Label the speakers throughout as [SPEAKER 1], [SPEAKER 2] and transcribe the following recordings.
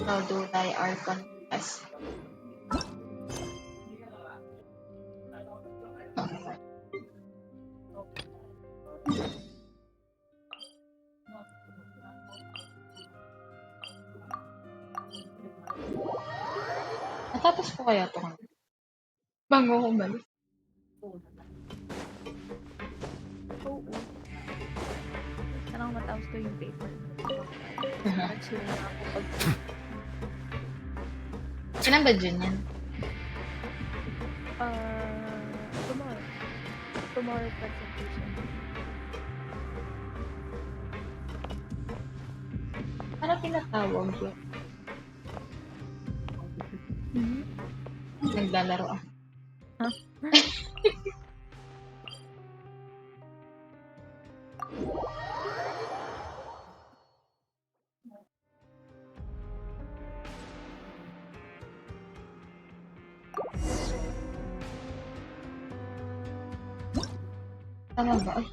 [SPEAKER 1] How do I confess? Natapos ko kaya ito bago ko umalis.
[SPEAKER 2] Oo. Sana matapos ko yung paper. Nag-chill na ako pag
[SPEAKER 1] Kailan ba dyan yan?
[SPEAKER 2] tomorrow. Tomorrow presentation.
[SPEAKER 1] Ano tinatawag yun? Naglalaro ako.
[SPEAKER 2] Huh?
[SPEAKER 1] Tama ba?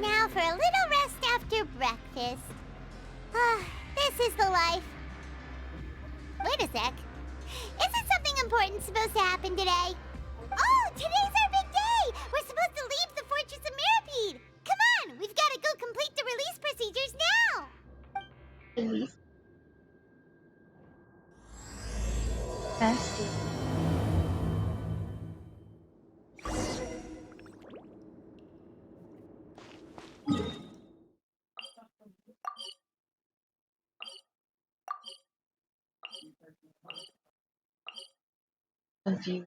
[SPEAKER 3] Now for a little rest after breakfast. This is the life. Wait a sec. Isn't something important supposed to happen today? Oh, today's our big day! We're supposed to leave the Fortress of Mirapede! Come on, we've got to go complete the release procedures now!
[SPEAKER 1] Release? Fast. Confused.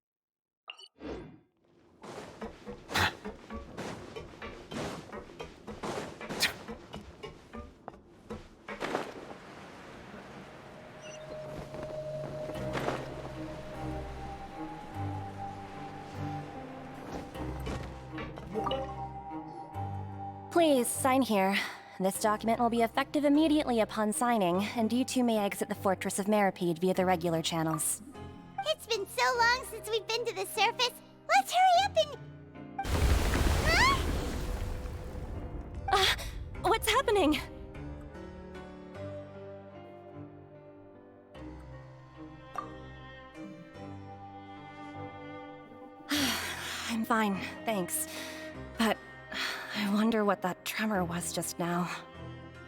[SPEAKER 4] Please, sign here. This document will be effective immediately upon signing, and you two may exit the Fortress of Mirapede via the regular channels.
[SPEAKER 3] It's been so long since we've been to the surface. Let's hurry up and... Huh?
[SPEAKER 4] What's happening? I'm fine, thanks. But I wonder what that tremor was just now.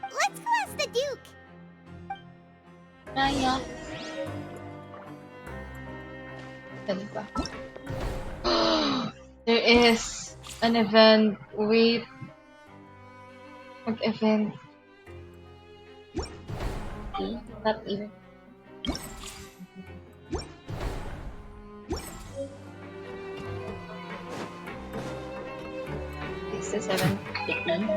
[SPEAKER 3] Let's go ask the Duke.
[SPEAKER 1] Naya. There is an event. Wait. Event. Okay, not even. It's the 7:15.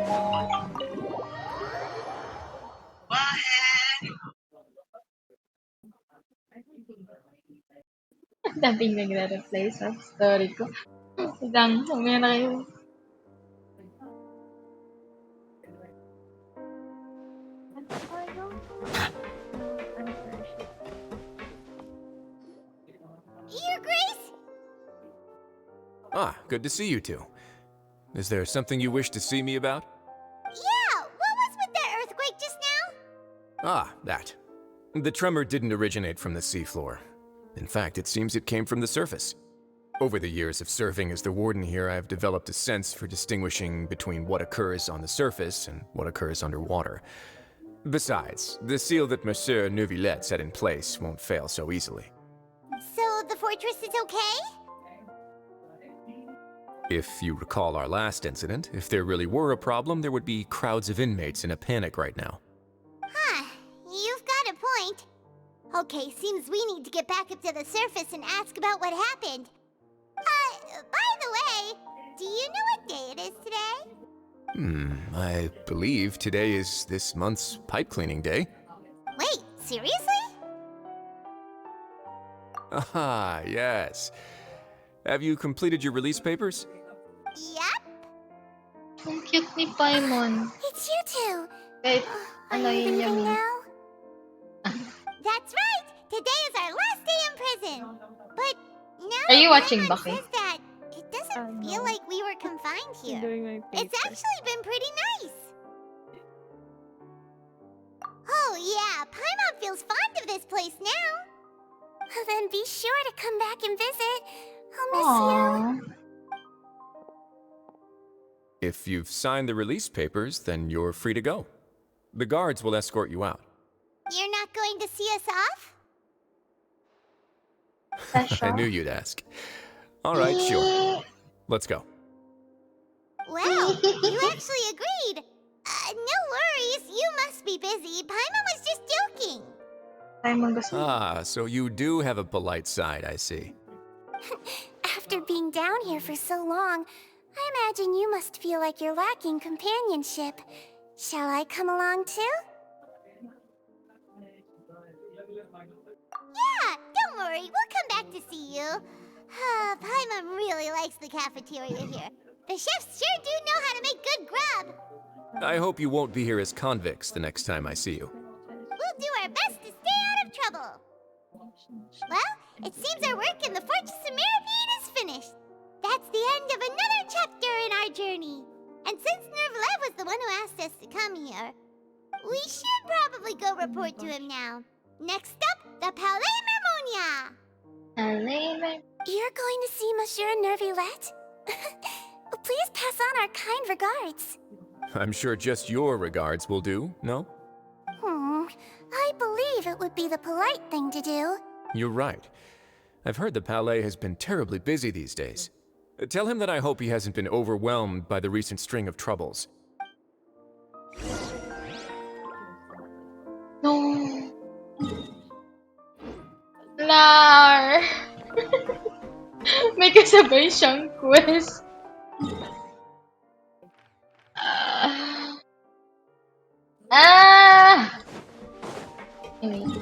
[SPEAKER 1] Daming nagre-reply sa story ko. Hanggang umaya na kayo.
[SPEAKER 2] Ano
[SPEAKER 5] Ah, good to see you two. Is there something you wish to see me about?
[SPEAKER 3] Yeah, what was with that earthquake just now?
[SPEAKER 5] Ah, that. The tremor didn't originate from the seafloor. In fact, it seems it came from the surface. Over the years of serving as the warden here, I've developed a sense for distinguishing between what occurs on the surface and what occurs underwater. Besides, the seal that Monsieur Neuvillette set in place won't fail so easily.
[SPEAKER 3] So the fortress is okay?
[SPEAKER 5] If you recall our last incident, if there really were a problem, there would be crowds of inmates in a panic right now.
[SPEAKER 3] Huh, you've got a point. Okay, seems we need to get back up to the surface and ask about what happened. By the way, do you know what day it is today?
[SPEAKER 5] I believe today is this month's pipe cleaning day.
[SPEAKER 3] Wait, seriously?
[SPEAKER 5] Ah, yes. Have you completed your release papers?
[SPEAKER 3] Yep.
[SPEAKER 1] Ang cute ni Paimon.
[SPEAKER 3] It's you two.
[SPEAKER 1] Kahit
[SPEAKER 3] Are
[SPEAKER 1] ano
[SPEAKER 3] you
[SPEAKER 1] yun
[SPEAKER 3] leaving
[SPEAKER 1] yung...
[SPEAKER 3] now? That's right! Today is our last day in prison! But now
[SPEAKER 1] Are you
[SPEAKER 3] that
[SPEAKER 1] watching
[SPEAKER 3] Paimon
[SPEAKER 1] Baki?
[SPEAKER 3] says that, it doesn't feel
[SPEAKER 2] No.
[SPEAKER 3] like we were confined
[SPEAKER 2] I'm
[SPEAKER 3] here.
[SPEAKER 2] doing my
[SPEAKER 3] It's
[SPEAKER 2] paper.
[SPEAKER 3] actually been pretty nice! Oh yeah, Paimon feels fond of this place now! Then be sure to come back and visit. I'll miss you.
[SPEAKER 1] Aww.
[SPEAKER 5] If you've signed the release papers, then you're free to go. The guards will escort you out.
[SPEAKER 3] You're not going to see us off?
[SPEAKER 5] I knew you'd ask. All right, sure. Let's go.
[SPEAKER 3] Wow, you actually agreed. No worries, you must be busy. Paimon was just joking.
[SPEAKER 1] Paimon gusto.
[SPEAKER 5] Ah, so you do have a polite side, I see.
[SPEAKER 3] After being down here for so long, I imagine you must feel like you're lacking companionship. Shall I come along too? Yeah, don't worry, we'll come back to see you. Paimon really likes the cafeteria here. The chefs sure do know how to make good grub.
[SPEAKER 5] I hope you won't be here as convicts the next time I see you.
[SPEAKER 3] We'll do our best to stay out of trouble. Well, it seems our work in the Fortress of Meripede is finished. That's the end of another chapter in our journey. And since Neuvillette was the one who asked us to come here, we should probably go report to him now. Next up, the Palais Mermonia.
[SPEAKER 1] Alay,
[SPEAKER 3] You're going to see Monsieur Neuvillette? Please pass on our kind regards.
[SPEAKER 5] I'm sure just your regards will do, no?
[SPEAKER 3] I believe it would be the polite thing to do.
[SPEAKER 5] You're right. I've heard the Palais has been terribly busy these days. Tell him that I hope he hasn't been overwhelmed by the recent string of troubles.
[SPEAKER 1] no. Lar! May kasabay siyang quest. Anyway.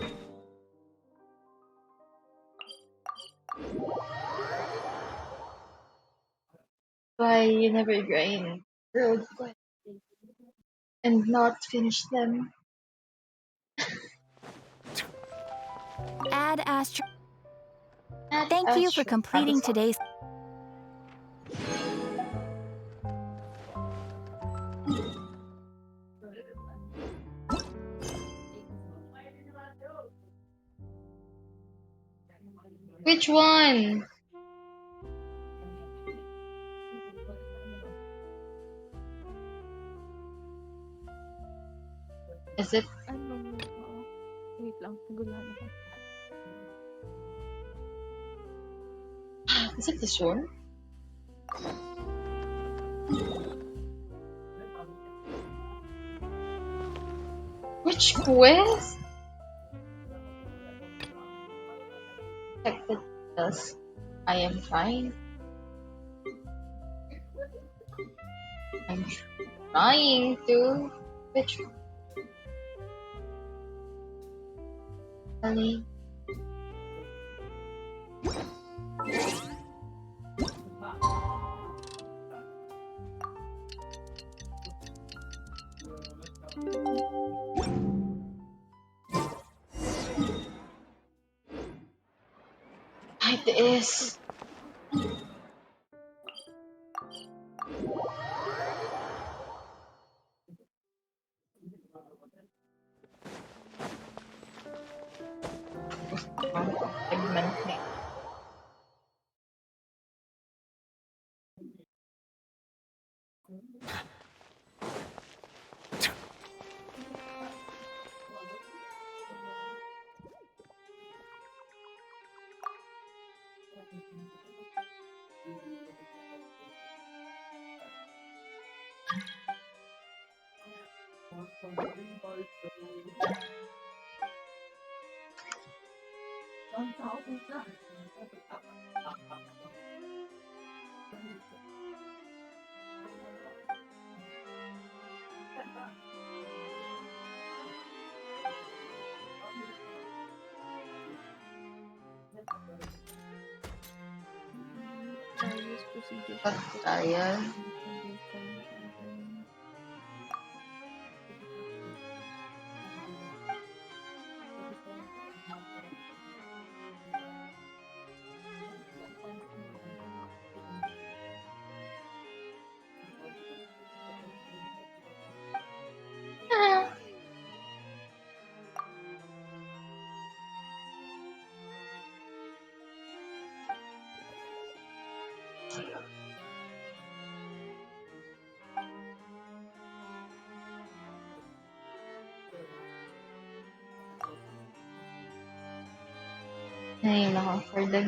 [SPEAKER 1] Why you never grind road quest and not finish them?
[SPEAKER 6] Ad Astra.
[SPEAKER 1] Not
[SPEAKER 6] Thank you
[SPEAKER 1] as
[SPEAKER 6] for
[SPEAKER 1] sure.
[SPEAKER 6] completing today's.
[SPEAKER 1] Which one? Is it?
[SPEAKER 2] Ano? Wait lang, naguluhan ako.
[SPEAKER 1] Is it this one? Which quest? Check the details. I am fine. I'm trying to. Which one? Ali. It is.
[SPEAKER 2] Various procedures
[SPEAKER 1] At
[SPEAKER 2] to
[SPEAKER 1] tayo. Ah, ay, nako, for the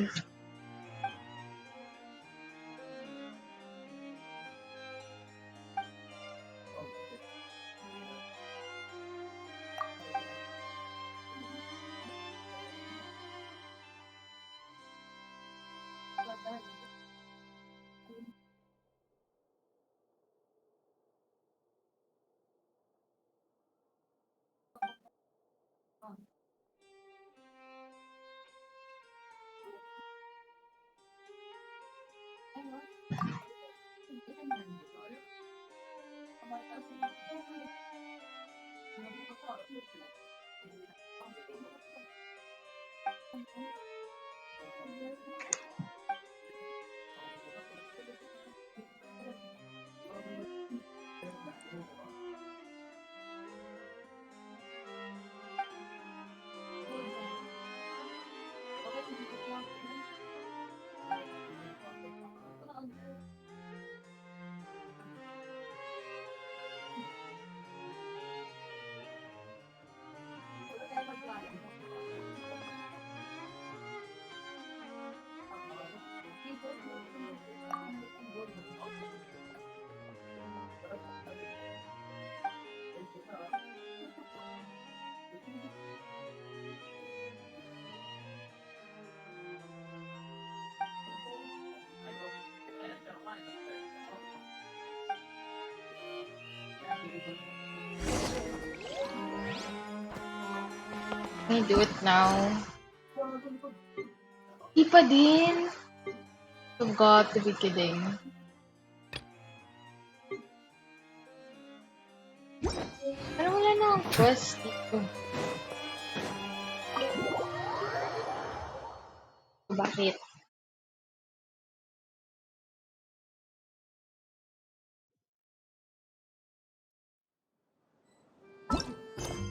[SPEAKER 1] Can I do it now? Di pa din. You've got to be kidding. Parang wala na akong quest dito. Bakit?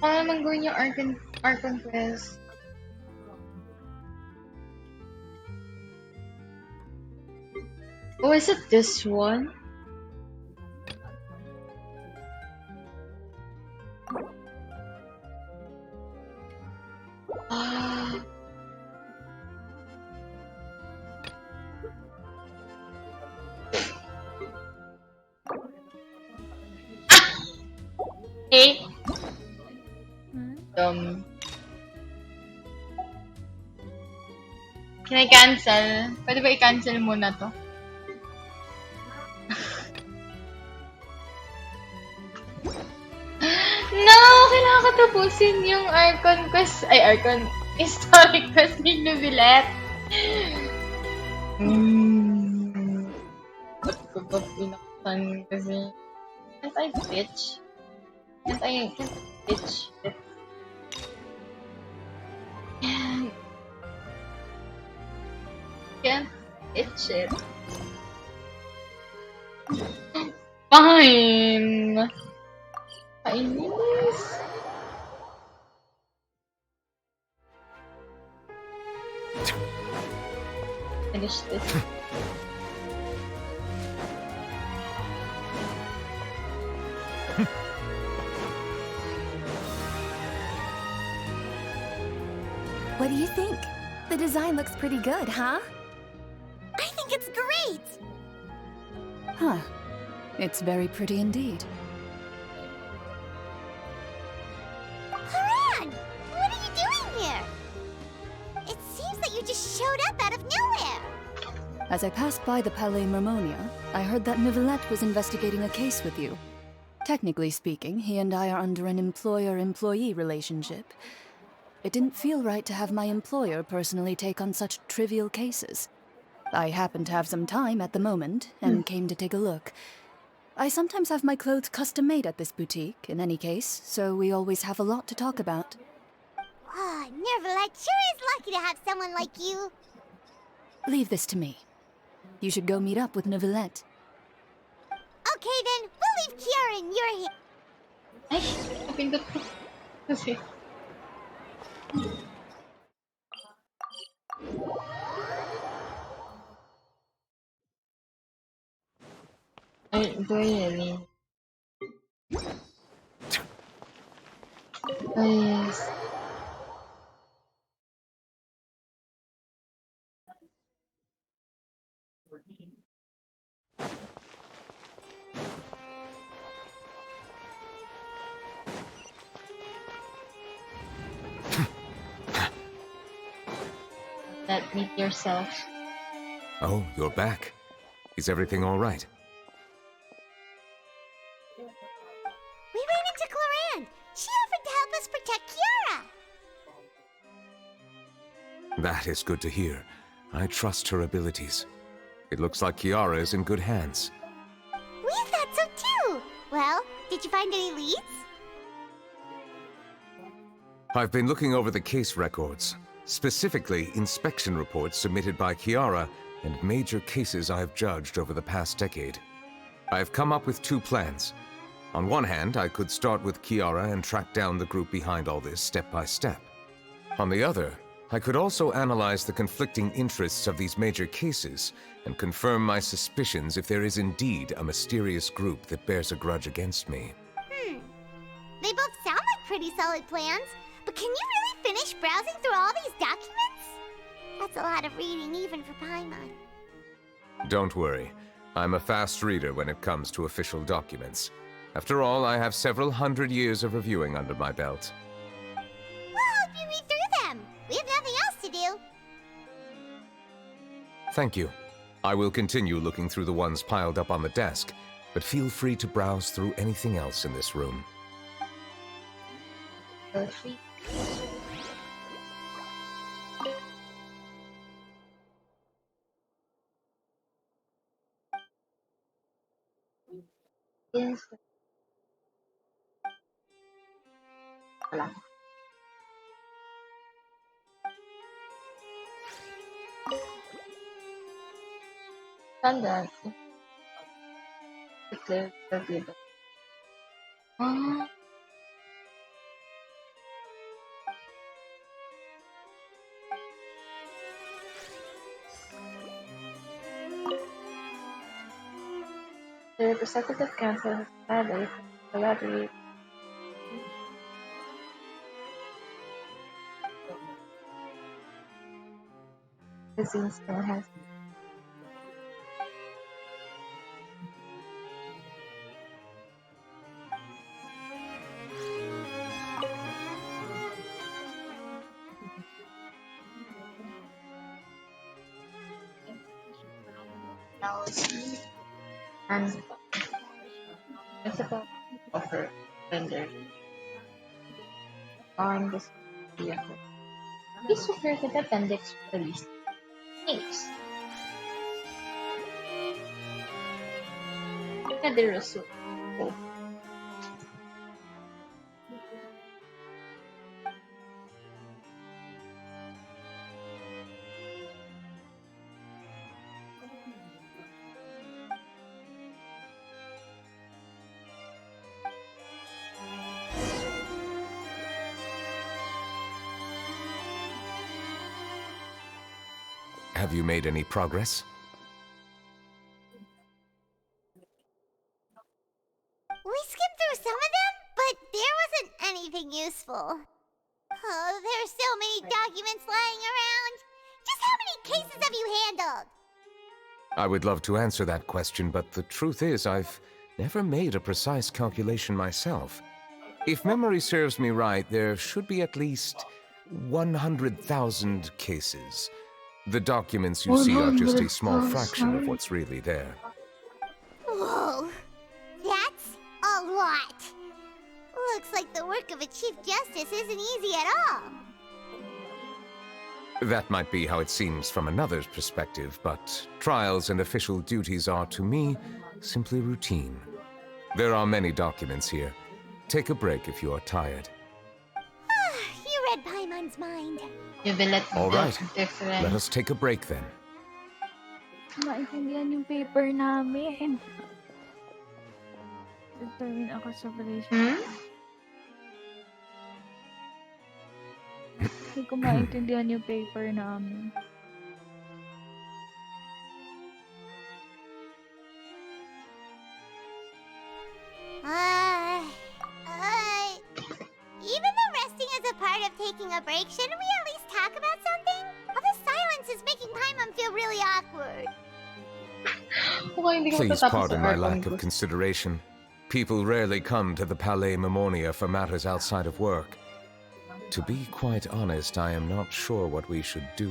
[SPEAKER 1] Paano naman gawin yung Archon quest? Oh, is it this one? Ah, hey,
[SPEAKER 2] Hmm?
[SPEAKER 1] can I cancel? Pwede ba i-cancel muna to? No! Kailangan ko tapusin yung Archon quest. Ay, Archon. Historic quest ni Nubilet. Ba't ko ba pinaksan kasi? Can't I bitch? Can't I bitch it? Can't, can't bitch it. Fine! Kainis. Finish this.
[SPEAKER 4] What do you think? The design looks pretty good, huh?
[SPEAKER 3] looks great!
[SPEAKER 2] Huh. It's very pretty indeed.
[SPEAKER 3] Haran! What are you doing here? It seems that you just showed up out of nowhere!
[SPEAKER 2] As I passed by the Palais Mermonia, I heard that Neuvillette was investigating a case with you. Technically speaking, he and I are under an employer-employee relationship. It didn't feel right to have my employer personally take on such trivial cases. I happen to have some time at the moment, and came to take a look. I sometimes have my clothes custom-made at this boutique, in any case, so we always have a lot to talk about.
[SPEAKER 3] Ah, Neuvillette sure is lucky to have someone like you.
[SPEAKER 2] Leave this to me. You should go meet up with Neuvillette.
[SPEAKER 3] Okay then, we'll leave Kiara in your hands.
[SPEAKER 1] Ay, napindot ko. Kasi. Ay, ito yun eh. Ay, yes. That meet yourself.
[SPEAKER 6] Oh, you're back. Is everything all right?
[SPEAKER 3] We ran into Clorinde. She offered to help us protect Kiara.
[SPEAKER 6] That is good to hear. I trust her abilities. It looks like Kiara is in good hands.
[SPEAKER 3] We thought so too. Well, did you find any leads?
[SPEAKER 6] I've been looking over the case records, specifically inspection reports submitted by Kiara and major cases I've judged over the past decade. I've come up with two plans. On one hand, I could start with Kiara and track down the group behind all this step by step. On the other, I could also analyze the conflicting interests of these major cases and confirm my suspicions if there is indeed a mysterious group that bears a grudge against me.
[SPEAKER 3] They both sound like pretty solid plans, but can you really finish browsing through all these documents? That's a lot of reading even for Paimon.
[SPEAKER 6] Don't worry. I'm a fast reader when it comes to official documents. After all, I have several hundred years of reviewing under my belt.
[SPEAKER 3] We'll help you read through them. We have nothing else to do.
[SPEAKER 6] Thank you. I will continue looking through the ones piled up on the desk, but feel free to browse through anything else in this room.
[SPEAKER 1] Perfect. Yes. Wala. Tanda. Declare the dito. Ah. The representative council has decided to collaborate the scene still has. And principal offer vendor on this vehicle. Please refer to the appendix for the list. Thanks. Federoso. Oh.
[SPEAKER 6] Have you made any progress?
[SPEAKER 3] We skimmed through some of them, but there wasn't anything useful. Oh, there's so many documents lying around. Just how many cases have you handled?
[SPEAKER 6] I would love to answer that question, but the truth is I've never made a precise calculation myself. If memory serves me right, there should be at least 100,000 cases. The documents you see are just a small fraction of
[SPEAKER 1] 100,000.
[SPEAKER 6] what's really there.
[SPEAKER 3] Whoa, that's a lot. Looks like the work of a Chief Justice isn't easy at all.
[SPEAKER 6] That might be how it seems from another's perspective, but trials and official duties are, to me, simply routine. There are many documents here. Take a break if you are tired.
[SPEAKER 3] You read Paimon's mind.
[SPEAKER 6] All right, let us take a break then.
[SPEAKER 7] Maintindihan yung paper namin. Determine ako sa operation. Hindi ko maintindihan yung paper namin.
[SPEAKER 3] Even though resting is a part of taking a break, shouldn't we at least talk about something? All this silence is making Paimon feel really awkward.
[SPEAKER 6] Please pardon my lack of consideration. People rarely come to the Palais Memonia for matters outside of work. To be quite honest, I am not sure what we should do.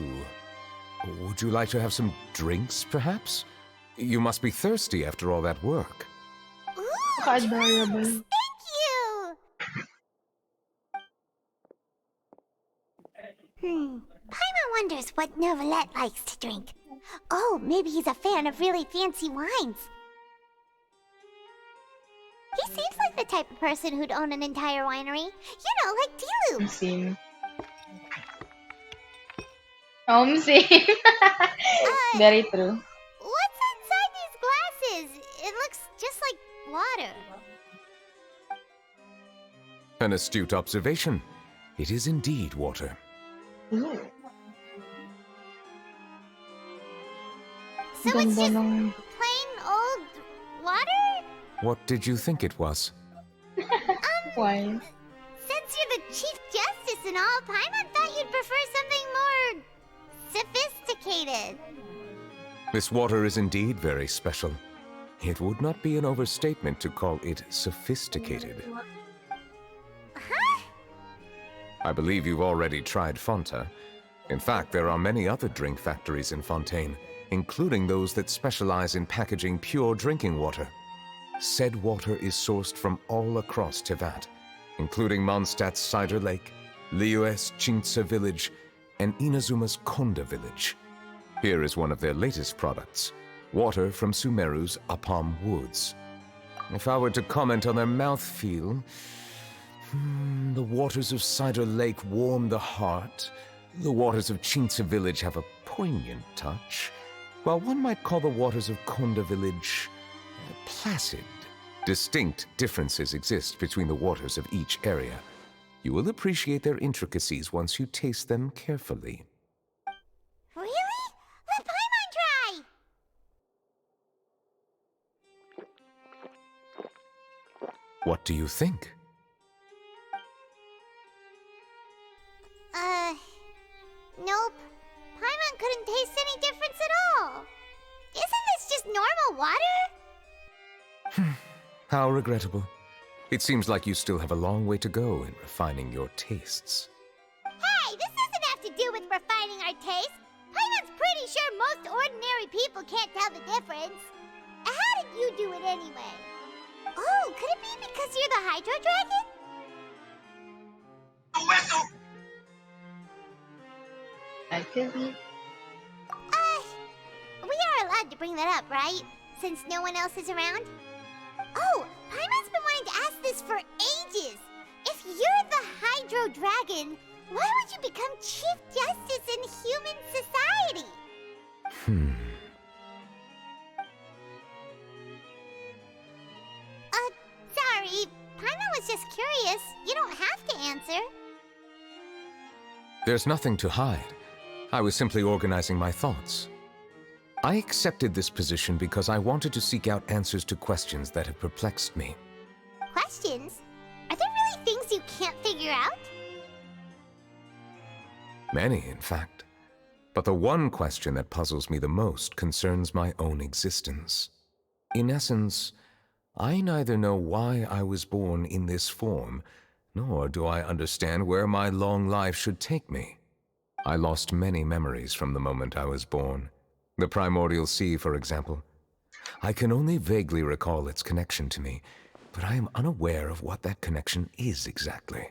[SPEAKER 6] Would you like to have some drinks, perhaps? You must be thirsty after all that work.
[SPEAKER 3] Ooh,
[SPEAKER 1] Adorable.
[SPEAKER 3] thank you! Paimon wonders what Novelette likes to drink. Oh, maybe he's a fan of really fancy wines. He seems like the type of person who'd own an entire winery. You know, like Dilu.
[SPEAKER 1] Same. Same. Very true.
[SPEAKER 3] What's inside these glasses? It looks just like water.
[SPEAKER 6] An astute observation. It is indeed water.
[SPEAKER 1] Ooh.
[SPEAKER 3] So it's
[SPEAKER 1] Ganda
[SPEAKER 3] just
[SPEAKER 1] ng...
[SPEAKER 3] plain old water?
[SPEAKER 6] What did you think it was?
[SPEAKER 1] Why?
[SPEAKER 3] Since you're the Chief Justice and all, Paimon thought you'd prefer something more sophisticated.
[SPEAKER 6] This water is indeed very special. It would not be an overstatement to call it sophisticated.
[SPEAKER 3] Huh?
[SPEAKER 6] I believe you've already tried Fonta. In fact, there are many other drink factories in Fontaine, including those that specialize in packaging pure drinking water. Said water is sourced from all across Tevat, including Mondstadt's Cider Lake, Liyue's Chintsa Village, and Inazuma's Konda Village. Here is one of their latest products, water from Sumeru's Apam Woods. If I were to comment on their mouthfeel, the waters of Cider Lake warm the heart, the waters of Chintsa Village have a poignant touch, while one might call the waters of Konda Village placid. Distinct differences exist between the waters of each area. You will appreciate their intricacies once you taste them carefully.
[SPEAKER 3] Really? Let Paimon try!
[SPEAKER 6] What do you think?
[SPEAKER 3] Nope. Paimon couldn't taste any difference at all. Isn't this just normal water?
[SPEAKER 6] How regrettable. It seems like you still have a long way to go in refining your tastes.
[SPEAKER 3] Hey, this doesn't have to do with refining our taste. Paimon's pretty sure most ordinary people can't tell the difference. How did you do it anyway? Oh, could it be because you're the Hydro Dragon?
[SPEAKER 1] I could be.
[SPEAKER 3] We are allowed to bring that up, right? Since no one else is around? Oh, Paimon's been wanting to ask this for ages. If you're the Hydro Dragon, why would you become Chief Justice in human society? Sorry. Paimon was just curious. You don't have to answer.
[SPEAKER 6] There's nothing to hide. I was simply organizing my thoughts. I accepted this position because I wanted to seek out answers to questions that have perplexed me.
[SPEAKER 3] Questions? Are there really things you can't figure out?
[SPEAKER 6] Many, in fact. But the one question that puzzles me the most concerns my own existence. In essence, I neither know why I was born in this form, nor do I understand where my long life should take me. I lost many memories from the moment I was born. The primordial sea, for example. I can only vaguely recall its connection to me, but I am unaware of what that connection is exactly.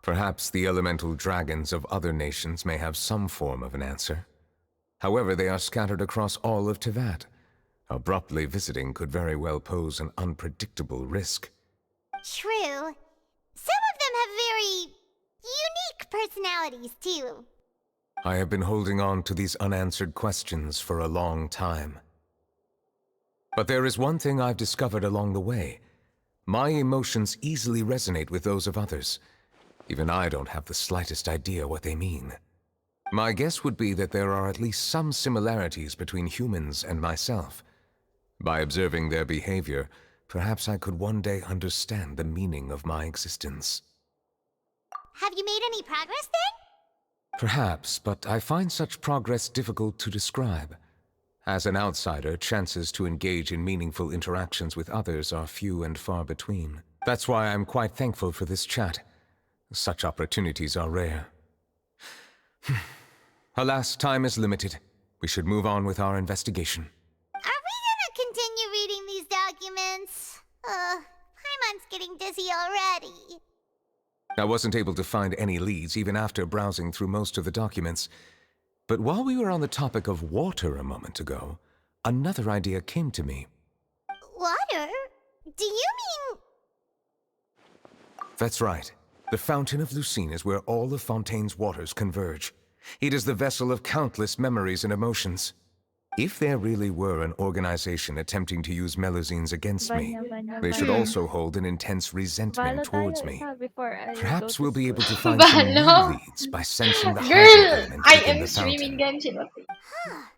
[SPEAKER 6] Perhaps the elemental dragons of other nations may have some form of an answer. However, they are scattered across all of Tevat. Abruptly visiting could very well pose an unpredictable risk.
[SPEAKER 3] True. Some of them have very unique personalities, too.
[SPEAKER 6] I have been holding on to these unanswered questions for a long time. But there is one thing I've discovered along the way. My emotions easily resonate with those of others. Even I don't have the slightest idea what they mean. My guess would be that there are at least some similarities between humans and myself. By observing their behavior, perhaps I could one day understand the meaning of my existence.
[SPEAKER 3] Have you made any progress then?
[SPEAKER 6] Perhaps, but I find such progress difficult to describe. As an outsider, chances to engage in meaningful interactions with others are few and far between. That's why I'm quite thankful for this chat. Such opportunities are rare. Alas, time is limited. We should move on with our investigation.
[SPEAKER 3] Are we gonna continue reading these documents? Paimon's getting dizzy already.
[SPEAKER 6] I wasn't able to find any leads even after browsing through most of the documents. But while we were on the topic of water a moment ago, another idea came to me.
[SPEAKER 3] Water? Do you mean...
[SPEAKER 6] That's right. The Fountain of Lucine is where all of Fontaine's waters converge. It is the vessel of countless memories and emotions. If there really were an organization attempting to use Melusines against me, they should also hold an intense resentment towards me. Perhaps we'll be able to find some
[SPEAKER 1] Valo?
[SPEAKER 6] new leads by sensing the hazard
[SPEAKER 1] Girl,
[SPEAKER 6] element
[SPEAKER 1] I
[SPEAKER 6] within
[SPEAKER 1] am
[SPEAKER 6] the
[SPEAKER 1] streaming
[SPEAKER 6] fountain.
[SPEAKER 1] Genshin.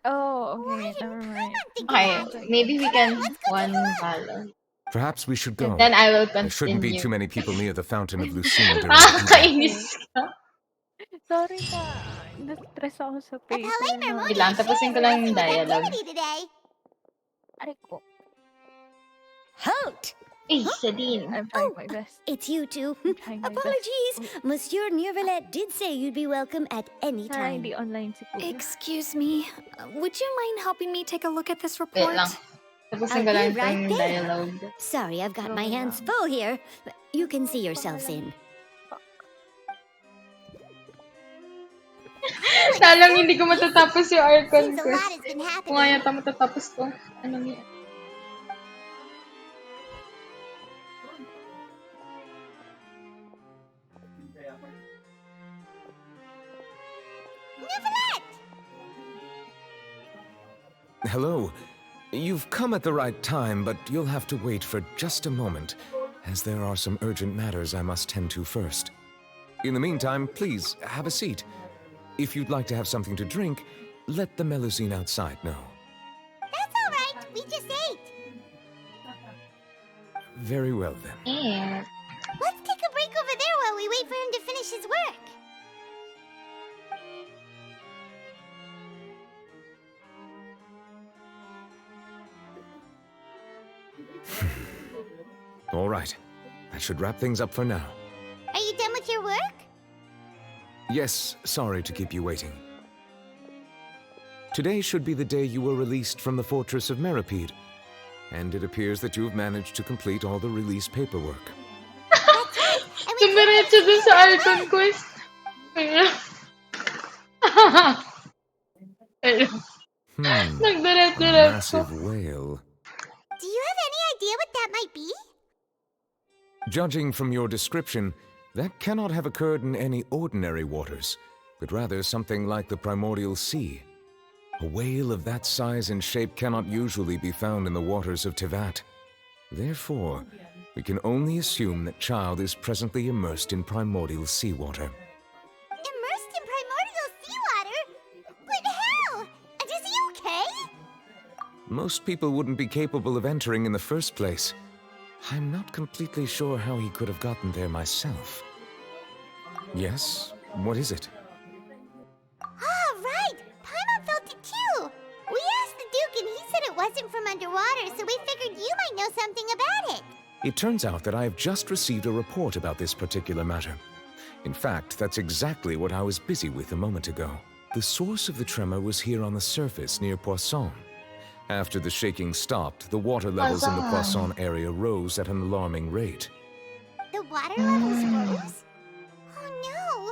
[SPEAKER 7] Oh,
[SPEAKER 3] Why
[SPEAKER 7] okay,
[SPEAKER 3] didn't
[SPEAKER 7] never mind.
[SPEAKER 3] Paimon think of
[SPEAKER 1] Okay,
[SPEAKER 3] that?
[SPEAKER 1] maybe we
[SPEAKER 3] Come
[SPEAKER 1] can
[SPEAKER 3] on, let's go
[SPEAKER 1] one
[SPEAKER 3] take a look.
[SPEAKER 1] Valo.
[SPEAKER 6] Perhaps we should go.
[SPEAKER 1] And then I will
[SPEAKER 6] There shouldn't be
[SPEAKER 1] continue.
[SPEAKER 6] too many people near the Fountain of Lucine during the evening.
[SPEAKER 1] Nakakainis ka.
[SPEAKER 7] Sorry na, na-stress ako sa
[SPEAKER 3] The
[SPEAKER 7] paper
[SPEAKER 3] Palais
[SPEAKER 7] na.
[SPEAKER 3] Mermoni
[SPEAKER 1] Bilang, tapusin ko lang yung
[SPEAKER 3] with
[SPEAKER 1] dialogue.
[SPEAKER 3] activity today.
[SPEAKER 7] Aray ko.
[SPEAKER 8] Halt!
[SPEAKER 1] Hey, Sadine.
[SPEAKER 7] I'm trying my best.
[SPEAKER 8] It's you two.
[SPEAKER 7] I'm trying my
[SPEAKER 8] Apologies.
[SPEAKER 7] best.
[SPEAKER 8] Monsieur Neuvillette did say you'd be welcome at any
[SPEAKER 7] Sana
[SPEAKER 8] time.
[SPEAKER 7] hindi online si Kuya.
[SPEAKER 9] Excuse me, would you mind helping me take a look at this
[SPEAKER 1] Wait
[SPEAKER 9] report?
[SPEAKER 1] lang. Tapusin
[SPEAKER 8] I'll
[SPEAKER 1] ko
[SPEAKER 8] be
[SPEAKER 1] lang
[SPEAKER 8] right
[SPEAKER 1] yung
[SPEAKER 8] there.
[SPEAKER 1] dialogue.
[SPEAKER 8] Sorry, I've got my
[SPEAKER 7] Go
[SPEAKER 8] hands
[SPEAKER 7] lang.
[SPEAKER 8] full here. You can see yourselves in.
[SPEAKER 1] Salang hindi ko matatapos yung Archon
[SPEAKER 3] Seems a lot
[SPEAKER 1] quest.
[SPEAKER 3] has been
[SPEAKER 1] Kung nga
[SPEAKER 3] happening.
[SPEAKER 1] yata matatapos ko. Ano niya?
[SPEAKER 3] Neuvillette!
[SPEAKER 6] Hello. You've come at the right time, but you'll have to wait for just a moment, as there are some urgent matters I must tend to first. In the meantime, please, have a seat. If you'd like to have something to drink, let the Melusine outside know.
[SPEAKER 3] That's alright, we just ate.
[SPEAKER 6] Very well, then.
[SPEAKER 1] Eh.
[SPEAKER 3] Let's take a break over there while we wait for him to finish his work.
[SPEAKER 6] All right. That should wrap things up for now.
[SPEAKER 3] Are you done with your work?
[SPEAKER 6] Yes, sorry to keep you waiting. Today should be the day you were released from the Fortress of Meripede, and it appears that you've managed to complete all the release paperwork.
[SPEAKER 3] And we
[SPEAKER 1] Dumiretso dun sa Archon quest. Ayun. Ayun.
[SPEAKER 6] A
[SPEAKER 1] Nagdiretso-retso.
[SPEAKER 6] massive whale.
[SPEAKER 3] Do you have any idea what that might be?
[SPEAKER 6] Judging from your description, that cannot have occurred in any ordinary waters, but rather something like the primordial sea. A whale of that size and shape cannot usually be found in the waters of Tevat. Therefore, we can only assume that Child is presently immersed in primordial seawater.
[SPEAKER 3] Immersed in primordial seawater? But how? And is he okay?
[SPEAKER 6] Most people wouldn't be capable of entering in the first place. I'm not completely sure how he could have gotten there myself. Yes? What is it?
[SPEAKER 3] Ah, right! from underwater, so we figured you might know something about it.
[SPEAKER 6] It turns out that I have just received a report about this particular matter. In fact, that's exactly what I was busy with a moment ago. The source of the tremor was here on the surface near Poisson. After the shaking stopped, the water levels in the Poisson area rose at an alarming rate.
[SPEAKER 3] The water levels rose? Oh no!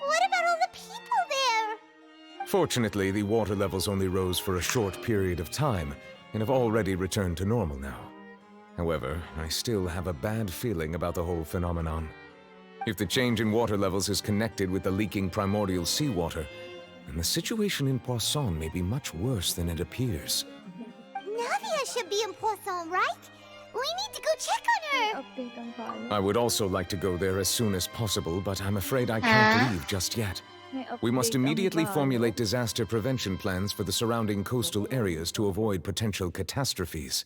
[SPEAKER 3] What about all the people there?
[SPEAKER 6] Fortunately, the water levels only rose for a short period of time and have already returned to normal now. However, I still have a bad feeling about the whole phenomenon. If the change in water levels is connected with the leaking primordial seawater, then the situation in Poisson may be much worse than it appears.
[SPEAKER 3] Navia should be in Poisson, right? We need to go check on her!
[SPEAKER 7] Update ang tayo.
[SPEAKER 6] I would also like to go there as soon as possible, but I'm afraid I can't leave just yet. We must immediately formulate disaster prevention plans for the surrounding coastal areas to avoid potential catastrophes.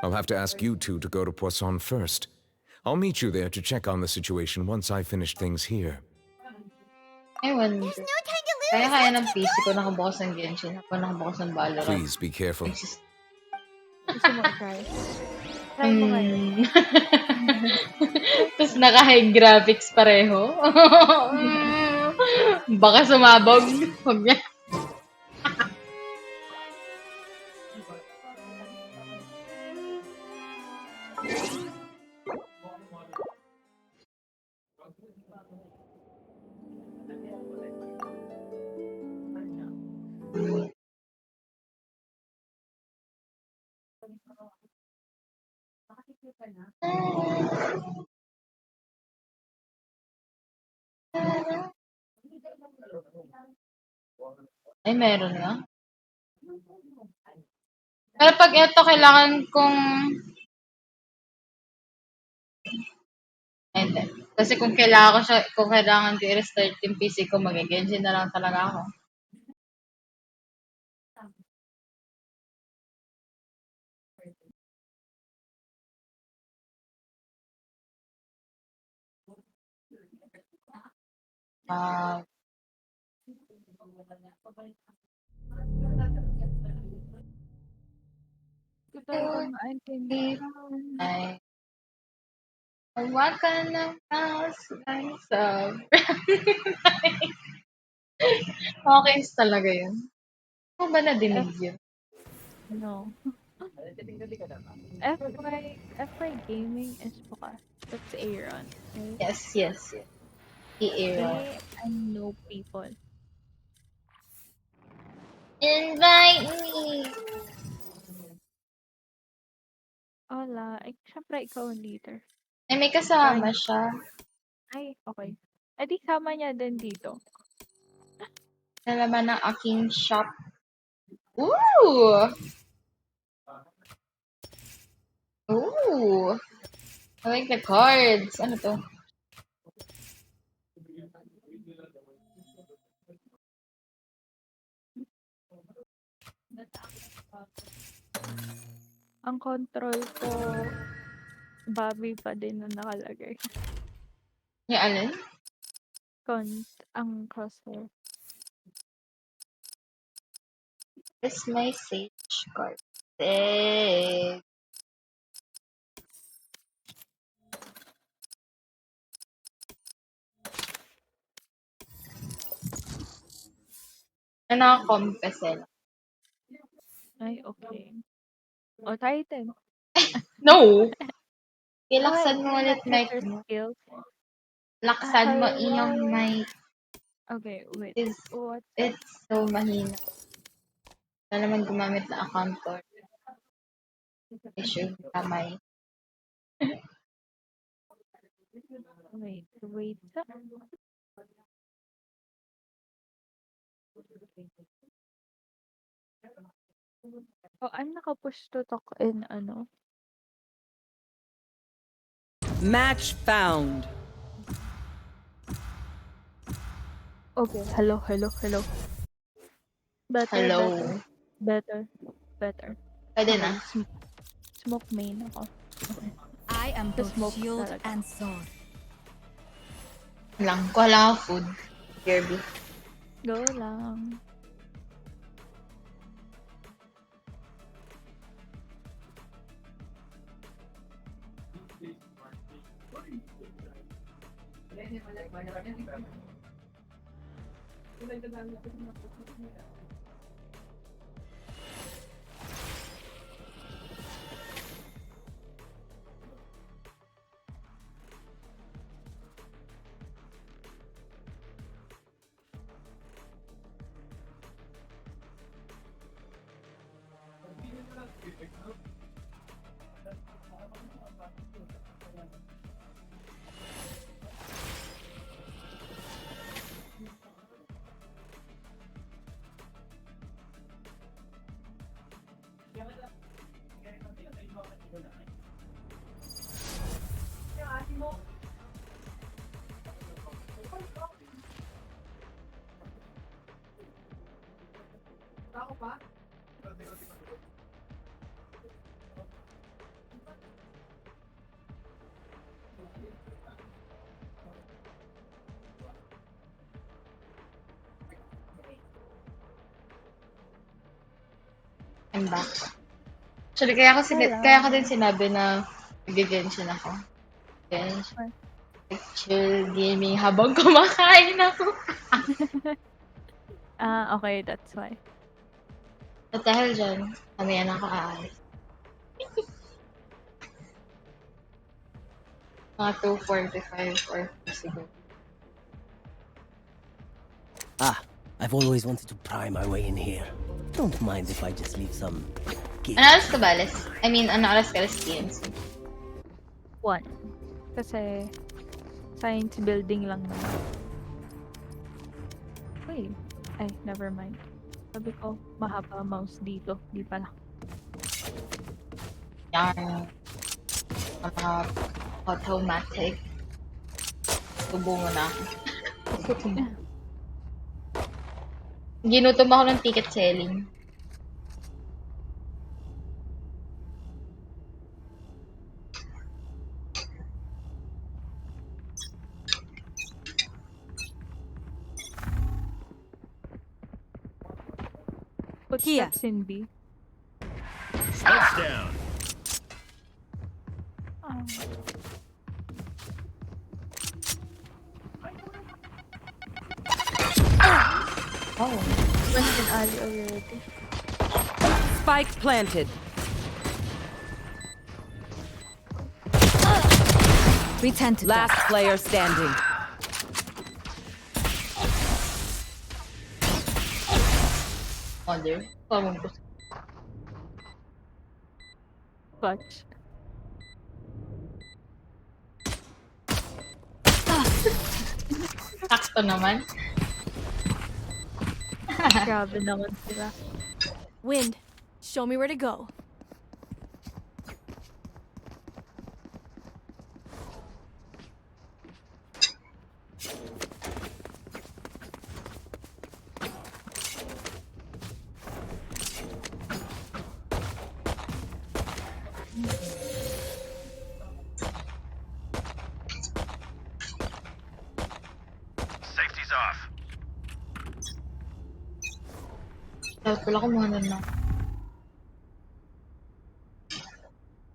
[SPEAKER 6] I'll have to ask you two to go to Poisson first. I'll meet you there to check on the situation once I finish things here.
[SPEAKER 1] I wonder.
[SPEAKER 3] There's no time to lose!
[SPEAKER 1] Kaya ng
[SPEAKER 3] Let's get
[SPEAKER 1] PC ko
[SPEAKER 3] going!
[SPEAKER 1] nakabukas ng Genshin. Ako nakabukas ng Valorant.
[SPEAKER 6] Please be careful.
[SPEAKER 7] Gusto mo i-try? Try mo ngayon.
[SPEAKER 1] Tapos naka-high graphics pareho. Baka sumabog. Huwag niya. Ay, meron na. Pero pag ito, kailangan kong... Ay, hindi. Kasi kung kailangan ko siya, kung kailangan ko i-restart yung PC ko, mag-Genshin na lang talaga ako. Ah,
[SPEAKER 7] Hindi ko talaga maintindihan.
[SPEAKER 1] ay, hawakan ng mouse ng Okay talaga yun. Ano ba nadinig yun?
[SPEAKER 7] No. FY gaming is bukas. That's Aaron, right?
[SPEAKER 1] Yes, yes, yes. I-Aaron.
[SPEAKER 7] They and no people.
[SPEAKER 1] Invite me!
[SPEAKER 7] Wala. Siyempre, ikaw ang leader.
[SPEAKER 1] Ay, may kasama siya.
[SPEAKER 7] Ay, okay. Eh, di sama niya din dito.
[SPEAKER 1] Nalaman ng aking shop. Ooh! Ooh! I like the cards. Ano to?
[SPEAKER 7] Ang control ko, Bobby pa din na nakalagay.
[SPEAKER 1] Yung alin?
[SPEAKER 7] Ang crosshair.
[SPEAKER 1] It's my sage card. Sage. Na naka-compesel.
[SPEAKER 7] Ay, okay. O, Titan.
[SPEAKER 1] No! Ilaksan mo ulit mic
[SPEAKER 7] Your
[SPEAKER 1] mo.
[SPEAKER 7] skills.
[SPEAKER 1] Laksan mo
[SPEAKER 7] Hello?
[SPEAKER 1] iyong mic.
[SPEAKER 7] Okay, wait. What?
[SPEAKER 1] It's so mahina. Na naman gumamit na account ko. Issue kamay.
[SPEAKER 7] Wait. Oh, I'm naka-push to talk in ano.
[SPEAKER 10] Match found.
[SPEAKER 7] Okay, hello.
[SPEAKER 1] Hello.
[SPEAKER 7] Better.
[SPEAKER 1] Pwede na.
[SPEAKER 7] Smoke main ako.
[SPEAKER 9] I am both
[SPEAKER 7] smoke
[SPEAKER 9] shield
[SPEAKER 7] talaga.
[SPEAKER 9] and sword.
[SPEAKER 1] Lang. Kuha lang ako food. Kirby.
[SPEAKER 7] Go lang.
[SPEAKER 1] I'm back. Actually, kaya ko din sinabi na nag-Genshin ako. Genshin. Like, chill gaming habang kumakain ako.
[SPEAKER 7] Okay, that's why.
[SPEAKER 1] At dahil dyan, mamaya na ako aalis. Mga 2:45 or 4 siguro.
[SPEAKER 11] I've always wanted to pry my way in here. Don't mind if I just leave some gift.
[SPEAKER 1] Ano oras ka ba alis? I mean, ano oras ka alis TNC?
[SPEAKER 7] 1. Kasi science building lang naman. Uy. Ay, never mind. Sabi ko, mahaba mouse dito. Di pala.
[SPEAKER 1] Yarn. Mga automatic. Tubo mo na ako. Ginutom ako ng ticket selling.
[SPEAKER 7] Footsteps in B.
[SPEAKER 12] Touchdown.
[SPEAKER 7] Oh, went in alley already.
[SPEAKER 10] Spike planted.
[SPEAKER 9] We tend to
[SPEAKER 10] Last player standing.
[SPEAKER 1] Mother. Pamungkos.
[SPEAKER 7] Clutch.
[SPEAKER 1] Sakto naman.
[SPEAKER 7] Grabe naman sila.
[SPEAKER 9] Wind, show me where to go.
[SPEAKER 12] Safety's off.
[SPEAKER 1] Dapat pala kumuha na lang.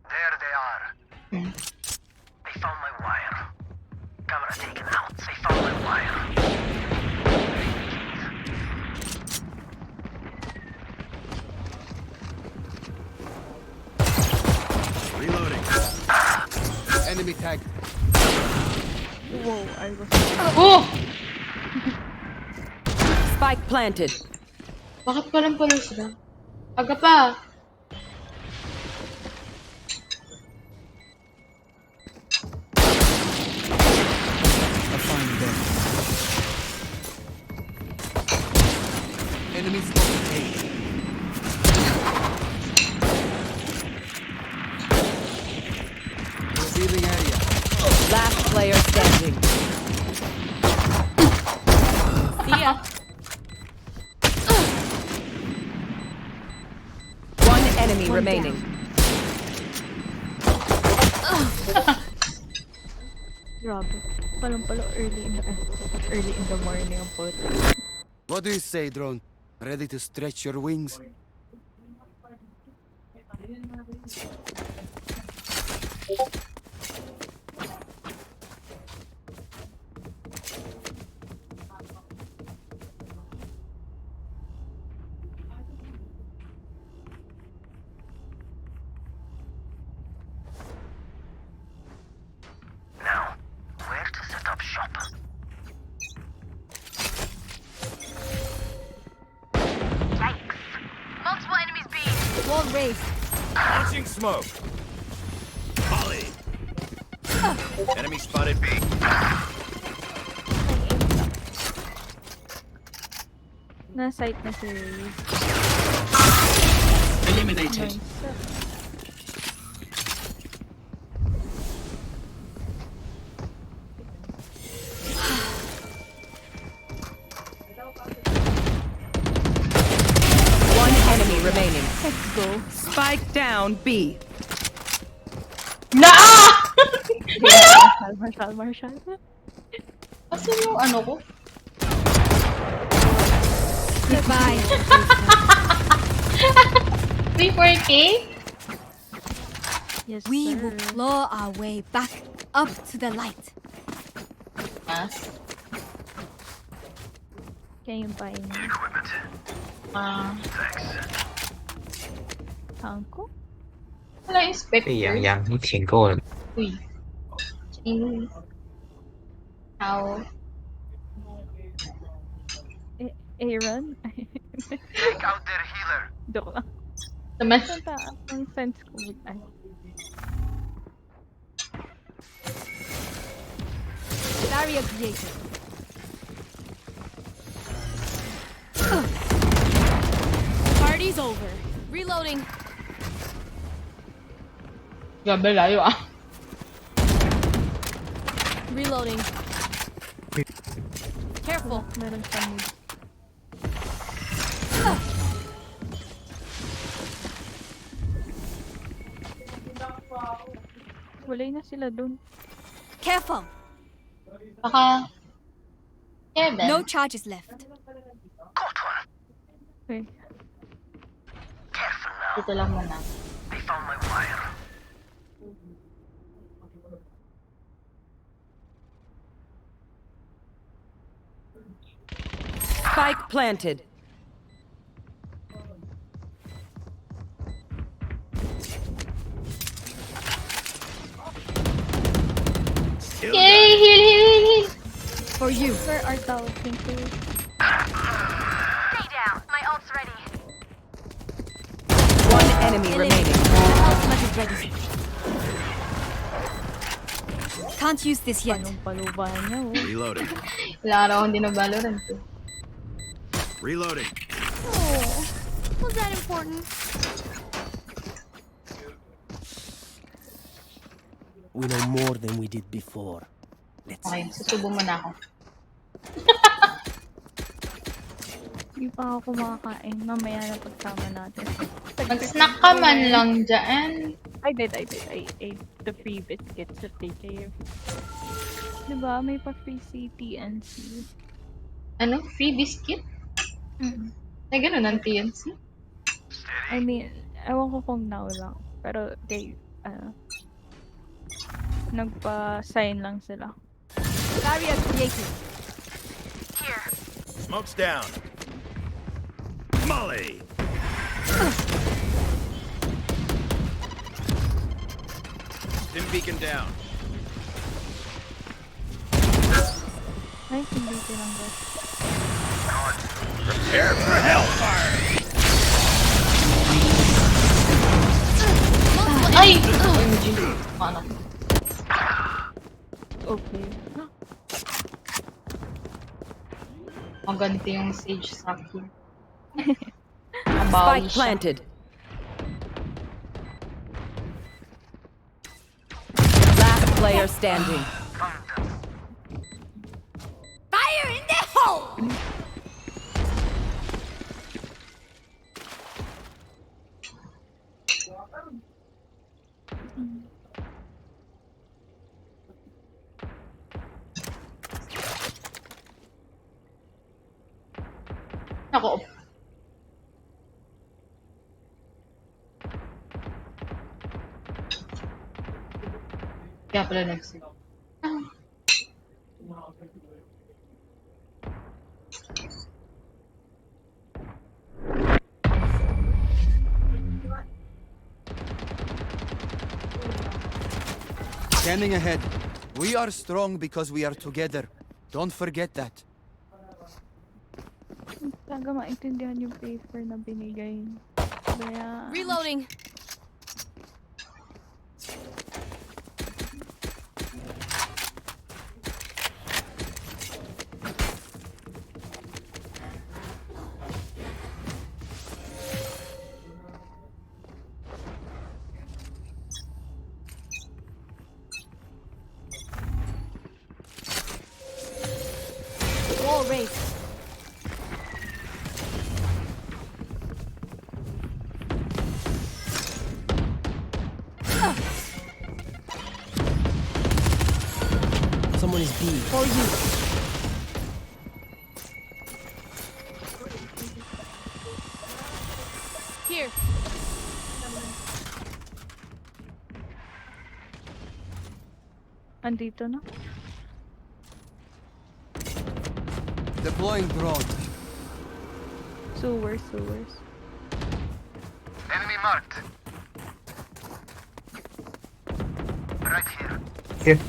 [SPEAKER 12] There they are. They found my wire. Camera taken out. They found my wire. Reloading. Enemy tag.
[SPEAKER 7] Whoa, I was...
[SPEAKER 1] Oh!
[SPEAKER 10] Spike planted.
[SPEAKER 1] Bakit palang pala sila? Aga pa.
[SPEAKER 12] I'll find them. Enemy spotted A. Revealing area.
[SPEAKER 10] Last player standing.
[SPEAKER 9] See ya.
[SPEAKER 10] One enemy remaining.
[SPEAKER 7] Grabe. Palang pala early in the morning ang put.
[SPEAKER 12] What do you say, drone? Ready to stretch your wings?
[SPEAKER 9] Wall raised.
[SPEAKER 13] Launching smoke. Molly. Enemy spotted B.
[SPEAKER 7] Na-sight na si Raze.
[SPEAKER 14] Eliminated.
[SPEAKER 7] Nice.
[SPEAKER 10] One enemy remaining.
[SPEAKER 7] Let's go.
[SPEAKER 10] Spike down B.
[SPEAKER 7] Marshall.
[SPEAKER 1] Kasi yung ano ko?
[SPEAKER 9] Goodbye.
[SPEAKER 1] 3-4K?
[SPEAKER 7] Yes,
[SPEAKER 9] We
[SPEAKER 7] sir.
[SPEAKER 9] will claw our way back up to the light.
[SPEAKER 1] Mas?
[SPEAKER 7] Can you buy me? Tanko?
[SPEAKER 1] Wala yung specter.
[SPEAKER 14] ยัง挺够了。
[SPEAKER 1] Uy. Chain. How?
[SPEAKER 7] Aaron?
[SPEAKER 12] Take out their healer.
[SPEAKER 7] Joke lang.
[SPEAKER 1] Naman.
[SPEAKER 7] Ang sense ko. Ay.
[SPEAKER 9] Barrier created. Party's over. Reloading.
[SPEAKER 1] Grabe layo ah.
[SPEAKER 9] Reloading. Careful.
[SPEAKER 7] Meron sa mood. Walay na sila dun.
[SPEAKER 9] Careful.
[SPEAKER 1] Baka... Kevin?
[SPEAKER 9] No charges left.
[SPEAKER 7] Okay.
[SPEAKER 12] Careful now.
[SPEAKER 1] Dito lang muna.
[SPEAKER 12] They found my wire.
[SPEAKER 10] Spike planted.
[SPEAKER 1] Yay! Heal!
[SPEAKER 9] For you.
[SPEAKER 7] Where are thou? Thank you.
[SPEAKER 3] Stay down. My ult's ready.
[SPEAKER 10] One enemy remaining.
[SPEAKER 9] Ultimate is ready. Can't use this yet.
[SPEAKER 7] Paluba niya, oh.
[SPEAKER 13] Reloading.
[SPEAKER 1] Wala araw hindi na Valorant eh.
[SPEAKER 13] Reloading.
[SPEAKER 9] Oh, was that important?
[SPEAKER 11] We know more than we did before. Let's
[SPEAKER 1] Okay, susubo muna ako.
[SPEAKER 7] Hindi pa ako kumakain. Mamaya na pagsama natin.
[SPEAKER 1] Mag-snack ka man lang dyan.
[SPEAKER 7] I did. I ate the free biscuits that they gave. Diba? May pa free TNC.
[SPEAKER 1] Ano? Free biscuit? Na gano'n ang TNC?
[SPEAKER 7] I mean, ewan ko kung now lang. Pero they, nagpa-sign lang sila.
[SPEAKER 9] Barrier created.
[SPEAKER 3] Here.
[SPEAKER 13] Smoke's down. Molly. Stim beacon down.
[SPEAKER 7] Ay, hindi tinanggal.
[SPEAKER 13] Prepare for hellfire.
[SPEAKER 1] Ay! OMG. Ano?
[SPEAKER 7] Okay.
[SPEAKER 1] Maganti yung sage sa akin.
[SPEAKER 10] Spike planted. Last player standing.
[SPEAKER 9] Fire in the hole!
[SPEAKER 1] Ako. Kaya pala nag-save.
[SPEAKER 15] Scanning ahead. We are strong because we are together. Don't forget that.
[SPEAKER 7] Talaga maintindihan yung paper na binigay. ba yan?
[SPEAKER 2] Reloading. Wall raised.
[SPEAKER 11] Someone is B.
[SPEAKER 2] For you. Here.
[SPEAKER 7] Andito na.
[SPEAKER 15] Deploying drone.
[SPEAKER 7] Sewers.
[SPEAKER 12] Enemy marked. Right here.
[SPEAKER 13] Here.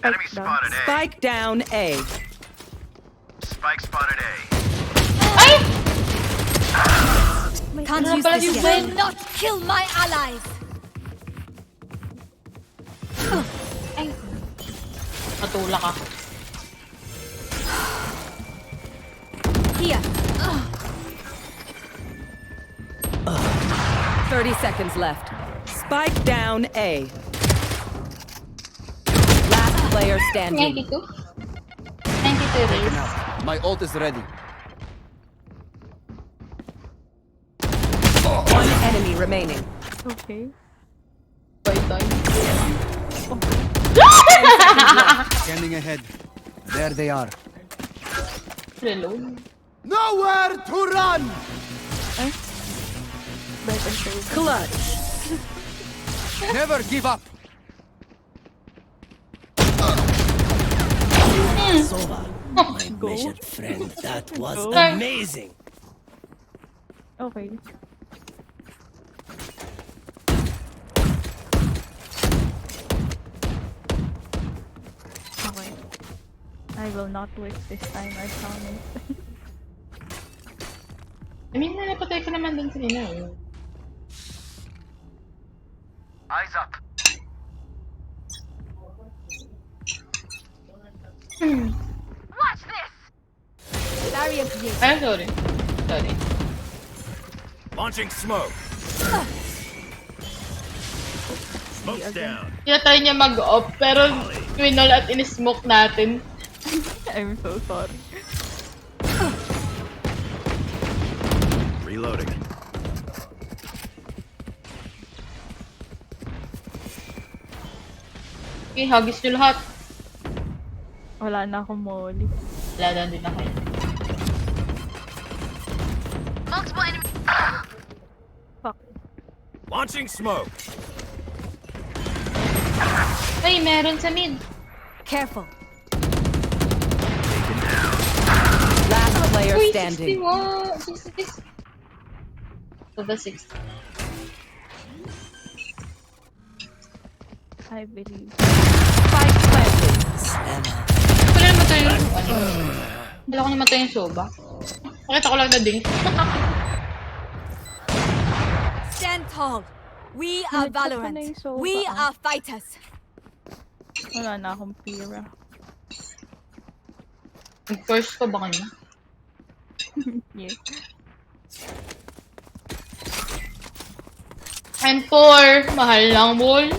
[SPEAKER 12] Enemy spotted A.
[SPEAKER 10] Spike down A.
[SPEAKER 12] Spike spotted A.
[SPEAKER 2] Can't use this yet. You will not kill my allies.
[SPEAKER 1] Ay. Matulak ka.
[SPEAKER 2] Here.
[SPEAKER 10] 30 seconds left. Spike down A. Last player standing.
[SPEAKER 1] 92? 92 days.
[SPEAKER 15] My ult is ready.
[SPEAKER 10] One enemy remaining.
[SPEAKER 7] Okay.
[SPEAKER 15] Scanning ahead. There they are.
[SPEAKER 1] Reload.
[SPEAKER 15] Nowhere to run!
[SPEAKER 10] Clutch.
[SPEAKER 15] Never give up.
[SPEAKER 11] Sova, my measured friend, that was amazing.
[SPEAKER 7] Okay. Okay. I will not waste this time, I promise.
[SPEAKER 1] I mean, napatay ko naman dun kanina eh.
[SPEAKER 12] Eyes up. Watch this.
[SPEAKER 2] Barrier created.
[SPEAKER 1] Ay, sorry. Sorry.
[SPEAKER 13] Launching smoke. Smoke's down.
[SPEAKER 1] Kaya tayo niya mag-off, pero winol at in-smoke natin.
[SPEAKER 7] I'm so sorry.
[SPEAKER 13] Reloading.
[SPEAKER 1] Okay, hagis nyo lahat.
[SPEAKER 7] Wala na akong molly.
[SPEAKER 1] Wala din na kayo.
[SPEAKER 12] Multiple enemy.
[SPEAKER 7] Fuck.
[SPEAKER 13] Launching smoke.
[SPEAKER 1] Ay, meron sa mid.
[SPEAKER 2] Careful.
[SPEAKER 10] Last player
[SPEAKER 1] Uy,
[SPEAKER 10] standing.
[SPEAKER 1] 61. 66. So the 60.
[SPEAKER 7] I believe.
[SPEAKER 10] Spike planted.
[SPEAKER 1] Wala naman tayo yung wala ko naman tayo yung soba. Pakita ko lang na ding.
[SPEAKER 2] Stand tall. We are Valorant. We are fighters.
[SPEAKER 7] Wala na akong pira.
[SPEAKER 1] First ko ba kanya?
[SPEAKER 7] Yes.
[SPEAKER 1] I'm poor. Mahal lang, bol.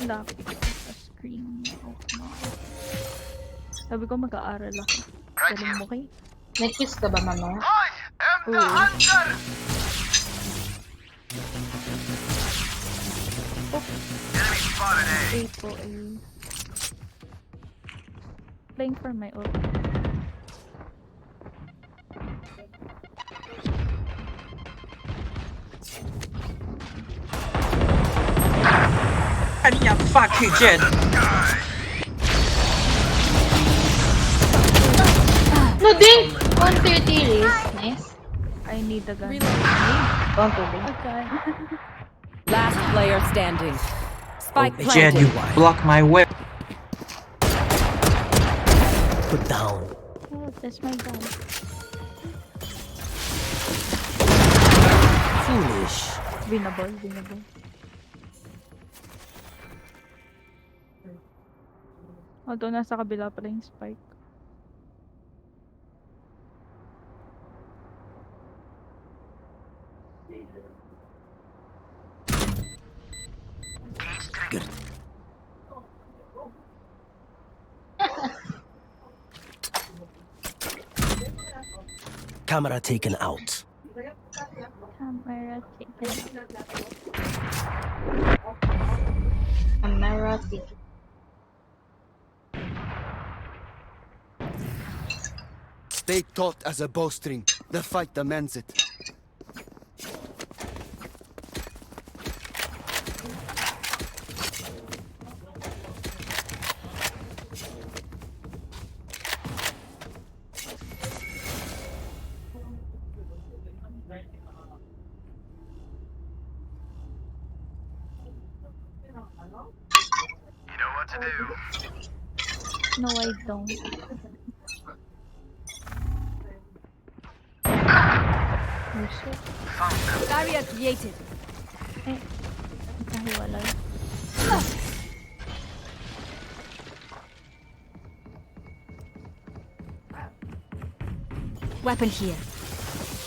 [SPEAKER 7] Wala ako sa screen. Sabi ko mag-aaral ako. Galing mo kay?
[SPEAKER 1] May quiz ka ba, mama?
[SPEAKER 12] I am the hunter. Enemy spotted A.
[SPEAKER 7] 8 po A. Playing for my ult.
[SPEAKER 14] Yeah, fuck you, Jen.
[SPEAKER 1] No, ding! 130 race. Nice.
[SPEAKER 7] I need the gun.
[SPEAKER 1] 130.
[SPEAKER 7] Okay.
[SPEAKER 10] Last player standing. Spike
[SPEAKER 14] Oh, Jen, you
[SPEAKER 10] planted.
[SPEAKER 14] block my way. Put down.
[SPEAKER 7] Oh, that's my gun.
[SPEAKER 11] Foolish.
[SPEAKER 7] Winnable, winnable. Although nasa kabila pala yung spike.
[SPEAKER 11] Good. Camera taken out.
[SPEAKER 7] Camera taken.
[SPEAKER 1] Camera taken.
[SPEAKER 15] Stay taut as a bowstring. The fight demands it.
[SPEAKER 12] You know what to do.
[SPEAKER 7] No, I don't. Oh shit.
[SPEAKER 2] Barrier created.
[SPEAKER 7] Eh, nakahiwalay.
[SPEAKER 2] Weapon here.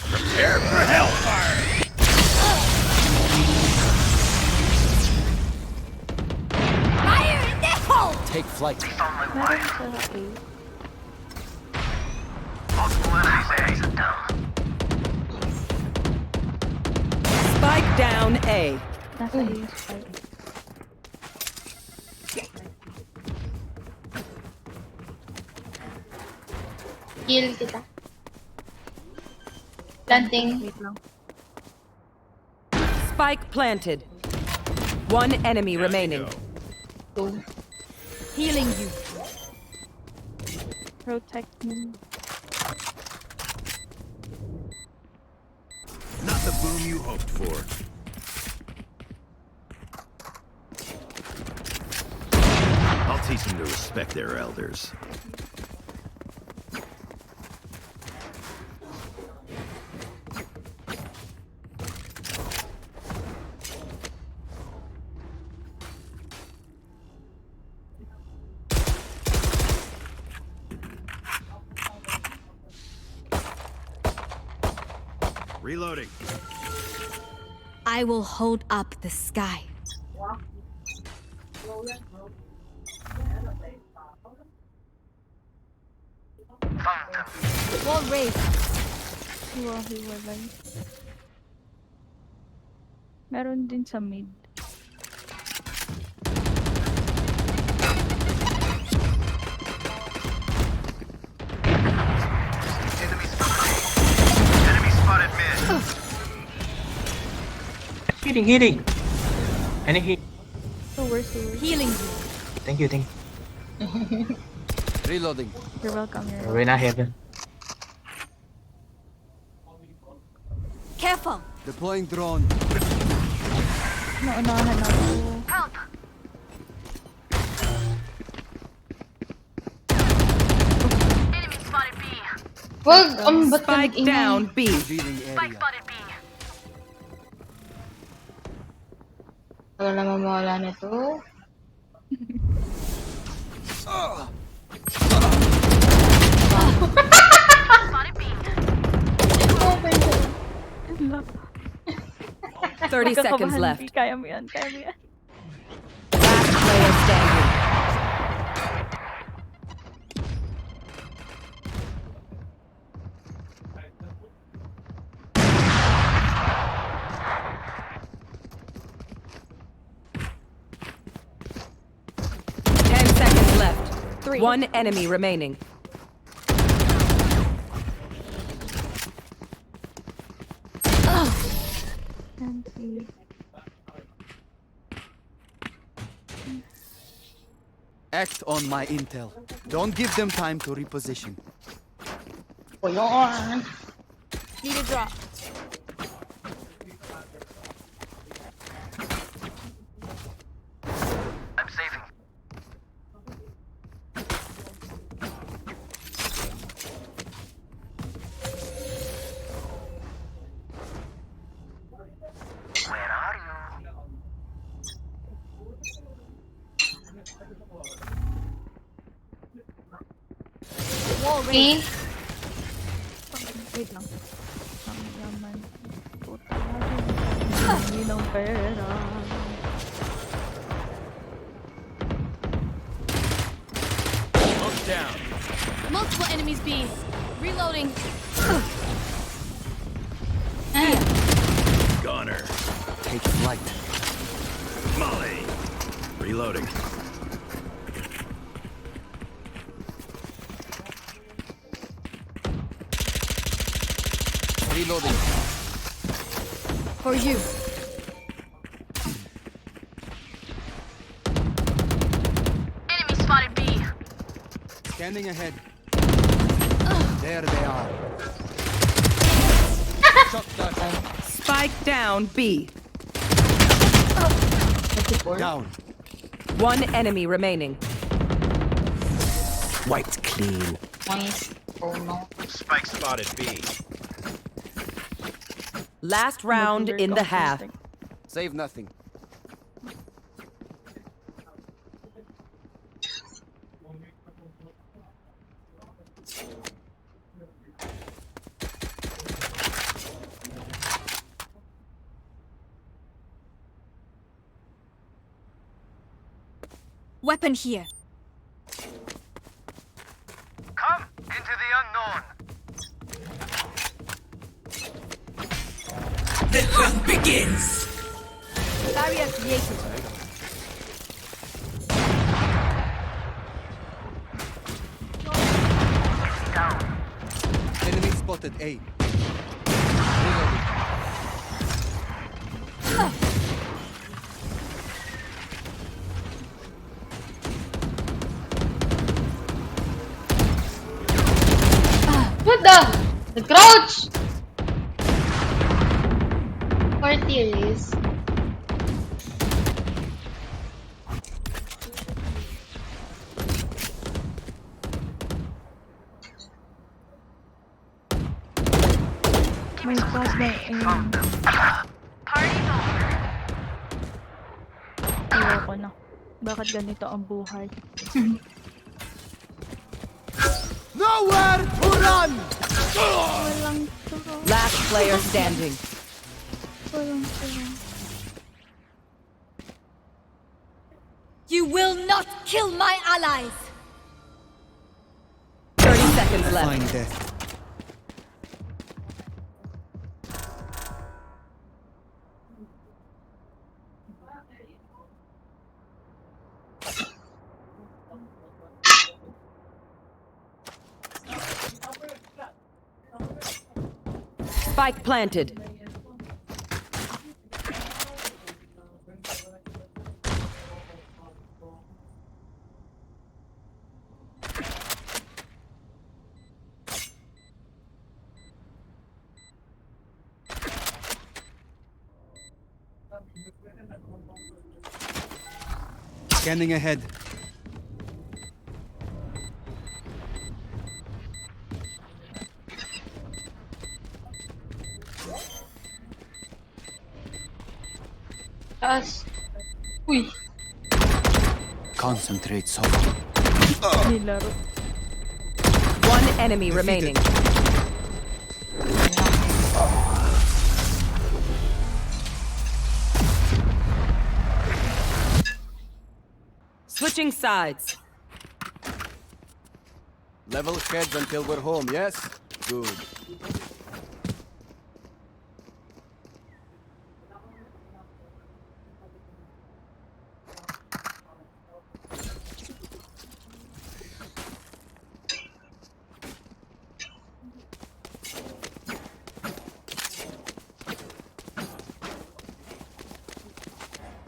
[SPEAKER 13] Prepare for hellfire!
[SPEAKER 2] Fire in the hole!
[SPEAKER 15] Take flight.
[SPEAKER 7] Meron sa A.
[SPEAKER 12] Multiple enemies A. Down.
[SPEAKER 10] Spike down A.
[SPEAKER 7] Nasa A yung spike.
[SPEAKER 1] Kill kita. Planting.
[SPEAKER 7] Wait lang.
[SPEAKER 10] Spike planted. One enemy remaining.
[SPEAKER 1] Go.
[SPEAKER 2] Healing you.
[SPEAKER 7] Protect me.
[SPEAKER 13] Not the boom you hoped for. I'll teach them to respect their elders. Reloading.
[SPEAKER 2] I will hold up the sky. Wall raised.
[SPEAKER 7] Hiwa-hiwalay. Meron din sa mid.
[SPEAKER 12] Enemy spotted mid.
[SPEAKER 14] Healing. Any heal.
[SPEAKER 7] So worse.
[SPEAKER 2] Healing you.
[SPEAKER 14] Thank you.
[SPEAKER 15] Reloading.
[SPEAKER 7] You're welcome.
[SPEAKER 14] We're not heaven.
[SPEAKER 2] Careful.
[SPEAKER 15] Deploying drone.
[SPEAKER 7] Naunahan ako.
[SPEAKER 12] Help! Enemy spotted B.
[SPEAKER 1] Wag, ba't ka
[SPEAKER 10] Spike
[SPEAKER 1] nag-ingay?
[SPEAKER 10] down B.
[SPEAKER 15] Revealing
[SPEAKER 12] Spike
[SPEAKER 15] area.
[SPEAKER 12] spotted B.
[SPEAKER 1] Wala naman mawala nito.
[SPEAKER 12] Spotted B.
[SPEAKER 1] Oh my God.
[SPEAKER 10] 30 seconds
[SPEAKER 7] Magkakabahan,
[SPEAKER 10] left.
[SPEAKER 7] B. Kaya mo yan.
[SPEAKER 10] Last player standing. One enemy remaining.
[SPEAKER 15] Act on my intel. Don't give them time to reposition.
[SPEAKER 2] Need a drop.
[SPEAKER 12] I'm saving.
[SPEAKER 1] Me?
[SPEAKER 7] Wait lang. Ang yaman. Puta natin. Hindi ng pera.
[SPEAKER 5] Smoke down.
[SPEAKER 2] Multiple enemies B. Reloading.
[SPEAKER 13] Goner.
[SPEAKER 15] Take flight.
[SPEAKER 13] Molly. Reloading.
[SPEAKER 15] Reloading.
[SPEAKER 2] For you.
[SPEAKER 3] Enemy spotted B.
[SPEAKER 15] Scanning ahead. There they are. Shot dart.
[SPEAKER 10] Spike down B.
[SPEAKER 15] Down.
[SPEAKER 10] One enemy remaining.
[SPEAKER 11] Wiped clean.
[SPEAKER 1] Nice. Oh no.
[SPEAKER 13] Spike spotted B.
[SPEAKER 10] Last round in the half.
[SPEAKER 15] Save nothing.
[SPEAKER 2] Weapon here.
[SPEAKER 12] Come into the unknown.
[SPEAKER 10] The hunt begins.
[SPEAKER 2] Barrier created.
[SPEAKER 15] Enemy spotted A.
[SPEAKER 1] What the crouch? 40 is.
[SPEAKER 7] My God, my aim. Ayoko na. Bakit ganito ang buhay?
[SPEAKER 15] Nowhere to run!
[SPEAKER 7] Walang turo.
[SPEAKER 10] Last player standing.
[SPEAKER 7] Walang turo.
[SPEAKER 2] You will not kill my allies.
[SPEAKER 10] 30 seconds left.
[SPEAKER 15] Find death.
[SPEAKER 10] Spike planted.
[SPEAKER 15] Scanning ahead.
[SPEAKER 1] Taas. Uy.
[SPEAKER 15] Concentrate, soft.
[SPEAKER 7] Nilaro.
[SPEAKER 10] One enemy remaining. Switching sides.
[SPEAKER 15] Level heads until we're home, yes? Good.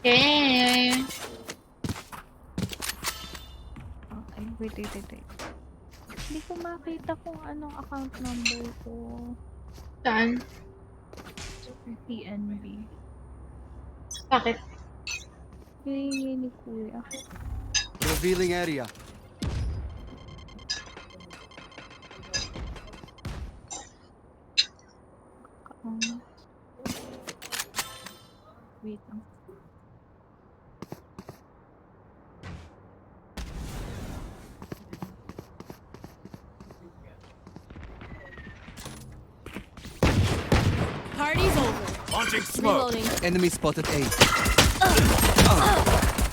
[SPEAKER 1] Okay.
[SPEAKER 7] Okay, wait. Hindi ko makita kung anong account number ko.
[SPEAKER 1] Saan?
[SPEAKER 7] PNB.
[SPEAKER 1] Bakit?
[SPEAKER 7] Hihingi ni Kuya.
[SPEAKER 15] Revealing area.
[SPEAKER 7] Wait lang.
[SPEAKER 2] Party's over.
[SPEAKER 13] Launching smoke.
[SPEAKER 2] Reloading.
[SPEAKER 15] Enemy spotted A.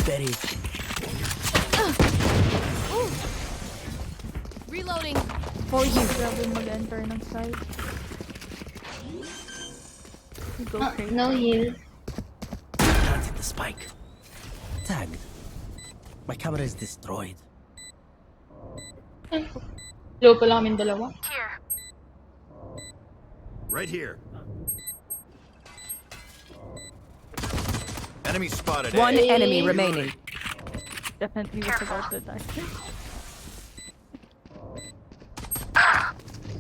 [SPEAKER 11] Very.
[SPEAKER 2] Reloading. For you.
[SPEAKER 7] Grabe mag-enter ng side. We go crazy.
[SPEAKER 1] No heal.
[SPEAKER 11] Can't hit the spike. Damn it. My camera is destroyed.
[SPEAKER 1] Low pa lang kaming dalawa.
[SPEAKER 12] Here.
[SPEAKER 13] Right here. Enemy spotted.
[SPEAKER 10] One
[SPEAKER 13] A.
[SPEAKER 10] enemy remaining.
[SPEAKER 7] Definitely was about to die.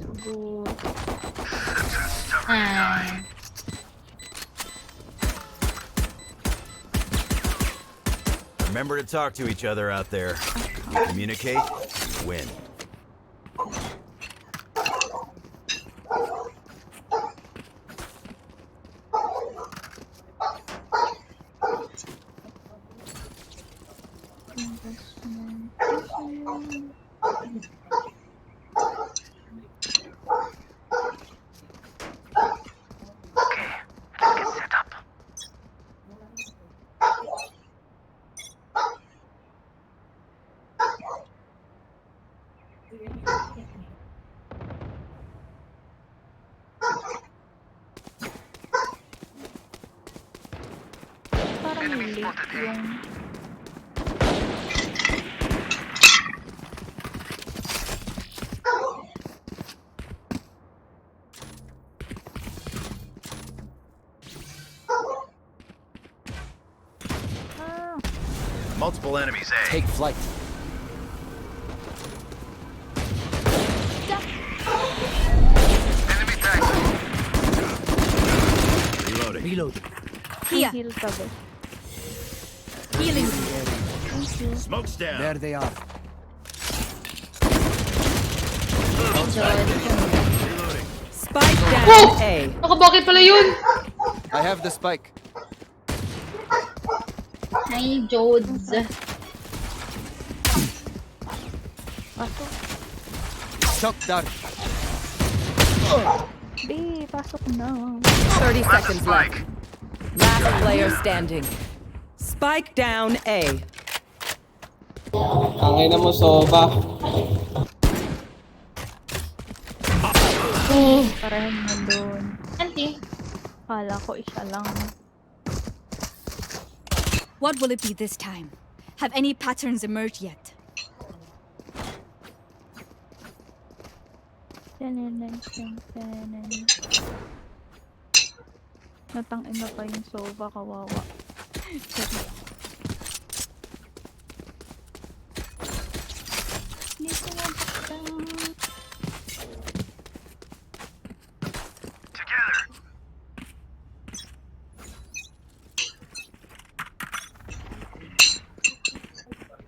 [SPEAKER 7] So good.
[SPEAKER 1] Ah.
[SPEAKER 13] Remember to talk to each other out there. Communicate, win.
[SPEAKER 7] Parang late yung...
[SPEAKER 13] Multiple enemies A.
[SPEAKER 15] Take flight.
[SPEAKER 12] Enemy tag.
[SPEAKER 13] Reloading.
[SPEAKER 11] Reloading.
[SPEAKER 7] Here. Heal ka ba?
[SPEAKER 2] Healing.
[SPEAKER 7] Thank you.
[SPEAKER 13] Smoke's down.
[SPEAKER 15] There they are.
[SPEAKER 13] Reloading.
[SPEAKER 10] Spike down
[SPEAKER 1] Oh!
[SPEAKER 10] A.
[SPEAKER 1] Nakabaki pala yun!
[SPEAKER 15] I have the spike.
[SPEAKER 1] Hi, Jodes.
[SPEAKER 7] Pasok.
[SPEAKER 15] Shock dart.
[SPEAKER 7] B, pasok na.
[SPEAKER 10] 30 seconds left. Last player standing. Spike down A.
[SPEAKER 14] Angay na mo, Soba.
[SPEAKER 7] Parehan na doon.
[SPEAKER 1] Auntie.
[SPEAKER 7] Kala ko isa lang.
[SPEAKER 2] What will it be this time? Have any patterns emerged yet?
[SPEAKER 7] Natangin na pa yung Sova, kawawa.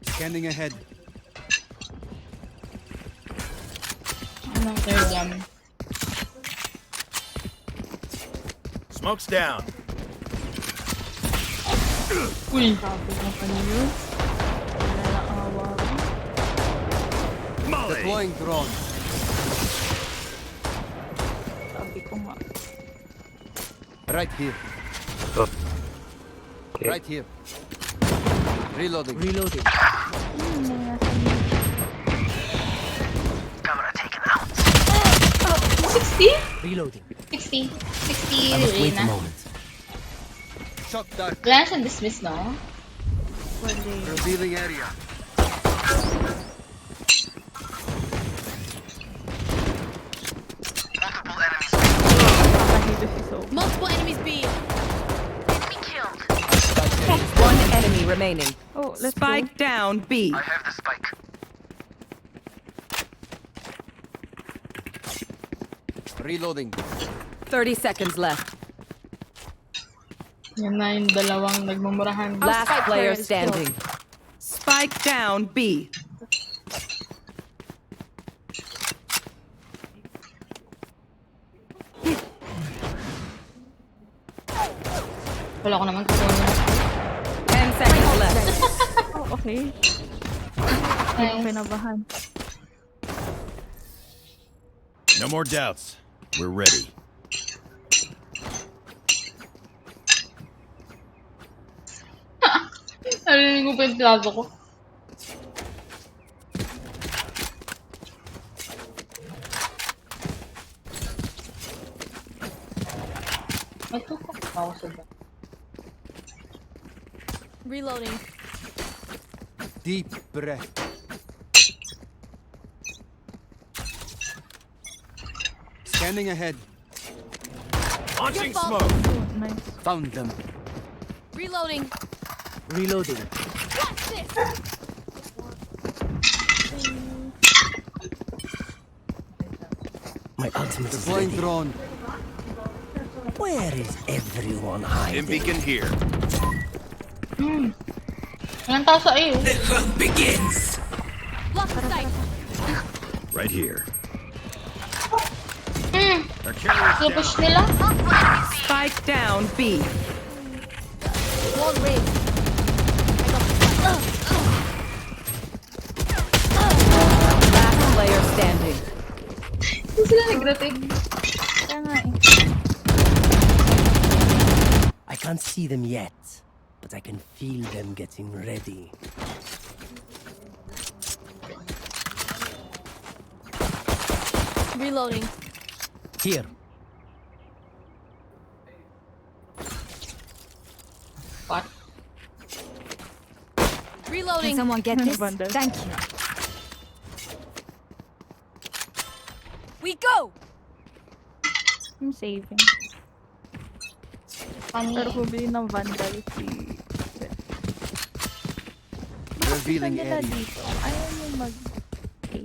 [SPEAKER 15] Scanning ahead.
[SPEAKER 1] Anong third jam?
[SPEAKER 13] Smoke's down.
[SPEAKER 1] Uy!
[SPEAKER 7] Sabi na pa niyo. Wala na awa.
[SPEAKER 13] Molly.
[SPEAKER 15] Deploying drone.
[SPEAKER 7] Sabi ko nga.
[SPEAKER 15] Right here. Right here. Reloading.
[SPEAKER 11] Reloading.
[SPEAKER 12] Camera taken out.
[SPEAKER 1] 60?
[SPEAKER 11] Reloading.
[SPEAKER 1] 60. 60
[SPEAKER 11] I must wait a
[SPEAKER 1] Reyna.
[SPEAKER 11] moment.
[SPEAKER 15] Shock dart.
[SPEAKER 1] Wala siyang dismiss, no?
[SPEAKER 15] Revealing area.
[SPEAKER 12] Multiple enemies.
[SPEAKER 7] Nakahilo si Sova.
[SPEAKER 2] Multiple enemies B.
[SPEAKER 12] Enemy killed.
[SPEAKER 10] One enemy remaining.
[SPEAKER 7] Oh, let's
[SPEAKER 10] Spike down B.
[SPEAKER 12] I have the spike.
[SPEAKER 15] Reloading.
[SPEAKER 10] 30 seconds left.
[SPEAKER 1] Yan na yung dalawang nagmumurahan.
[SPEAKER 10] Last player standing. Spike down B.
[SPEAKER 1] Wala ko naman kasama.
[SPEAKER 10] 10 seconds left.
[SPEAKER 7] Oh, okay. Hindi ko pinabahan.
[SPEAKER 13] No more doubts. We're ready.
[SPEAKER 1] Narinig mo pa yung plaza ko. Matutok ako sa ba?
[SPEAKER 2] Reloading.
[SPEAKER 15] Deep breath. Scanning ahead.
[SPEAKER 13] Launching
[SPEAKER 2] Your fault.
[SPEAKER 13] smoke.
[SPEAKER 7] Oh, nice.
[SPEAKER 15] Found them.
[SPEAKER 2] Reloading.
[SPEAKER 11] Reloading.
[SPEAKER 2] Watch this.
[SPEAKER 11] My ultimate is
[SPEAKER 15] Deploying
[SPEAKER 11] ready.
[SPEAKER 15] drone.
[SPEAKER 11] Where is everyone hiding?
[SPEAKER 13] Stim beacon here.
[SPEAKER 1] Walang tao sa iyo.
[SPEAKER 11] The hunt begins.
[SPEAKER 2] Lock the sight.
[SPEAKER 13] Right here. Our
[SPEAKER 1] Push
[SPEAKER 13] carrier's down.
[SPEAKER 1] nila.
[SPEAKER 10] Spike down, B.
[SPEAKER 2] Wall raised.
[SPEAKER 10] Last player standing.
[SPEAKER 1] Hindi sila nag-rotate.
[SPEAKER 7] Kaya nga eh.
[SPEAKER 11] I can't see them yet, but I can feel them getting ready.
[SPEAKER 2] Reloading.
[SPEAKER 11] Here.
[SPEAKER 1] What?
[SPEAKER 2] Reloading.
[SPEAKER 9] Can someone get this?
[SPEAKER 7] Bundle.
[SPEAKER 9] Thank you.
[SPEAKER 2] We go.
[SPEAKER 7] I'm saving.
[SPEAKER 1] Funny.
[SPEAKER 7] Pero bumili ng Vandal si...
[SPEAKER 15] Revealing
[SPEAKER 7] Bakit nila
[SPEAKER 15] area.
[SPEAKER 7] dito? Ayaw mo mag-A.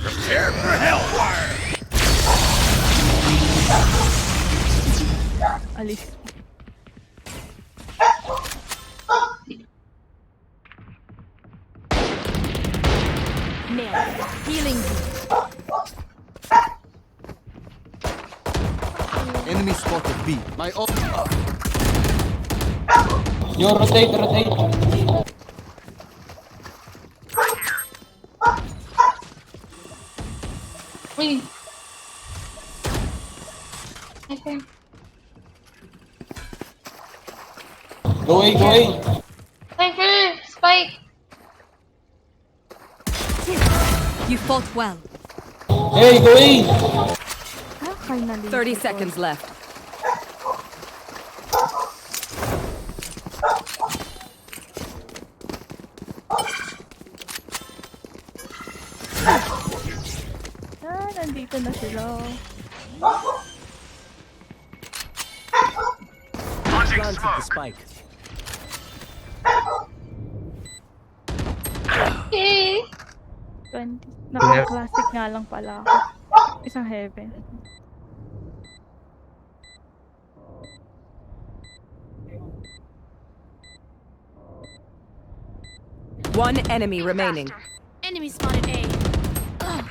[SPEAKER 13] Prepare for hellfire.
[SPEAKER 7] Alis.
[SPEAKER 2] Nailed it. Healing.
[SPEAKER 15] Enemy spotted B. My ult.
[SPEAKER 14] Yo, rotate.
[SPEAKER 1] Uy. Okay.
[SPEAKER 14] Go away.
[SPEAKER 1] Sniper! Spike!
[SPEAKER 2] You fought well.
[SPEAKER 14] Hey, go away.
[SPEAKER 7] Ah, finally.
[SPEAKER 10] 30 seconds left.
[SPEAKER 7] Ah, nandito na sila.
[SPEAKER 11] Planted the spike.
[SPEAKER 1] Okay.
[SPEAKER 7] 20. Naka-classic nga lang pala ako. Isang heaven.
[SPEAKER 10] One enemy remaining.
[SPEAKER 2] Enemy spotted A. Ugh.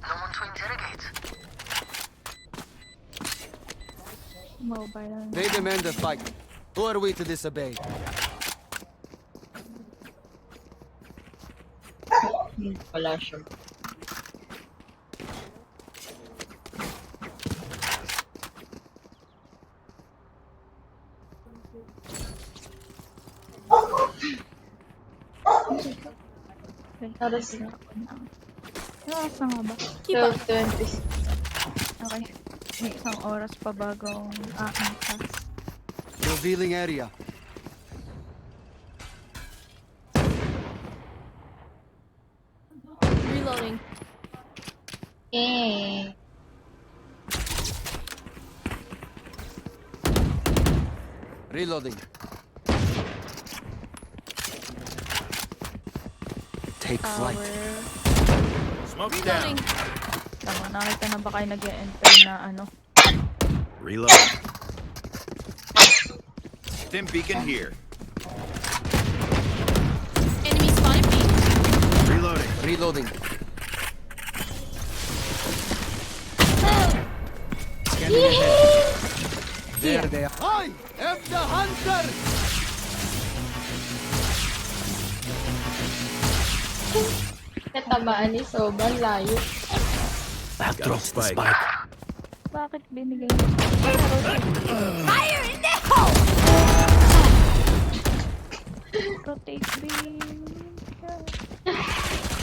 [SPEAKER 12] No one to interrogate.
[SPEAKER 7] Mobile.
[SPEAKER 15] They demand a fight. Who are we to disobey?
[SPEAKER 1] Wala siya. Oras na.
[SPEAKER 7] Nasa nga ba?
[SPEAKER 1] 12:20.
[SPEAKER 7] Okay. May isang oras pa bago ang aking class.
[SPEAKER 15] Revealing area.
[SPEAKER 2] Reloading.
[SPEAKER 1] Okay.
[SPEAKER 15] Reloading. Take flight.
[SPEAKER 13] Smoke's down.
[SPEAKER 2] Reloading.
[SPEAKER 7] Tama, nakita na ba kayo nag-enter na ano?
[SPEAKER 13] Reload. Stim beacon here.
[SPEAKER 2] Enemy spotted B.
[SPEAKER 13] Reloading.
[SPEAKER 15] Reloading. Scanning ahead. There
[SPEAKER 10] Here.
[SPEAKER 15] they are. I am the hunter!
[SPEAKER 1] Natamaan ni Soban, layo.
[SPEAKER 11] I've dropped the spike.
[SPEAKER 7] Bakit binigay niyo?
[SPEAKER 3] Fire in the hole!
[SPEAKER 7] Rotate beam.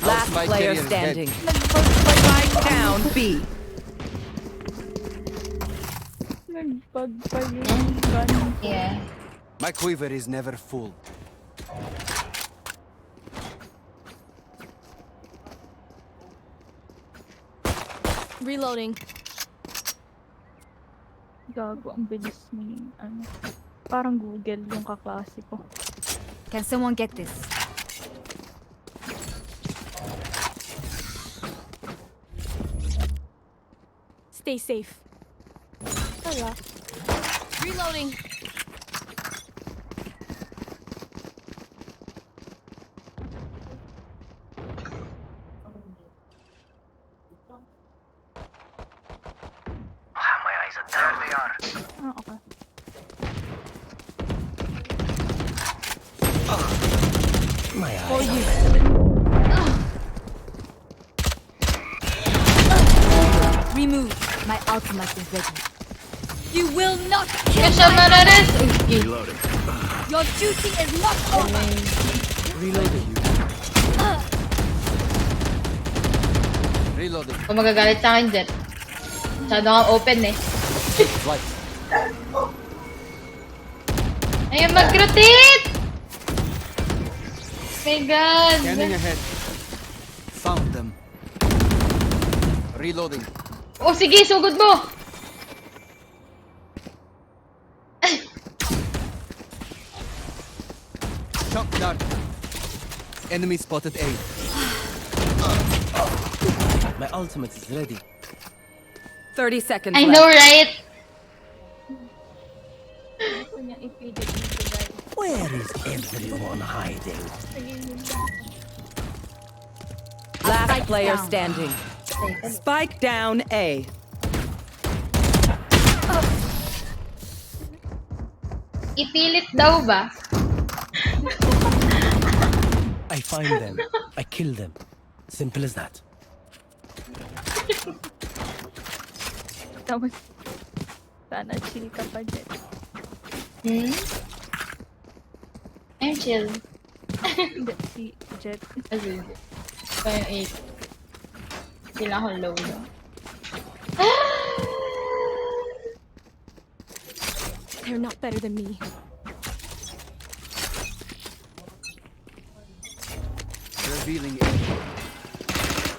[SPEAKER 10] Last
[SPEAKER 15] spike
[SPEAKER 10] player
[SPEAKER 15] carrier is
[SPEAKER 10] standing.
[SPEAKER 7] Nag-bug
[SPEAKER 10] Spike down B.
[SPEAKER 7] pa yung gun.
[SPEAKER 1] Yeah.
[SPEAKER 15] My quiver is never full.
[SPEAKER 9] Reloading.
[SPEAKER 7] Gago, ang bilis ni ano. Parang Google yung kaklase ko.
[SPEAKER 9] Can someone get this? Stay safe.
[SPEAKER 7] Wala.
[SPEAKER 9] Reloading.
[SPEAKER 12] My eyes are there they are.
[SPEAKER 7] Ah, okay.
[SPEAKER 11] My
[SPEAKER 9] For
[SPEAKER 11] eyes.
[SPEAKER 9] you. Remove. My ultimate is ready. You will not kill
[SPEAKER 1] Kasya
[SPEAKER 9] my
[SPEAKER 1] na rin!
[SPEAKER 13] Reloading.
[SPEAKER 9] Your duty is not over.
[SPEAKER 15] Reloading. Reloading.
[SPEAKER 1] Kung magagalit sa akin, Jet. Masyado kang open eh.
[SPEAKER 15] Flight.
[SPEAKER 1] Ayun, mag-rotate! My God!
[SPEAKER 15] Scanning ahead. Found them. Reloading.
[SPEAKER 1] Oh, sige, sugod mo!
[SPEAKER 15] Shock dart. Enemy spotted A.
[SPEAKER 11] My ultimate is ready.
[SPEAKER 10] 30 seconds
[SPEAKER 1] I
[SPEAKER 10] left.
[SPEAKER 1] know, right?
[SPEAKER 7] Gusto niya i-feed it nito, guys.
[SPEAKER 11] Where is everyone hiding?
[SPEAKER 10] Last player standing. Spike down A.
[SPEAKER 1] Ipilit daw ba?
[SPEAKER 11] I find them. I kill them. Simple as that.
[SPEAKER 7] Tapos, sana chill ka pa dyan.
[SPEAKER 1] Hmm? I'm chill.
[SPEAKER 7] Hindi, si Jet.
[SPEAKER 1] Kasi, ito yung 8. Kailangan ko low na.
[SPEAKER 9] They're not better than me.
[SPEAKER 15] Revealing A.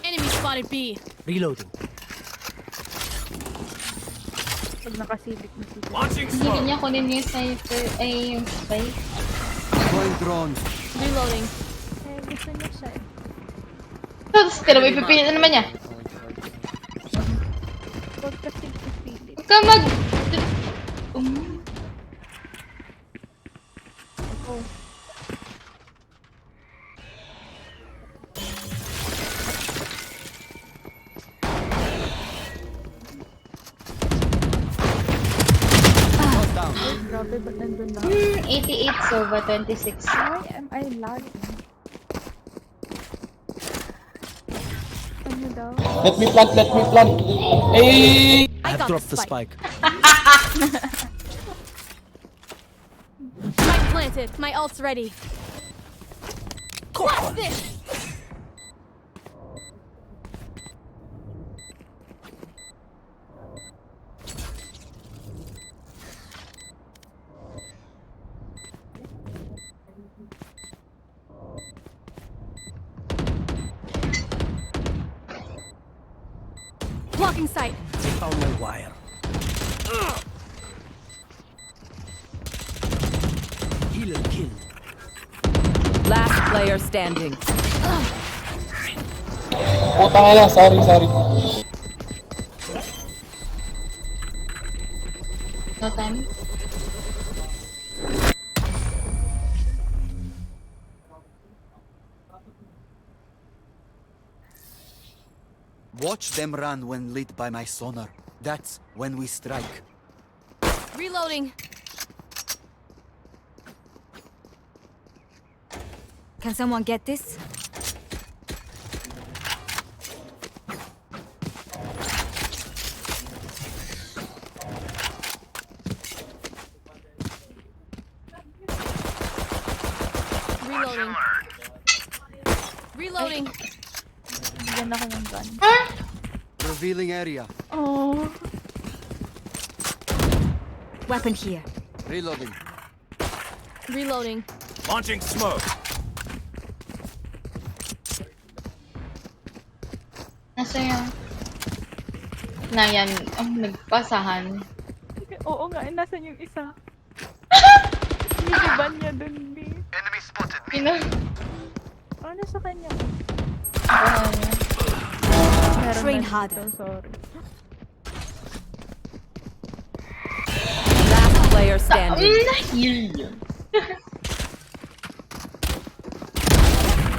[SPEAKER 9] Enemy spotted B.
[SPEAKER 11] Reloading.
[SPEAKER 7] Pag nakasilip na si Jet.
[SPEAKER 13] Launching
[SPEAKER 1] Hindi
[SPEAKER 13] smoke.
[SPEAKER 1] niya kunin yung sniper, ay yung spike.
[SPEAKER 15] Deploying drone.
[SPEAKER 9] Reloading.
[SPEAKER 7] Eh, gusto niya siya eh.
[SPEAKER 1] Tapos, pero may pipilit na naman niya.
[SPEAKER 7] Huwag kasi ipilit.
[SPEAKER 1] Huwag ka mag...
[SPEAKER 7] Oh.
[SPEAKER 15] Down.
[SPEAKER 7] Grabe, ba't nandun na?
[SPEAKER 1] 88 Sova, 26.
[SPEAKER 7] Why am I lagging? Ano daw?
[SPEAKER 14] Let me plant, let me plant. Hey!
[SPEAKER 11] I've
[SPEAKER 9] got
[SPEAKER 11] dropped
[SPEAKER 9] the
[SPEAKER 11] the spike.
[SPEAKER 9] Spike planted. My ult's ready. What's this? Blocking sight.
[SPEAKER 11] They found my wire. Healer killed.
[SPEAKER 10] Last player standing.
[SPEAKER 14] Putang ina, sorry, sorry.
[SPEAKER 1] No time.
[SPEAKER 15] Watch them run when lit by my sonar. That's when we strike.
[SPEAKER 9] Reloading. Can someone get this? Reloading. Reloading.
[SPEAKER 7] Bigyan ako ng gun.
[SPEAKER 15] Revealing area.
[SPEAKER 7] Oh.
[SPEAKER 9] Weapon here.
[SPEAKER 15] Reloading.
[SPEAKER 9] Reloading.
[SPEAKER 13] Launching smoke.
[SPEAKER 1] Nasa yung... Na yan, nagpasahan.
[SPEAKER 7] Oo nga, nasan yung isa? Niliban niya dun, B.
[SPEAKER 12] Enemy spotted.
[SPEAKER 1] Sino?
[SPEAKER 7] Ano sa kanya?
[SPEAKER 9] Train harder.
[SPEAKER 7] Sorry.
[SPEAKER 10] Last player standing.
[SPEAKER 1] Nahil yun.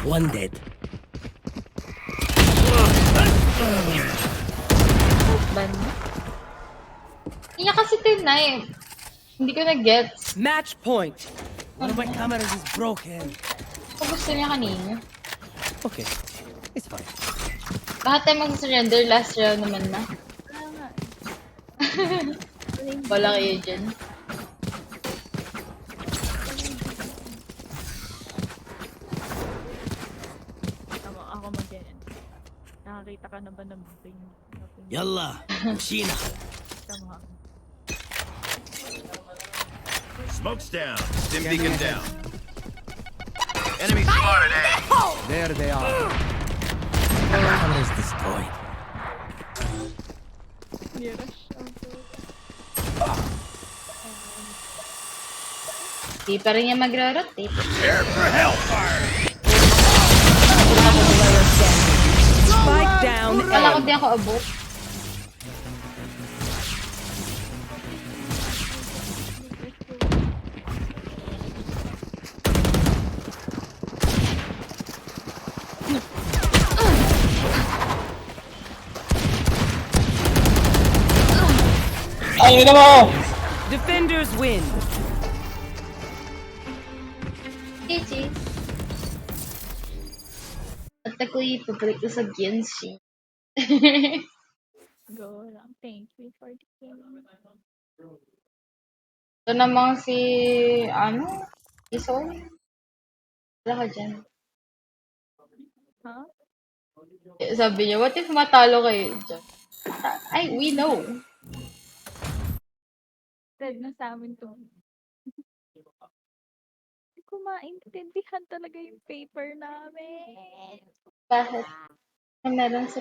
[SPEAKER 11] One dead.
[SPEAKER 1] Ban? Kanya kasi tinay. Hindi ko na-gets.
[SPEAKER 11] Match point. One of my cameras is broken.
[SPEAKER 1] Kung gusto niya kanina.
[SPEAKER 11] Okay, it's fine.
[SPEAKER 1] Bakit tayo mag-surrender? Last round naman na.
[SPEAKER 7] Kaya nga.
[SPEAKER 1] Wala kayo dyan.
[SPEAKER 7] Ako mag-yan. Nakakita ka na ba ng bing?
[SPEAKER 11] Yalla, Shina.
[SPEAKER 7] Tama.
[SPEAKER 13] Smoke's down. Stim beacon down. Enemy spotted A.
[SPEAKER 15] There they are.
[SPEAKER 11] Camera is destroyed.
[SPEAKER 1] Di pa rin niya magro-rotate.
[SPEAKER 13] Prepare for hellfire.
[SPEAKER 10] Spike down.
[SPEAKER 1] Kala ko di ako abot.
[SPEAKER 14] Ay, ina mo!
[SPEAKER 10] Defenders win.
[SPEAKER 1] GG. At ako'y pabalik ko sa Genshin.
[SPEAKER 7] Go lang. Thank you for the game.
[SPEAKER 1] Ito namang si... ano? Isol? Wala ka dyan.
[SPEAKER 7] Huh?
[SPEAKER 1] Sabi niya, what if matalo kayo dyan? Ay, we know.
[SPEAKER 7] Dead na sa amin to. Hindi ko maintindihan talaga yung paper namin.
[SPEAKER 1] Bakit? Ano meron sa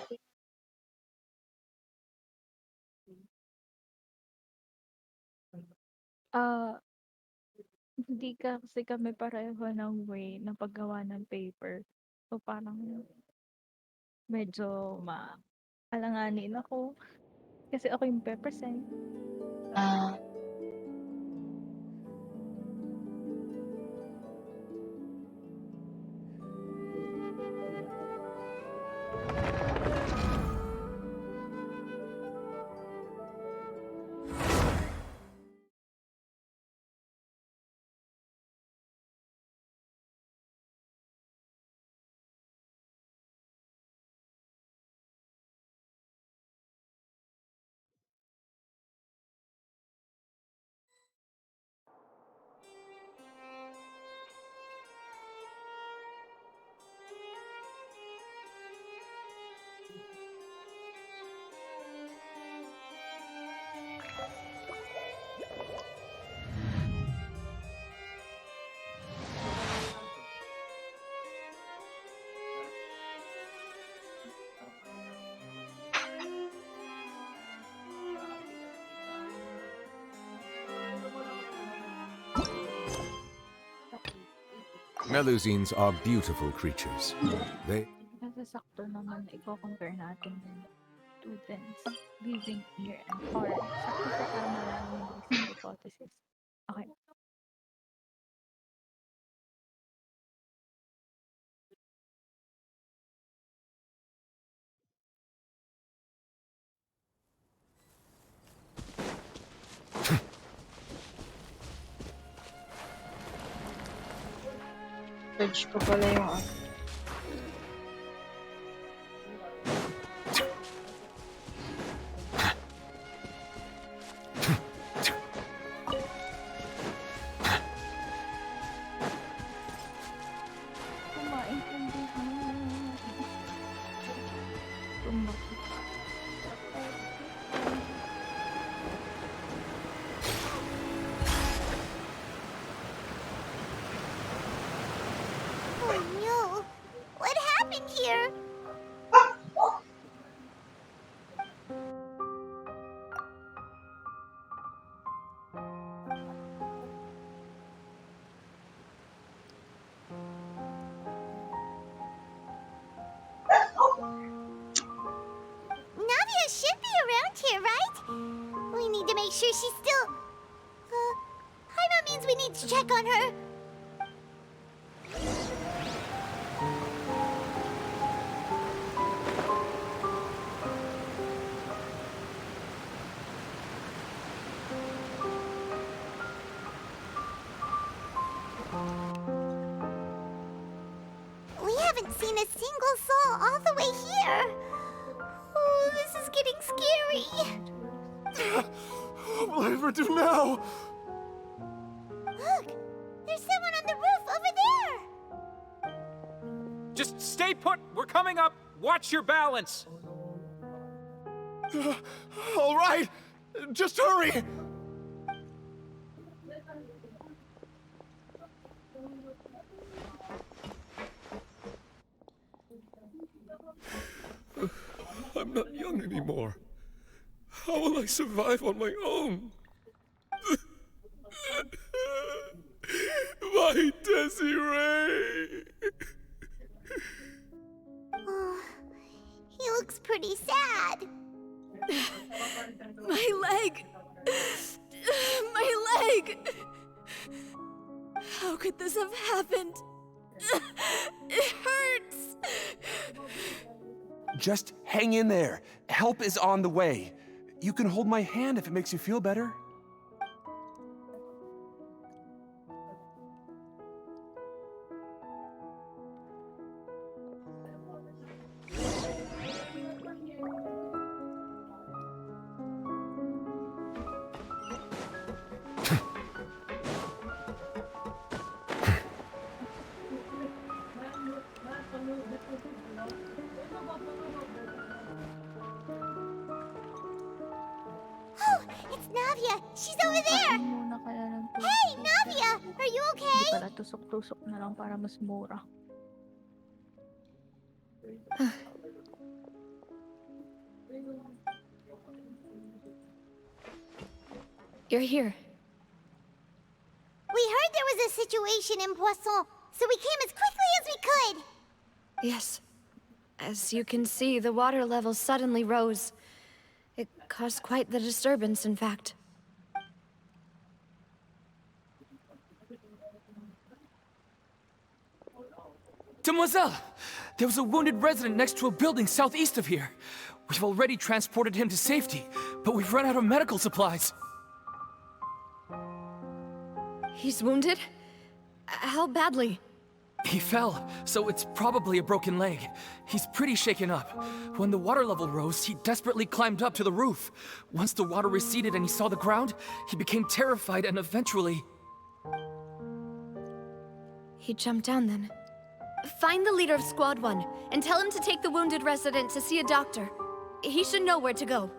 [SPEAKER 7] Hindi kasi kami pareho ng way ng paggawa ng paper. So, parang medyo alanganin ako. Kasi ako yung pe-present.
[SPEAKER 6] Melusines are beautiful creatures. They...
[SPEAKER 7] Nasasakto naman na i-compare natin yung students living here and foreign. Sakto sa tama lang yung basic hypothesis. Okay.
[SPEAKER 1] Dodge ko pala yung ano.
[SPEAKER 3] Oh no! What happened here? Navia should be around here, right? We need to make sure she's still... Paimon means we need to check on her. We haven't seen a single soul all the way here. Oh, this is getting scary.
[SPEAKER 16] What will I ever do now?
[SPEAKER 3] Look, there's someone on the roof over there.
[SPEAKER 17] Just stay put. We're coming up. Watch your balance.
[SPEAKER 16] All right, just hurry. I'm not young anymore. How will I survive on my own? My Desiree!
[SPEAKER 3] Oh, he looks pretty sad.
[SPEAKER 2] My leg! My leg! How could this have happened? It hurts!
[SPEAKER 18] Just hang in there. Help is on the way. You can hold my hand if it makes you feel better.
[SPEAKER 3] Oh, it's Navia. She's over there.
[SPEAKER 7] Muna kaya ng tubig.
[SPEAKER 3] Hey, Navia, are you
[SPEAKER 7] Hindi
[SPEAKER 3] okay?
[SPEAKER 7] pala tusok-tusok na lang para mas mura.
[SPEAKER 2] You're here.
[SPEAKER 3] We heard there was a situation in Poisson, so we came as quickly as we could.
[SPEAKER 2] Yes. As you can see, the water level suddenly rose. It caused quite the disturbance, in fact.
[SPEAKER 17] Demoiselle! There was a wounded resident next to a building southeast of here. We've already transported him to safety, but we've run out of medical supplies.
[SPEAKER 2] He's wounded? How badly?
[SPEAKER 17] He fell, so it's probably a broken leg. He's pretty shaken up. When the water level rose, he desperately climbed up to the roof. Once the water receded and he saw the ground, he became terrified and eventually...
[SPEAKER 2] He jumped down then. Find the leader of Squad 1 and tell him to take the wounded resident to see a doctor. He should know where to go.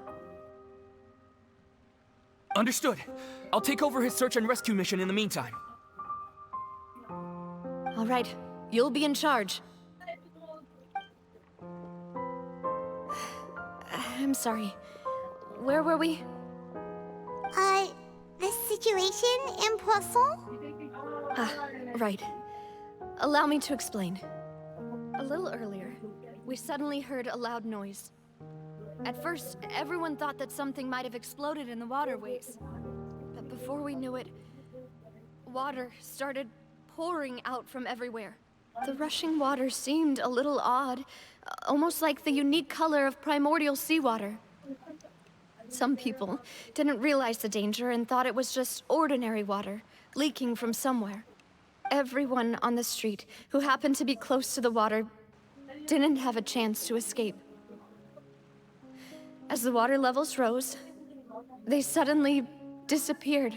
[SPEAKER 17] Understood. I'll take over his search and rescue mission in the meantime.
[SPEAKER 2] All right, you'll be in charge. I'm sorry. Where were we?
[SPEAKER 3] The situation in Poisson?
[SPEAKER 2] Ah, right. Allow me to explain. A little earlier, we suddenly heard a loud noise. At first, everyone thought that something might have exploded in the waterways. But before we knew it, water started pouring out from everywhere. The rushing water seemed a little odd, almost like the unique color of primordial seawater. Some people didn't realize the danger and thought it was just ordinary water, leaking from somewhere.
[SPEAKER 19] everyone on the street who happened to be close to the water didn't have a chance to escape. As the water levels rose, they suddenly disappeared.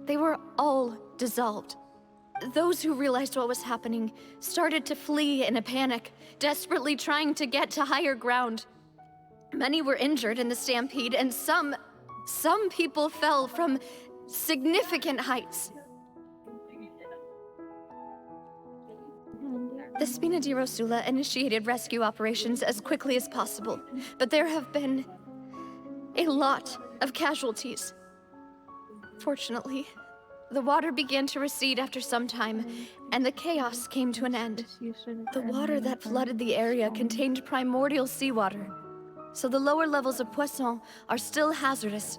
[SPEAKER 19] They were all dissolved. Those who realized what was happening started to flee in a panic, desperately trying to get to higher ground. Many were injured in the stampede, and some people fell from significant heights. The Spina di Rosula initiated rescue operations as quickly as possible, but there have been a lot of casualties. Fortunately, the water began to recede after some time, and the chaos came to an end. The water that flooded the area contained primordial seawater, so the lower levels of Poisson are still hazardous.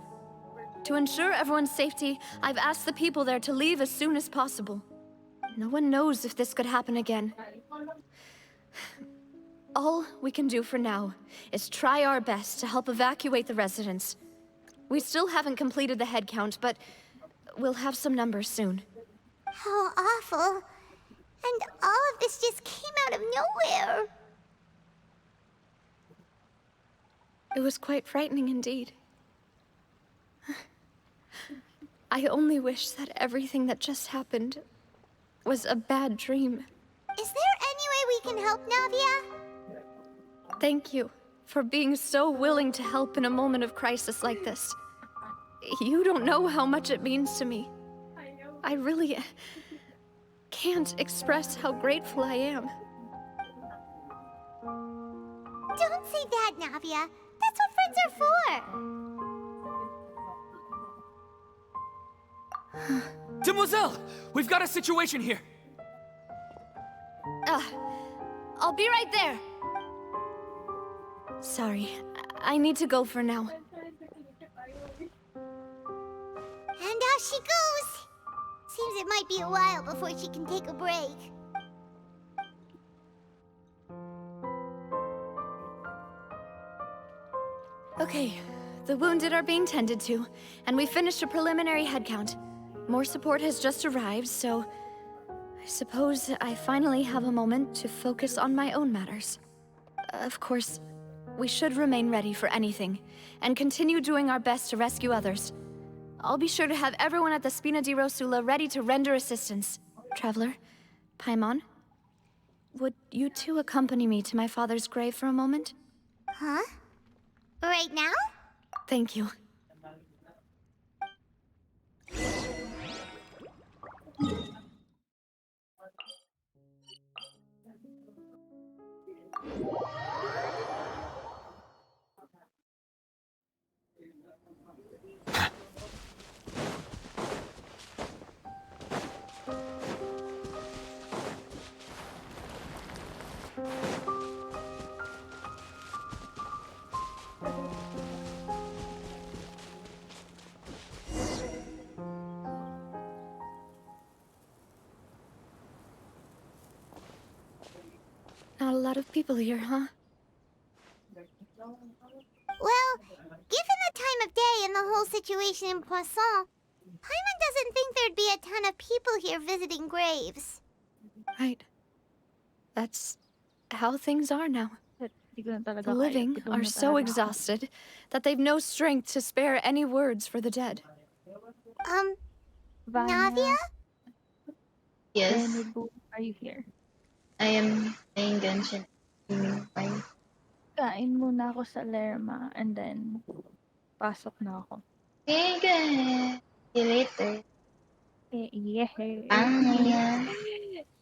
[SPEAKER 19] To ensure everyone's safety, I've asked the people there to leave as soon as possible. No one knows if this could happen again. All we can do for now is try our best to help evacuate the residents. We still haven't completed the head count, but we'll have some numbers soon.
[SPEAKER 3] How awful. And all of this just came out of nowhere.
[SPEAKER 19] It was quite frightening indeed. I only wish that everything that just happened was a bad dream.
[SPEAKER 3] Is there any way we can help, Navia?
[SPEAKER 19] Thank you for being so willing to help in a moment of crisis like this. You don't know how much it means to me. I really can't express how grateful I am.
[SPEAKER 3] Don't say that, Navia. That's what friends are for.
[SPEAKER 17] Demoiselle! We've got a situation here!
[SPEAKER 19] I'll be right there. Sorry, I need to go for now.
[SPEAKER 3] And out she goes. Seems it might be a while before she can take a break.
[SPEAKER 19] Okay, the wounded are being tended to, and we finished a preliminary head count. More support has just arrived, so I suppose I finally have a moment to focus on my own matters. Of course, we should remain ready for anything, and continue doing our best to rescue others. I'll be sure to have everyone at the Spina di Rosula ready to render assistance. Traveler, Paimon, would you two accompany me to my father's grave for a moment?
[SPEAKER 3] Huh? Right now?
[SPEAKER 19] Thank you. Not a lot of people here, huh?
[SPEAKER 3] Well, given the time of day and the whole situation in Poisson, Paimon doesn't think there'd be a ton of people here visiting graves.
[SPEAKER 19] Right. That's how things are now. The living are so exhausted that they've no strength to spare any words for the dead.
[SPEAKER 3] Navia?
[SPEAKER 1] Yes,
[SPEAKER 7] Are you here?
[SPEAKER 1] I am playing Genshin. Fine.
[SPEAKER 7] Kain muna ako sa Lerma and then pasok na ako.
[SPEAKER 1] Okay, see you later.
[SPEAKER 7] Yeah.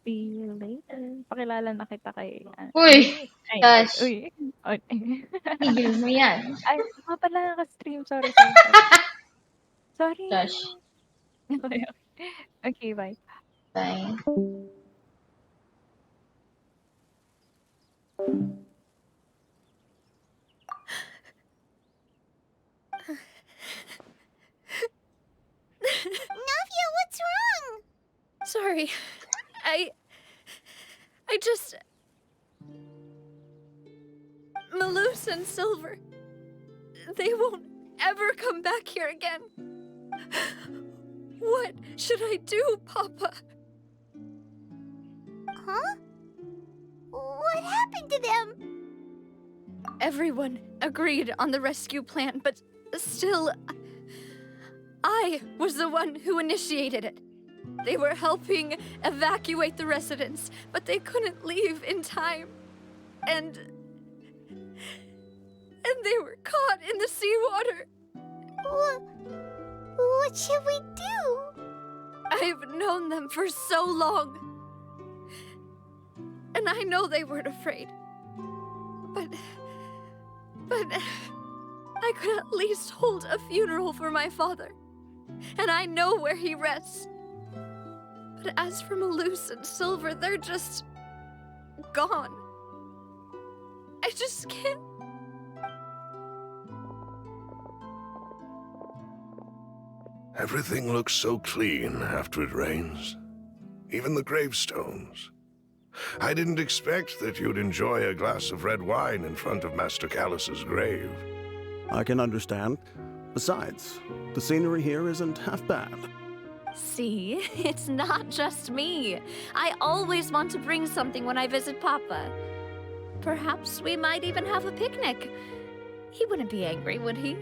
[SPEAKER 7] See you later. Pakilala na kita kay...
[SPEAKER 1] Uy! Gosh!
[SPEAKER 7] Uy.
[SPEAKER 1] Tigil mo yan.
[SPEAKER 7] Ay, pala naka-stream. Sorry. Sorry.
[SPEAKER 1] Gosh.
[SPEAKER 7] Okay, bye.
[SPEAKER 1] Bye.
[SPEAKER 3] Navia, what's wrong?
[SPEAKER 19] Sorry. I just... Malus and Silver... They won't ever come back here again. What should I do, Papa?
[SPEAKER 3] Huh? What happened to them?
[SPEAKER 19] Everyone agreed on the rescue plan, but still, I was the one who initiated it. They were helping evacuate the residents, but they couldn't leave in time. And they were caught in the seawater.
[SPEAKER 3] What should we do?
[SPEAKER 19] I've known them for so long. And I know they weren't afraid. But I could at least hold a funeral for my father. And I know where he rests. But as for Malus and Silver, they're just gone. I just can't.
[SPEAKER 20] Everything looks so clean after it rains. Even the gravestones. I didn't expect that you'd enjoy a glass of red wine in front of Master Callus's grave.
[SPEAKER 21] I can understand. Besides, the scenery here isn't half bad.
[SPEAKER 4] See, it's not just me. I always want to bring something when I visit Papa. Perhaps we might even have a picnic. He wouldn't be angry, would he?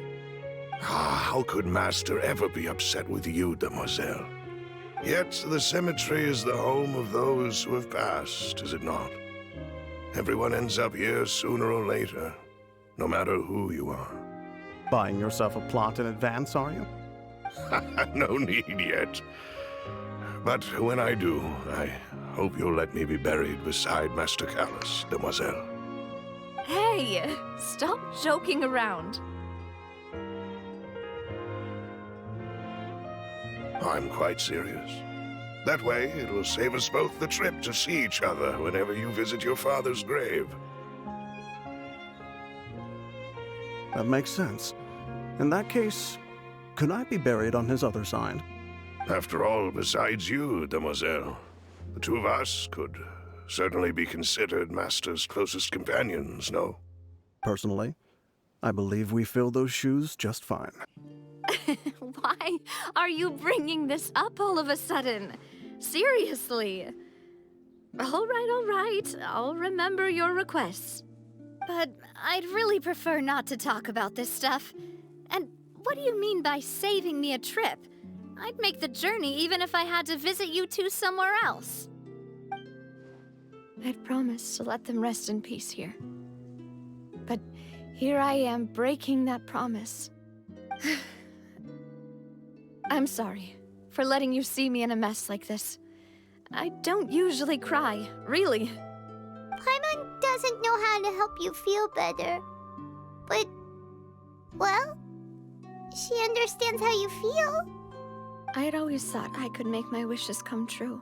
[SPEAKER 20] How could Master ever be upset with you, Demoiselle? Yet the cemetery is the home of those who have passed, is it not? Everyone ends up here sooner or later, no matter who you are.
[SPEAKER 21] Buying yourself a plot in advance, are you?
[SPEAKER 20] No need yet. But when I do, I hope you'll let me be buried beside Master Callus, Demoiselle.
[SPEAKER 4] Hey, stop joking around.
[SPEAKER 20] I'm quite serious. That way, it will save us both the trip to see each other whenever you visit your father's grave.
[SPEAKER 21] That makes sense. In that case, could I be buried on his other side?
[SPEAKER 20] After all, besides you, Demoiselle, the two of us could certainly be considered Master's closest companions, no?
[SPEAKER 21] Personally, I believe we fill those shoes just fine.
[SPEAKER 4] Why are you bringing this up all of a sudden? Seriously. All right. I'll remember your requests.
[SPEAKER 3] But I'd really prefer not to talk about this stuff. And what do you mean by saving me a trip? I'd make the journey even if I had to visit you two somewhere else.
[SPEAKER 19] I'd promised to let them rest in peace here. But here I am breaking that promise. I'm sorry for letting you see me in a mess like this. I don't usually cry, really.
[SPEAKER 3] Paimon doesn't know how to help you feel better. But, well, she understands how you feel.
[SPEAKER 19] I had always thought I could make my wishes come true.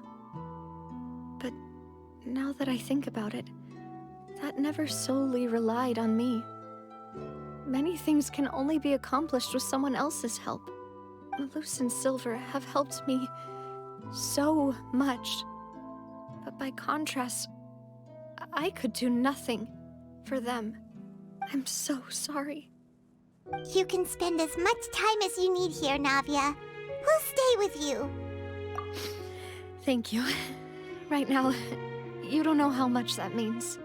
[SPEAKER 19] But now that I think about it, that never solely relied on me. Many things can only be accomplished with someone else's help. Malus and Silver have helped me so much. But by contrast, I could do nothing for them. I'm so sorry.
[SPEAKER 3] You can spend as much time as you need here, Navia. We'll stay with you.
[SPEAKER 19] Thank you. Right now, you don't know how much that means.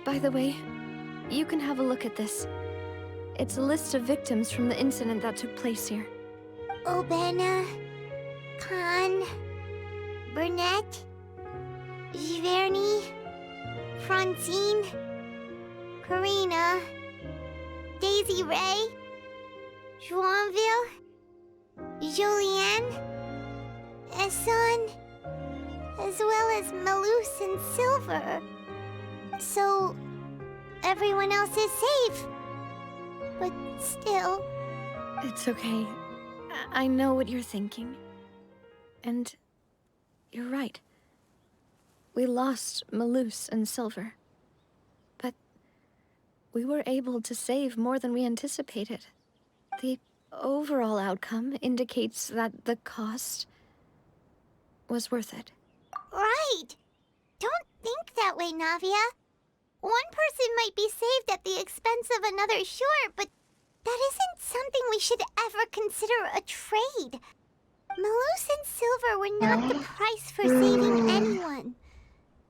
[SPEAKER 19] By the way, you can have a look at this. It's a list of victims from the incident that took place here.
[SPEAKER 3] Obena, Khan, Burnett, Giverny, Francine, Karina, Daisy Ray, Joinville, Julianne, Esson, as well as Malus and Silver. So, everyone else is safe. But still...
[SPEAKER 19] It's okay. I know what you're thinking. And you're right. We lost Malus and Silver. But we were able to save more than we anticipated. The overall outcome indicates that the cost was worth it.
[SPEAKER 3] Right! Don't think that way, Navia. One person might be saved at the expense of another, sure, but That isn't something we should ever consider a trade. Malus and Silver were not the price for saving anyone.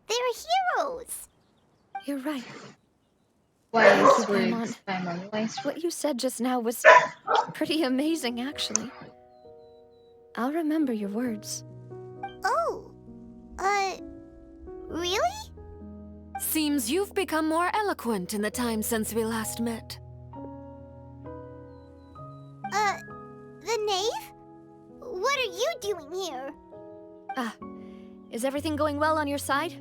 [SPEAKER 3] They're heroes.
[SPEAKER 19] You're right.
[SPEAKER 1] Wise
[SPEAKER 19] Thank you,
[SPEAKER 1] words, Paimon. Wise words.
[SPEAKER 19] What you said just now was pretty amazing, actually. I'll remember your words.
[SPEAKER 3] Oh, really?
[SPEAKER 2] Seems you've become more eloquent in the time since we last met.
[SPEAKER 3] The knave? What are you doing here?
[SPEAKER 19] Is everything going well on your side?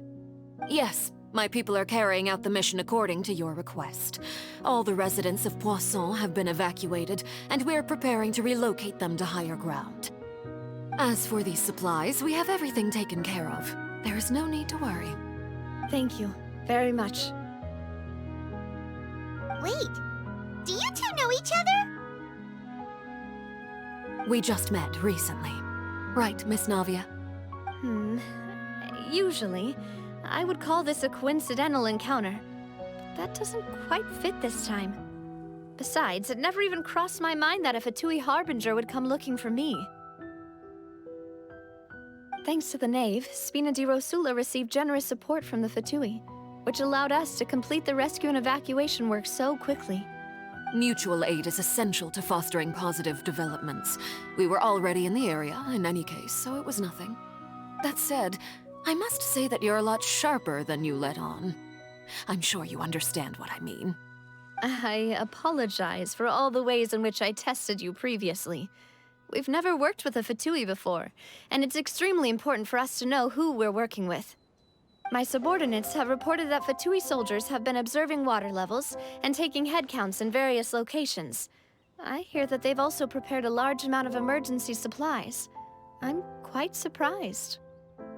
[SPEAKER 2] Yes, my people are carrying out the mission according to your request. All the residents of Poisson have been evacuated, and we're preparing to relocate them to higher ground. As for these supplies, we have everything taken care of. There is no need to worry.
[SPEAKER 19] Thank you very much.
[SPEAKER 3] Wait, do you two know each other?
[SPEAKER 2] We just met recently. Right, Miss Navia?
[SPEAKER 19] Usually, I would call this a coincidental encounter. But that doesn't quite fit this time. Besides, it never even crossed my mind that a Fatui Harbinger would come looking for me. Thanks to the Knave, Spina di Rosula received generous support from the Fatui, which allowed us to complete the rescue and evacuation work so quickly.
[SPEAKER 2] Mutual aid is essential to fostering positive developments. We were already in the area, in any case, so it was nothing. That said, I must say that you're a lot sharper than you let on. I'm sure you understand what I mean.
[SPEAKER 19] I apologize for all the ways in which I tested you previously. We've never worked with a Fatui before, and it's extremely important for us to know who we're working with. My subordinates have reported that Fatui soldiers have been observing water levels and taking head counts in various locations. I hear that they've also prepared a large amount of emergency supplies. I'm quite surprised.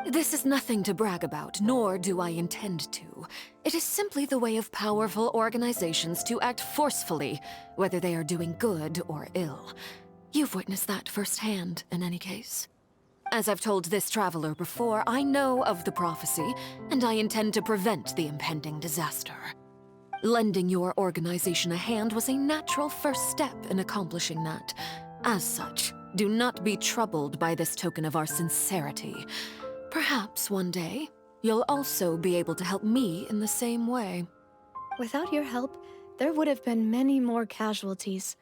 [SPEAKER 2] This is nothing to brag about, nor do I intend to. It is simply the way of powerful organizations to act forcefully, whether they are doing good or ill. You've witnessed that firsthand, in any case. As I've told this traveler before, I know of the prophecy, and I intend to prevent the impending disaster. Lending your organization a hand was a natural first step in accomplishing that. As such, do not be troubled by this token of our sincerity. Perhaps one day, you'll also be able to help me in the same way.
[SPEAKER 19] Without your help, there would have been many more casualties.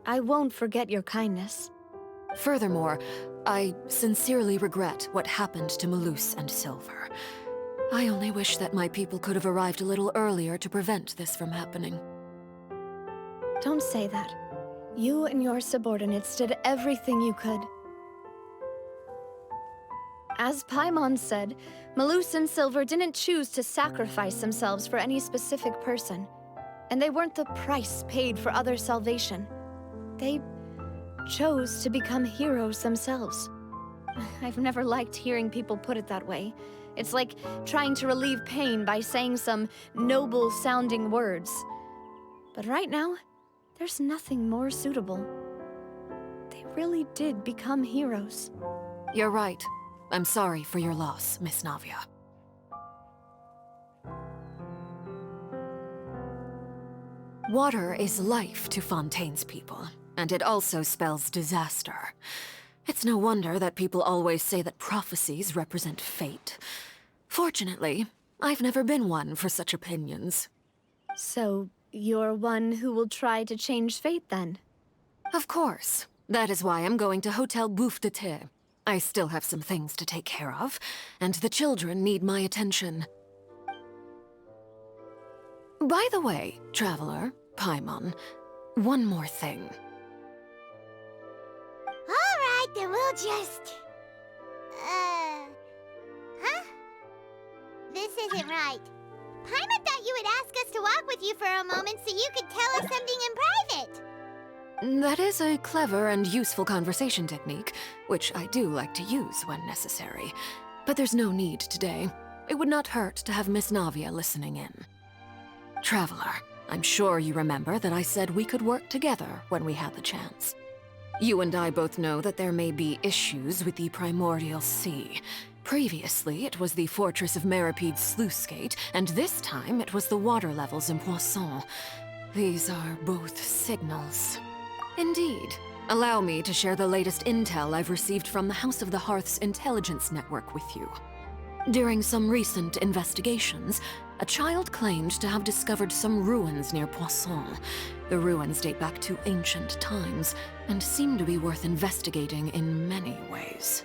[SPEAKER 19] I won't forget your kindness.
[SPEAKER 2] Furthermore, I sincerely regret what happened to Malus and Silver. I only wish that my people could have arrived a little earlier to prevent this from happening.
[SPEAKER 19] Don't say that. You and your subordinates did everything you could. As Paimon said, Malus and Silver didn't choose to sacrifice themselves for any specific person, and they weren't the price paid for other salvation. They chose to become heroes themselves. I've never liked hearing people put it that way. It's like trying to relieve pain by saying some noble-sounding words. But right now, there's nothing more suitable. They really did become heroes.
[SPEAKER 2] You're right. I'm sorry for your loss, Miss Navia. Water is life to Fontaine's people, and it also spells disaster. It's no wonder that people always say that prophecies represent fate. Fortunately, I've never been one for such opinions.
[SPEAKER 19] So, you're one who will try to change fate, then?
[SPEAKER 2] Of course. That is why I'm going to Hotel Bouffe de Thé. I still have some things to take care of, and the children need my attention. By the way, Traveler, Paimon, one more thing.
[SPEAKER 3] Alright, then we'll just... Huh? This isn't right. Paimon thought you would ask us to walk with you for a moment so you could tell us something in private.
[SPEAKER 2] That is a clever and useful conversation technique, which I do like to use when necessary. But there's no need today. It would not hurt to have Miss Navia listening in. Traveler, I'm sure you remember that I said we could work together when we had the chance. You and I both know that there may be issues with the Primordial Sea. Previously, it was the Fortress of Meripede's sluice gate, and this time it was the water levels in Poisson. These are both signals. Indeed. Allow me to share the latest intel I've received from the House of the Hearth's intelligence network with you. During some recent investigations, a child claimed to have discovered some ruins near Poisson. The ruins date back to ancient times and seem to be worth investigating in many ways.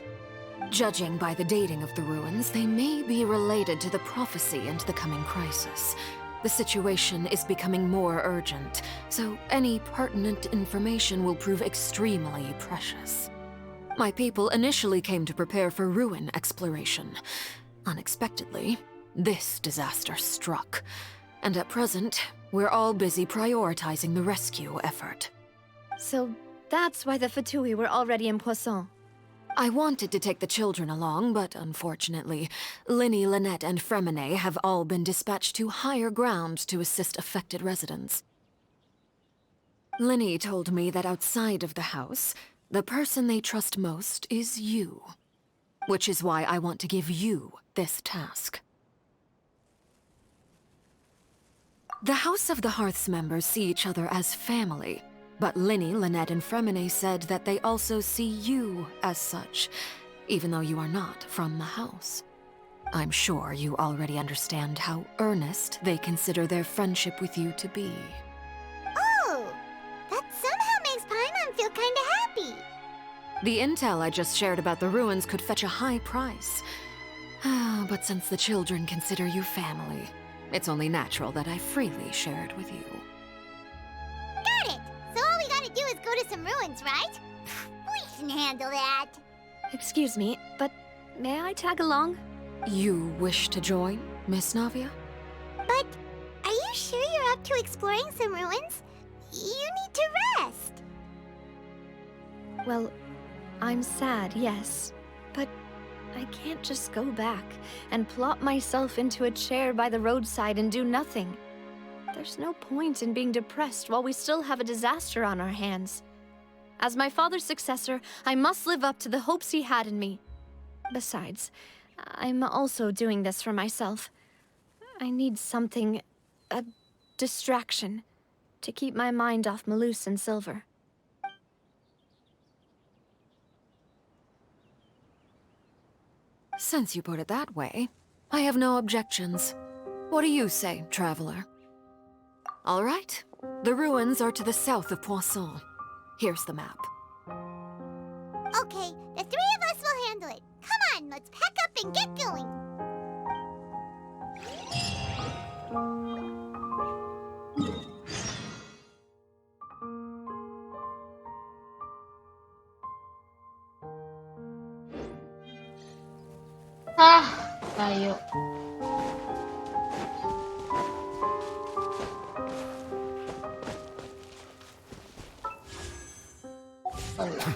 [SPEAKER 2] Judging by the dating of the ruins, they may be related to the prophecy and the coming crisis. The situation is becoming more urgent, so any pertinent information will prove extremely precious. My people initially came to prepare for ruin exploration. Unexpectedly, this disaster struck, and at present, we're all busy prioritizing the rescue effort.
[SPEAKER 19] So that's why the Fatui were already in Poisson.
[SPEAKER 2] I wanted to take the children along, but unfortunately, Linny, Lynette, and Fremine have all been dispatched to higher ground to assist affected residents. Linny told me that outside of the house, the person they trust most is you. Which is why I want to give you this task. The House of the Hearth's members see each other as family, but Linny, Lynette, and Fremine said that they also see you as such, even though you are not from the house. I'm sure you already understand how earnest they consider their friendship with you to be.
[SPEAKER 3] Oh, that somehow makes Paimon feel kinda happy.
[SPEAKER 2] The intel I just shared about the ruins could fetch a high price. But since the children consider you family, it's only natural that I freely share it with you.
[SPEAKER 3] Got it! So all we gotta do is go to some ruins, right? We can handle that.
[SPEAKER 19] Excuse me, but may I tag along?
[SPEAKER 2] You wish to join, Miss Navia?
[SPEAKER 3] But are you sure you're up to exploring some ruins? You need to rest.
[SPEAKER 19] Well, I'm sad, yes, but I can't just go back and plop myself into a chair by the roadside and do nothing. There's no point in being depressed while we still have a disaster on our hands. As my father's successor, I must live up to the hopes he had in me. Besides, I'm also doing this for myself. I need something, a distraction, to keep my mind off Malus and Silver.
[SPEAKER 2] Since you put it that way, I have no objections. What do you say, traveler? All right. The ruins are to the south of Poisson. Here's the map.
[SPEAKER 3] Okay, the three of us will handle it. Come on, let's pack up and get going.
[SPEAKER 1] Tayo. Wala.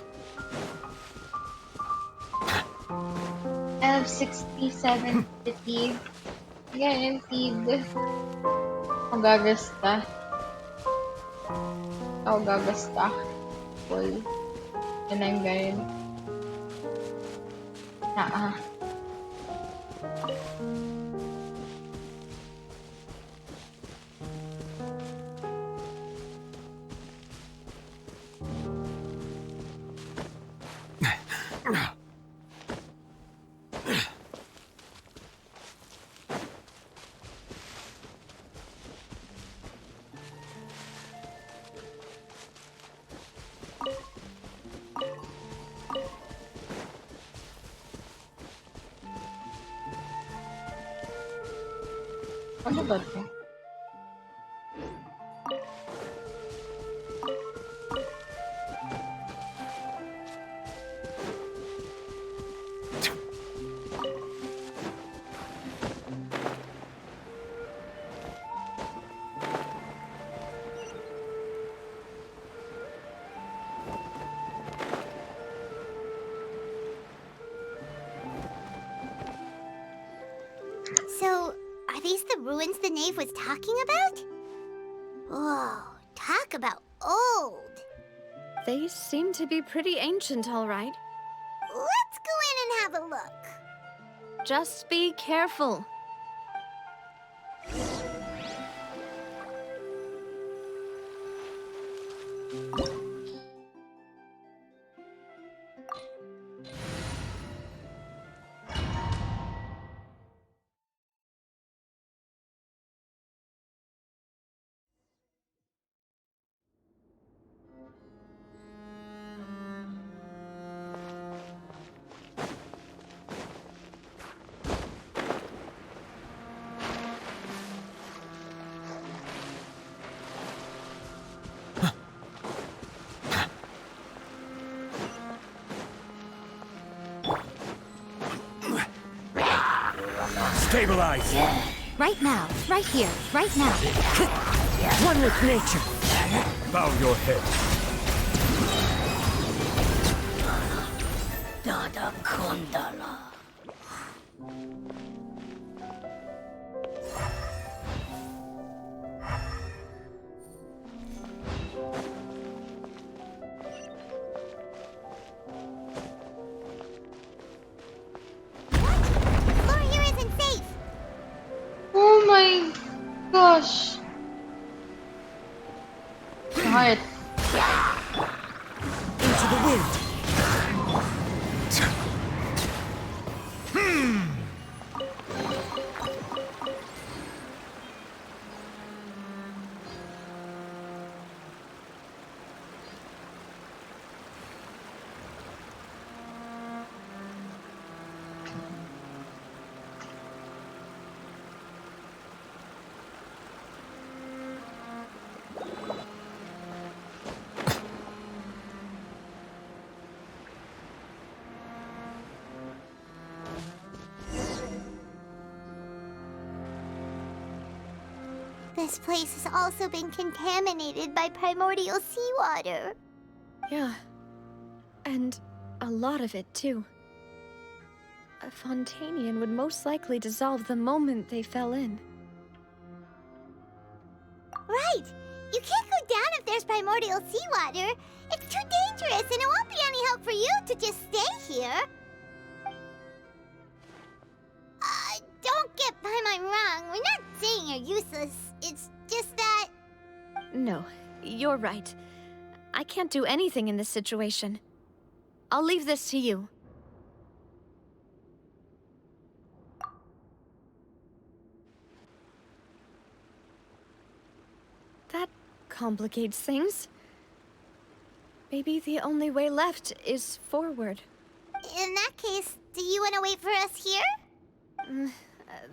[SPEAKER 1] I have 67 fatigue. Guaranteed. Ako gagasta. Ako gagasta. Full. And I'm going. Ano ba ito?
[SPEAKER 3] So, are these the ruins the knave was talking about? Whoa, talk about old.
[SPEAKER 19] They seem to be pretty ancient, all right.
[SPEAKER 3] Let's go in and have a look.
[SPEAKER 19] Just be careful.
[SPEAKER 13] Stabilize!
[SPEAKER 3] Right now, right here, right now.
[SPEAKER 10] One with nature.
[SPEAKER 13] Bow your head.
[SPEAKER 10] Dada Kondala.
[SPEAKER 3] Floor here isn't safe.
[SPEAKER 1] Oh my gosh. Heart.
[SPEAKER 10] Into the wind.
[SPEAKER 3] This place has also been contaminated by primordial seawater.
[SPEAKER 19] Yeah. And a lot of it, too. A Fontanian would most likely dissolve the moment they fell in.
[SPEAKER 3] Right! You can't go down if there's primordial seawater. It's too dangerous, and it won't be any help for you to just stay here. Don't get Paimon wrong. We're not saying you're useless. It's just that...
[SPEAKER 19] No, you're right. I can't do anything in this situation. I'll leave this to you. That complicates things. Maybe the only way left is forward.
[SPEAKER 3] In that case, do you want to wait for us here?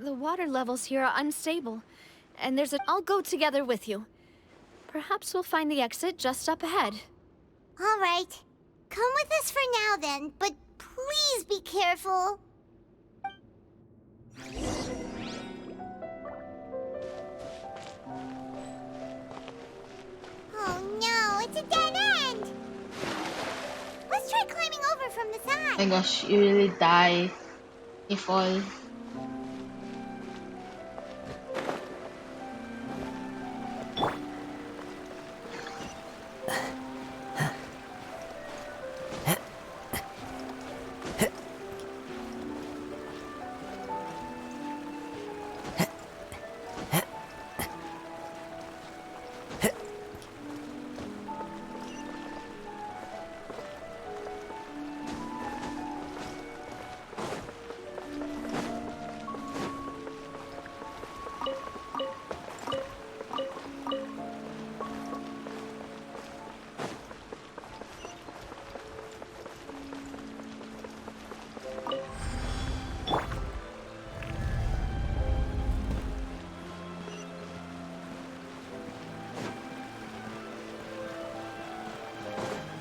[SPEAKER 19] The water levels here are unstable, and there's a... I'll go together with you. Perhaps we'll find the exit just up ahead.
[SPEAKER 3] All right. Come with us for now then, but please be careful. Oh no, it's a dead end! Let's try climbing over from the
[SPEAKER 1] Oh my
[SPEAKER 3] side.
[SPEAKER 1] gosh, you really die. You fall.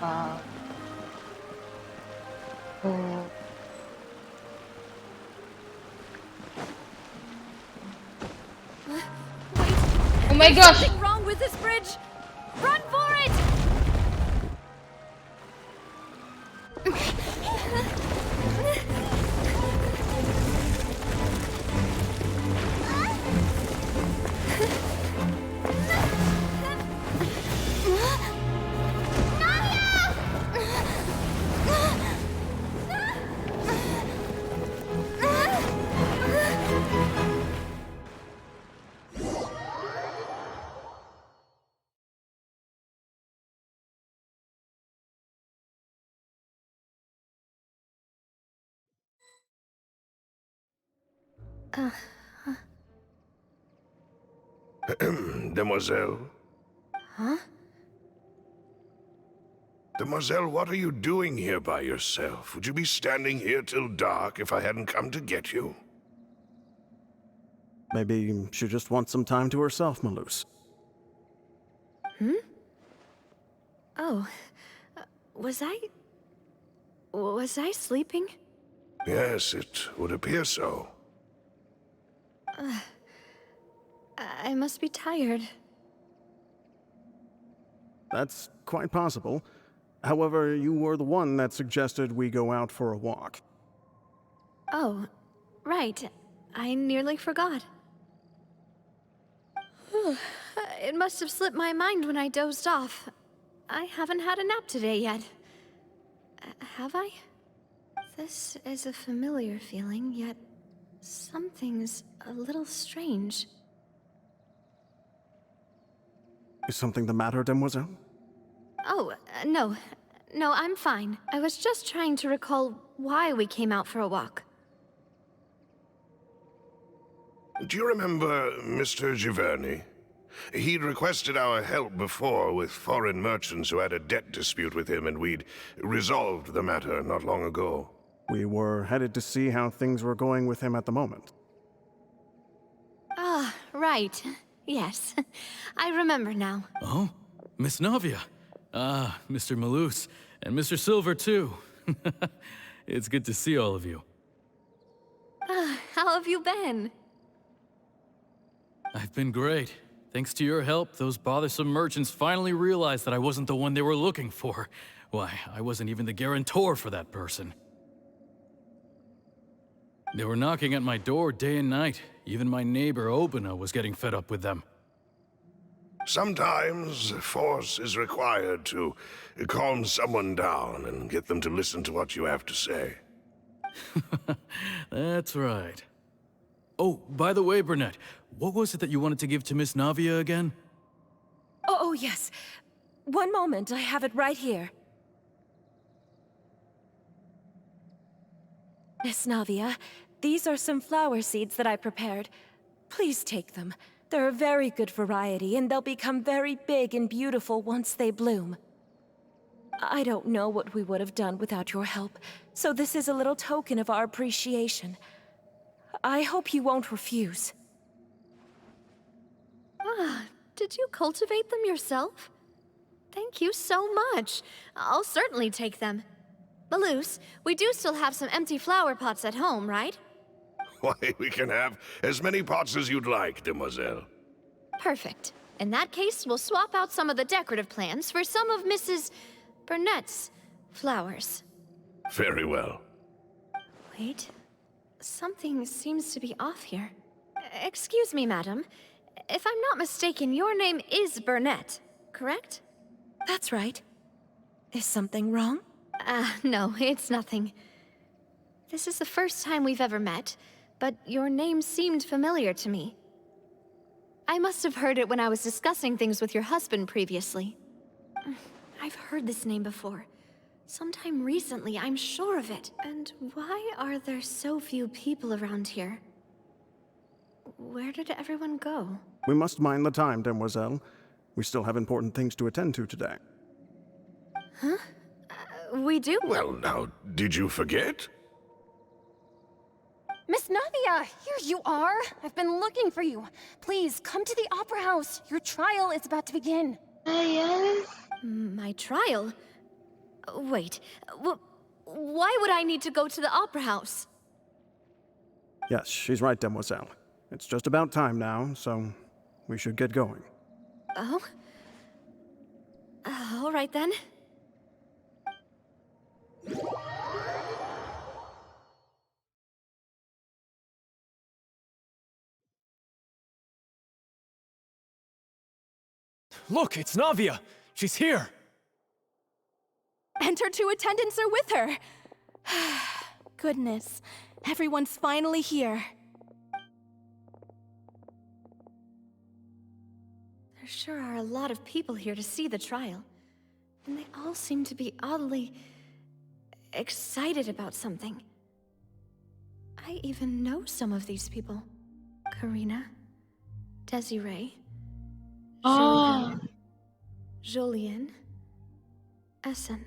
[SPEAKER 1] Wow. Oh. Oh my gosh!
[SPEAKER 19] Something wrong with this bridge! Run for it!
[SPEAKER 20] Demoiselle?
[SPEAKER 19] Huh?
[SPEAKER 20] Demoiselle, what are you doing here by yourself? Would you be standing here till dark if I hadn't come to get you?
[SPEAKER 21] Maybe she just wants some time to herself, Maloose.
[SPEAKER 19] Hmm? Oh. Was I sleeping?
[SPEAKER 20] Yes, it would appear so.
[SPEAKER 19] I must be tired.
[SPEAKER 21] That's quite possible. However, you were the one that suggested we go out for a walk.
[SPEAKER 19] Oh, right. I nearly forgot. It must have slipped my mind when I dozed off. I haven't had a nap today yet. Have I? This is a familiar feeling, yet something's a little strange.
[SPEAKER 21] Is something the matter, Demoiselle?
[SPEAKER 19] Oh, no. No, I'm fine. I was just trying to recall why we came out for a walk.
[SPEAKER 20] Do you remember Mr. Giverny? He'd requested our help before with foreign merchants who had a debt dispute with him, and we'd resolved the matter not long ago.
[SPEAKER 21] We were headed to see how things were going with him at the moment.
[SPEAKER 19] Ah, right. Yes. I remember now.
[SPEAKER 17] Oh? Miss Navia. Ah, Mr. Maloose. And Mr. Silver, too. It's good to see all of you.
[SPEAKER 19] How have you been?
[SPEAKER 17] I've been great. Thanks to your help, those bothersome merchants finally realized that I wasn't the one they were looking for. Why, I wasn't even the guarantor for that person. They were knocking at my door day and night. Even my neighbor, Obina, was getting fed up with them.
[SPEAKER 20] Sometimes force is required to calm someone down and get them to listen to what you have to say.
[SPEAKER 17] That's right. Oh, by the way, Burnett, what was it that you wanted to give to Miss Navia again?
[SPEAKER 10] Oh, yes. One moment, I have it right here. Miss Navia, these are some flower seeds that I prepared. Please take them. They're a very good variety, and they'll become very big and beautiful once they bloom. I don't know what we would have done without your help, so this is a little token of our appreciation. I hope you won't refuse.
[SPEAKER 19] Ah, did you cultivate them yourself? Thank you so much. I'll certainly take them. Maloose, we do still have some empty flower pots at home, right?
[SPEAKER 20] Why, we can have as many pots as you'd like, Demoiselle.
[SPEAKER 19] Perfect. In that case, we'll swap out some of the decorative plants for some of Mrs. Burnett's flowers.
[SPEAKER 20] Very well.
[SPEAKER 19] Wait. Something seems to be off here. Excuse me, madam. If I'm not mistaken, your name is Burnett, correct?
[SPEAKER 10] That's right. Is something wrong?
[SPEAKER 19] No, it's nothing. This is the first time we've ever met, but your name seemed familiar to me. I must have heard it when I was discussing things with your husband previously. I've heard this name before. Sometime recently, I'm sure of it. And why are there so few people around here? Where did everyone go?
[SPEAKER 21] We must mind the time, Demoiselle. We still have important things to attend to today.
[SPEAKER 19] Huh? We do?
[SPEAKER 20] Well, now, did you forget?
[SPEAKER 8] Miss Navia, here you are. I've been looking for you. Please, come to the Opera House. Your trial is about to begin.
[SPEAKER 1] Yes?
[SPEAKER 19] My trial? Wait, why would I need to go to the Opera House?
[SPEAKER 21] Yes, she's right, Demoiselle. It's just about time now, so we should get going.
[SPEAKER 19] Oh? All right then.
[SPEAKER 17] Look, it's Navia! She's here!
[SPEAKER 9] And her two attendants are with her. Goodness, everyone's finally here.
[SPEAKER 19] There sure are a lot of people here to see the trial. And they all seem to be oddly excited about something. I even know some of these people. Karina, Desiree,
[SPEAKER 1] Oh.
[SPEAKER 19] Julien, Essen.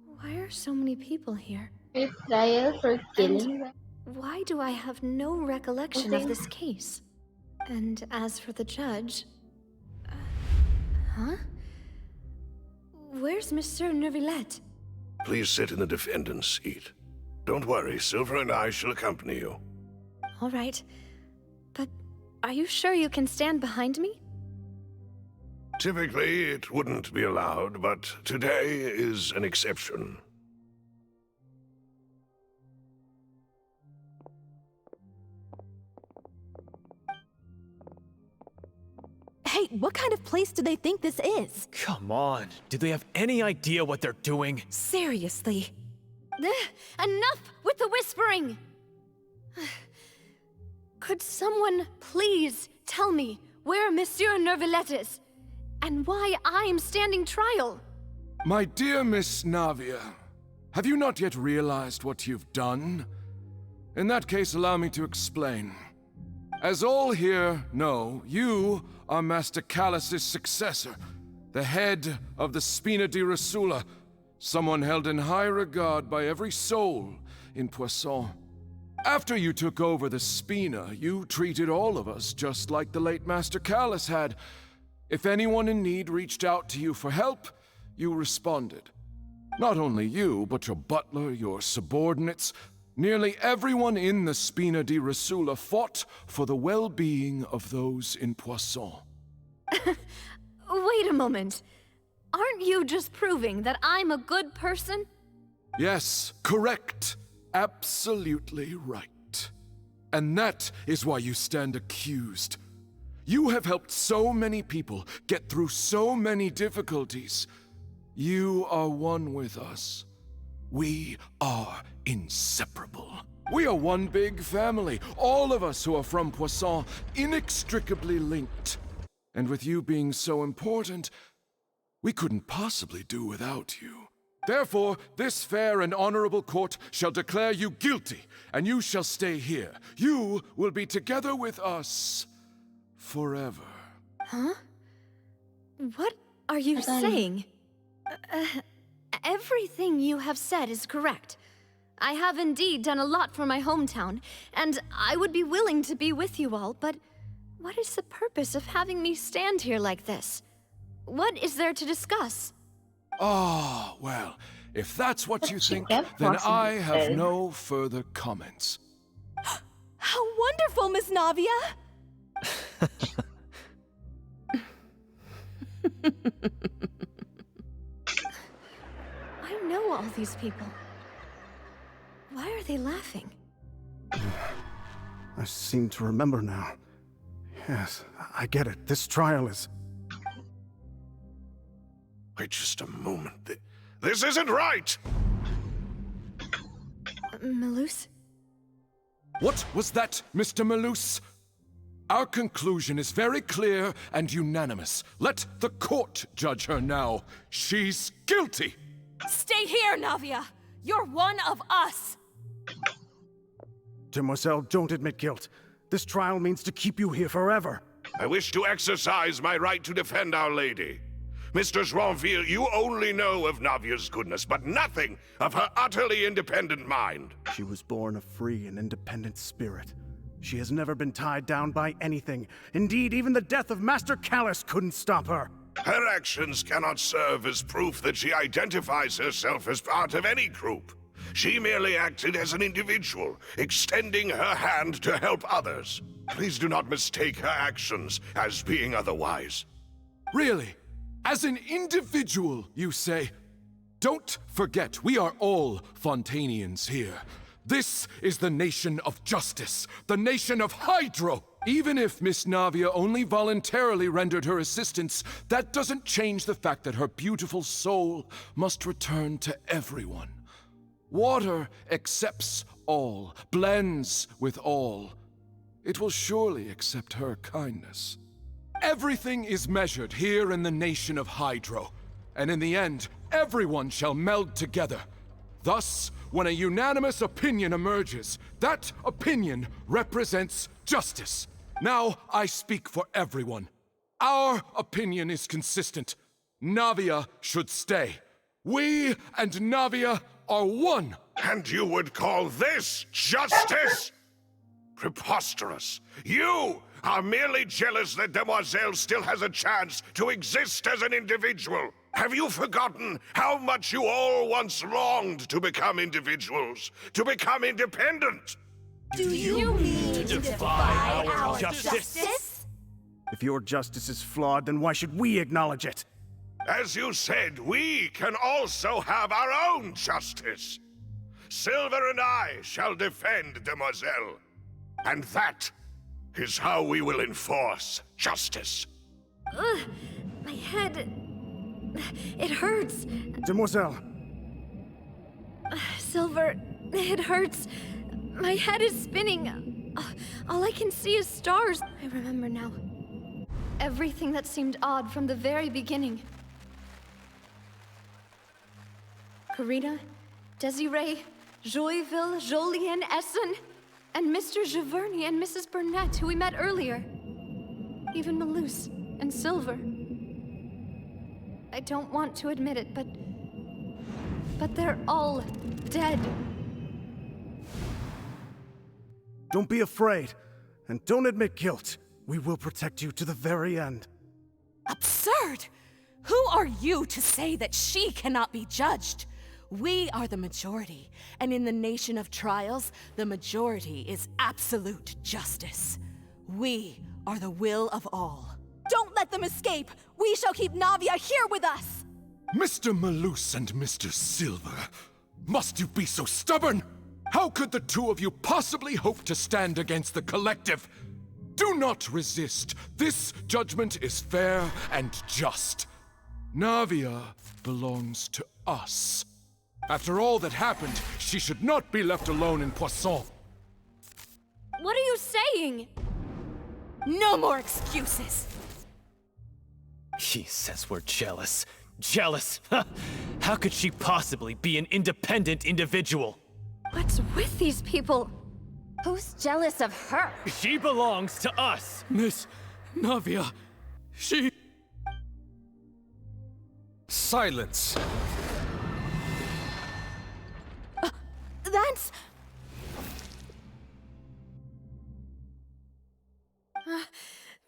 [SPEAKER 19] Why are so many people here?
[SPEAKER 1] Fifth trial for killing.
[SPEAKER 19] And why do I have no recollection of this case? And as for the judge... huh? Where's Monsieur Neuvillette?
[SPEAKER 20] Please sit in the defendant's seat. Don't worry, Silver and I shall accompany you.
[SPEAKER 19] All right. But are you sure you can stand behind me?
[SPEAKER 20] Typically, it wouldn't be allowed, but today is an exception.
[SPEAKER 10] Hey, what kind of place do they think this is?
[SPEAKER 5] Come on, do they have any idea what they're doing?
[SPEAKER 10] Seriously.
[SPEAKER 19] Enough with the whispering! Could someone please tell me where Monsieur Neuvillette is? And why I'm standing trial?
[SPEAKER 16] My dear Miss Navia, have you not yet realized what you've done? In that case, allow me to explain. As all here know, you are Master Callus's successor, the head of the Spina di Rosula, someone held in high regard by every soul in Poisson. After you took over the Spina, you treated all of us just like the late Master Callus had. If anyone in need reached out to you for help, you responded. Not only you, but your butler, your subordinates, nearly everyone in the Spina di Rosula fought for the well-being of those in Poisson.
[SPEAKER 19] Wait a moment. Aren't you just proving that I'm a good person?
[SPEAKER 16] Yes, correct. Absolutely right. And that is why you stand accused. You have helped so many people get through so many difficulties. You are one with us. We are inseparable. We are one big family, all of us who are from Poisson, inextricably linked. And with you being so important, we couldn't possibly do without you. Therefore, this fair and honorable court shall declare you guilty, and you shall stay here. You will be together with us forever.
[SPEAKER 19] Huh? What are you saying? Everything you have said is correct. I have indeed done a lot for my hometown, and I would be willing to be with you all, but what is the purpose of having me stand here like this? What is there to discuss?
[SPEAKER 16] Ah, well, if that's what you think, then I have no further comments.
[SPEAKER 10] How wonderful, Miss Navia!
[SPEAKER 19] I know all these people. Why are they laughing?
[SPEAKER 21] I seem to remember now. Yes, I get it. This trial is...
[SPEAKER 20] Wait just a moment. This isn't right!
[SPEAKER 19] Malus?
[SPEAKER 16] What was that, Mr. Malus? Our conclusion is very clear and unanimous. Let the court judge her now. She's guilty!
[SPEAKER 10] Stay here, Navia! You're one of us!
[SPEAKER 21] Demoiselle, don't admit guilt. This trial means to keep you here forever.
[SPEAKER 20] I wish to exercise my right to defend Our Lady. Mr. Joinville, you only know of Navia's goodness, but nothing of her utterly independent mind.
[SPEAKER 21] She was born a free and independent spirit. She has never been tied down by anything. Indeed, even the death of Master Callus couldn't stop her.
[SPEAKER 20] Her actions cannot serve as proof that she identifies herself as part of any group. She merely acted as an individual, extending her hand to help others. Please do not mistake her actions as being otherwise.
[SPEAKER 16] Really? As an individual, you say? Don't forget, we are all Fontanians here. This is the nation of justice, the nation of Hydro. Even if Miss Navia only voluntarily rendered her assistance, that doesn't change the fact that her beautiful soul must return to everyone. Water accepts all, blends with all. It will surely accept her kindness. Everything is measured here in the nation of Hydro, and in the end, everyone shall meld together. Thus, when a unanimous opinion emerges, that opinion represents justice. Now, I speak for everyone. Our opinion is consistent. Navia should stay. We and Navia are one.
[SPEAKER 20] And you would call this justice? Preposterous. You are merely jealous that Demoiselle still has a chance to exist as an individual. Have you forgotten how much you all once longed to become individuals, to become independent?
[SPEAKER 8] Do you mean to defy our justice?
[SPEAKER 21] If your justice is flawed, then why should we acknowledge it?
[SPEAKER 20] As you said, we can also have our own justice. Silver and I shall defend Demoiselle. And that is how we will enforce justice.
[SPEAKER 19] Ugh, my head... It hurts.
[SPEAKER 21] Demoiselle.
[SPEAKER 19] Silver, it hurts. My head is spinning. All I can see is stars. I remember now. Everything that seemed odd from the very beginning. Karina, Desiree, Joyville, Jolien, Essen, and Mr. Giverny and Mrs. Burnett, who we met earlier. Even Malus and Silver. I don't want to admit it, but they're all dead.
[SPEAKER 21] Don't be afraid, and don't admit guilt. We will protect you to the very end.
[SPEAKER 10] Absurd! Who are you to say that she cannot be judged? We are the majority, and in the nation of trials, the majority is absolute justice. We are the will of all. Don't let them escape! We shall keep Navia here with us!
[SPEAKER 16] Mr. Malus and Mr. Silver, must you be so stubborn? How could the two of you possibly hope to stand against the collective? Do not resist. This judgment is fair and just. Navia belongs to us. After all that happened, she should not be left alone in Poisson.
[SPEAKER 19] What are you saying?
[SPEAKER 10] No more excuses!
[SPEAKER 5] She says we're jealous. Jealous? How could she possibly be an independent individual?
[SPEAKER 19] What's with these people?
[SPEAKER 8] Who's jealous of her?
[SPEAKER 5] She belongs to us!
[SPEAKER 17] Miss Navia, she...
[SPEAKER 6] Silence!
[SPEAKER 10] That's...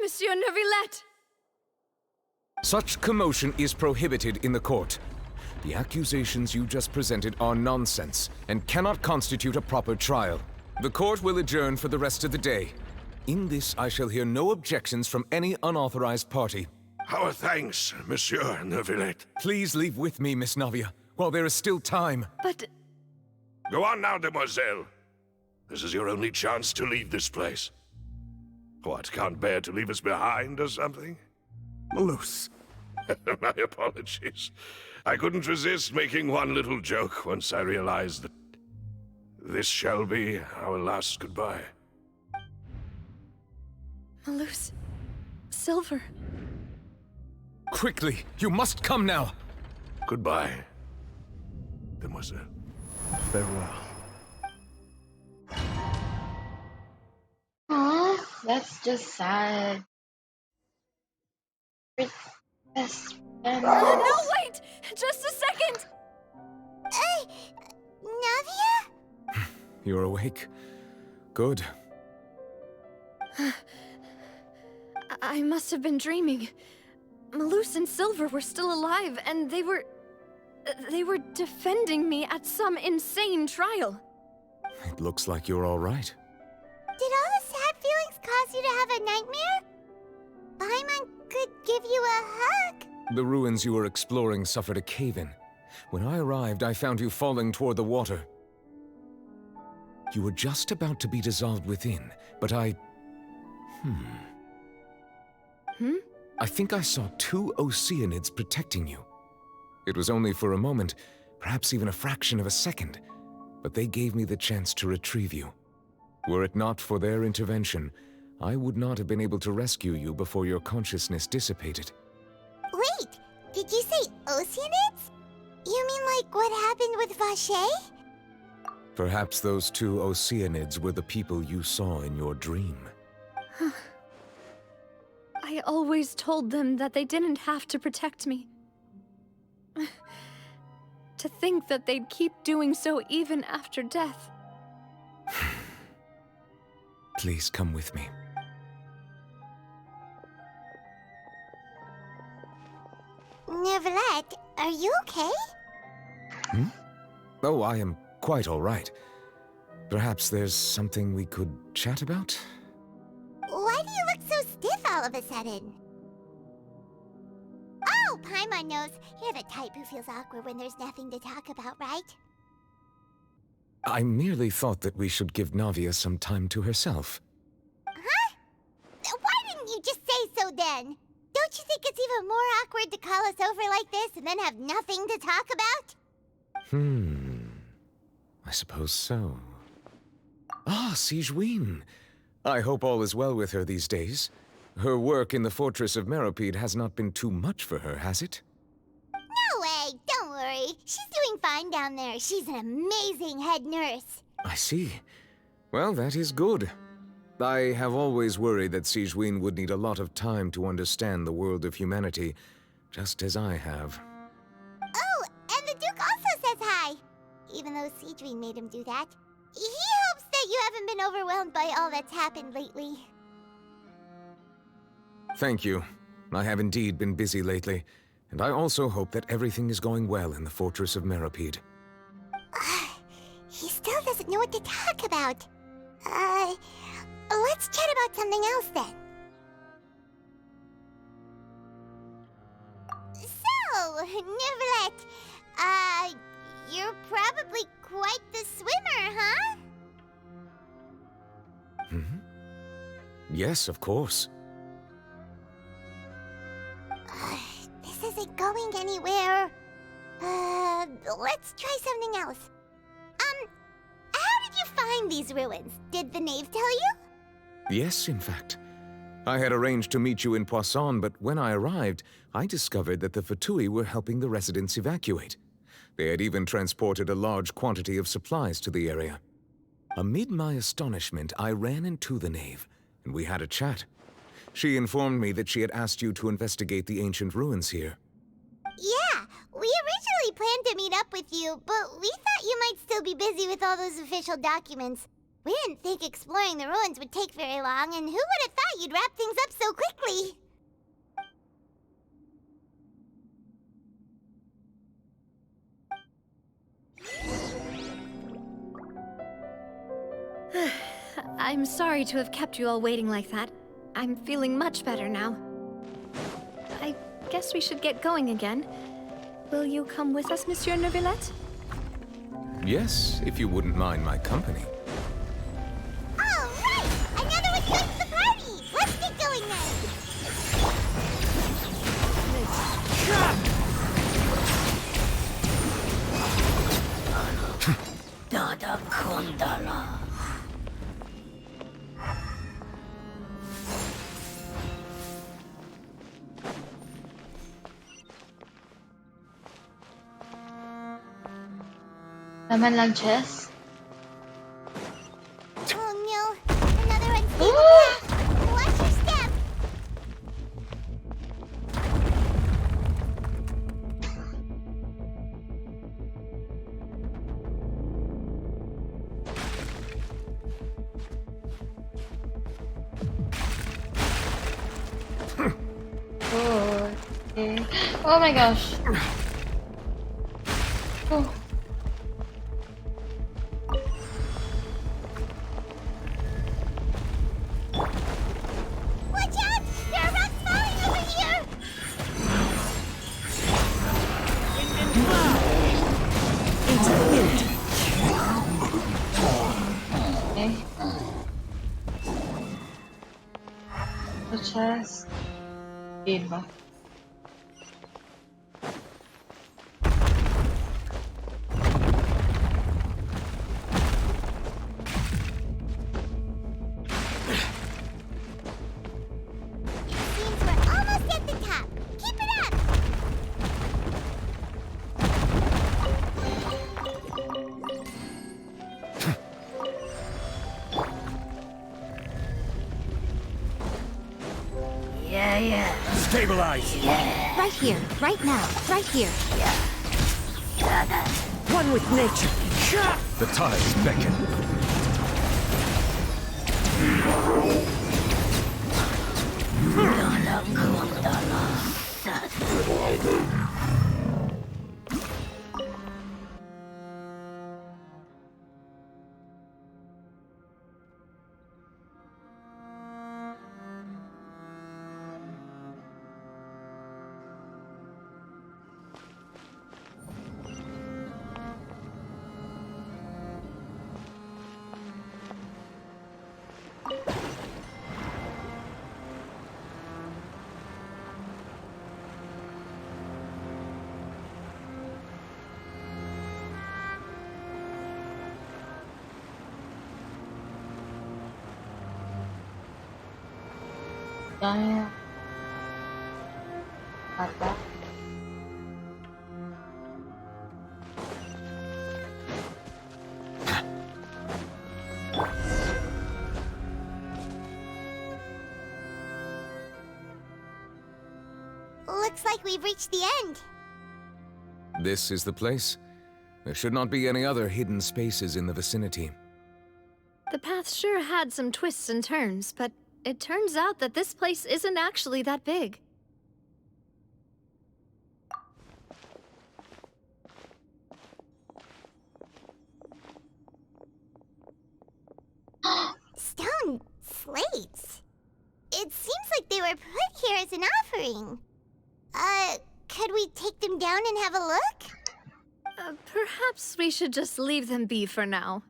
[SPEAKER 19] Monsieur Neuvillette!
[SPEAKER 6] Such commotion is prohibited in the court. The accusations you just presented are nonsense and cannot constitute a proper trial. The court will adjourn for the rest of the day. In this, I shall hear no objections from any unauthorized party.
[SPEAKER 20] Our thanks, Monsieur Neuvillette.
[SPEAKER 6] Please leave with me, Miss Navia, while there is still time.
[SPEAKER 19] But...
[SPEAKER 20] Go on now, Demoiselle. This is your only chance to leave this place. What, can't bear to leave us behind or something?
[SPEAKER 21] Malus.
[SPEAKER 20] My apologies. I couldn't resist making one little joke once I realized that this shall be our last goodbye.
[SPEAKER 19] Malus... Silver...
[SPEAKER 6] Quickly, you must come now!
[SPEAKER 20] Goodbye, Demoiselle.
[SPEAKER 21] Farewell.
[SPEAKER 1] Aw, that's just sad. Best friend.
[SPEAKER 19] No, wait! Just a second!
[SPEAKER 3] Navia?
[SPEAKER 6] You're awake? Good.
[SPEAKER 19] I must have been dreaming. Malus and Silver were still alive, and they were defending me at some insane trial.
[SPEAKER 6] It looks like you're all right.
[SPEAKER 3] Did all the sad feelings cause you to have a nightmare? Paimon could give you a hug.
[SPEAKER 6] The ruins you were exploring suffered a cave-in. When I arrived, I found you falling toward the water. You were just about to be dissolved within, but I think I saw two Oceanids protecting you. It was only for a moment, perhaps even a fraction of a second, but they gave me the chance to retrieve you. Were it not for their intervention, I would not have been able to rescue you before your consciousness dissipated.
[SPEAKER 3] Wait, did you say Oceanids? You mean like what happened with Vache?
[SPEAKER 6] Perhaps those two Oceanids were the people you saw in your dream.
[SPEAKER 19] I always told them that they didn't have to protect me. To think that they'd keep doing so even after death.
[SPEAKER 6] Please come with me.
[SPEAKER 3] Neuvillette, are you okay?
[SPEAKER 6] Hmm? Oh, I am quite all right. Perhaps there's something we could chat about?
[SPEAKER 3] Why do you look so stiff all of a sudden? Oh, Paimon knows. You're the type who feels awkward when there's nothing to talk about, right?
[SPEAKER 6] I merely thought that we should give Navia some time to herself.
[SPEAKER 3] Huh? Why didn't you just say so then? Don't you think it's even more awkward to call us over like this and then have nothing to talk about?
[SPEAKER 6] I suppose so. Ah, Sigewinne. I hope all is well with her these days. Her work in the Fortress of Meropide has not been too much for her, has it?
[SPEAKER 3] No way! Don't worry. She's doing fine down there. She's an amazing head nurse.
[SPEAKER 6] I see. Well, that is good. I have always worried that Sigewinne would need a lot of time to understand the world of humanity, just as I have.
[SPEAKER 3] Oh, and the Duke also says hi! Even though Sigewinne made him do that. He hopes that you haven't been overwhelmed by all that's happened lately.
[SPEAKER 6] Thank you. I have indeed been busy lately, and I also hope that everything is going well in the Fortress of Meropide.
[SPEAKER 3] He still doesn't know what to talk about. Let's chat about something else then. So, Neuvillette, you're probably quite the swimmer, huh?
[SPEAKER 6] Yes, of course.
[SPEAKER 3] This isn't going anywhere. Let's try something else. How did you find these ruins? Did the knave tell you?
[SPEAKER 6] Yes, in fact. I had arranged to meet you in Poisson, but when I arrived, I discovered that the Fatui were helping the residents evacuate. They had even transported a large quantity of supplies to the area. Amid my astonishment, I ran into the knave, and we had a chat. She informed me that she had asked you to investigate the ancient ruins here.
[SPEAKER 3] Yeah, we originally planned to meet up with you, but we thought you might still be busy with all those official documents. We didn't think exploring the ruins would take very long, and who would have thought you'd wrap things up so quickly?
[SPEAKER 19] I'm sorry to have kept you all waiting like that. I'm feeling much better now. I guess we should get going again. Will you come with us, Monsieur Neuvillette?
[SPEAKER 6] Yes, if you wouldn't mind my company.
[SPEAKER 3] All right! Another one joins the party! Let's get going then!
[SPEAKER 11] Dada Kundala.
[SPEAKER 1] Naman lang, Chess.
[SPEAKER 3] Oh no! Another unstable path! Watch your step!
[SPEAKER 1] Oh, okay. Oh my gosh. Oh.
[SPEAKER 3] Watch out! There are rocks falling over here!
[SPEAKER 1] Okay. The chest. Diba?
[SPEAKER 3] Seems we're almost at the top. Keep it up!
[SPEAKER 11] Stabilize!
[SPEAKER 3] Right here, right now, right here.
[SPEAKER 11] One with nature!
[SPEAKER 6] The tides beckon.
[SPEAKER 1] Damn. Not bad.
[SPEAKER 3] Looks like we've reached the end.
[SPEAKER 6] This is the place? There should not be any other hidden spaces in the vicinity.
[SPEAKER 19] The path sure had some twists and turns, but it turns out that this place isn't actually that big.
[SPEAKER 3] Stone slates. It seems like they were put here as an offering. Could we take them down and have a look?
[SPEAKER 19] Perhaps we should just leave them be for now.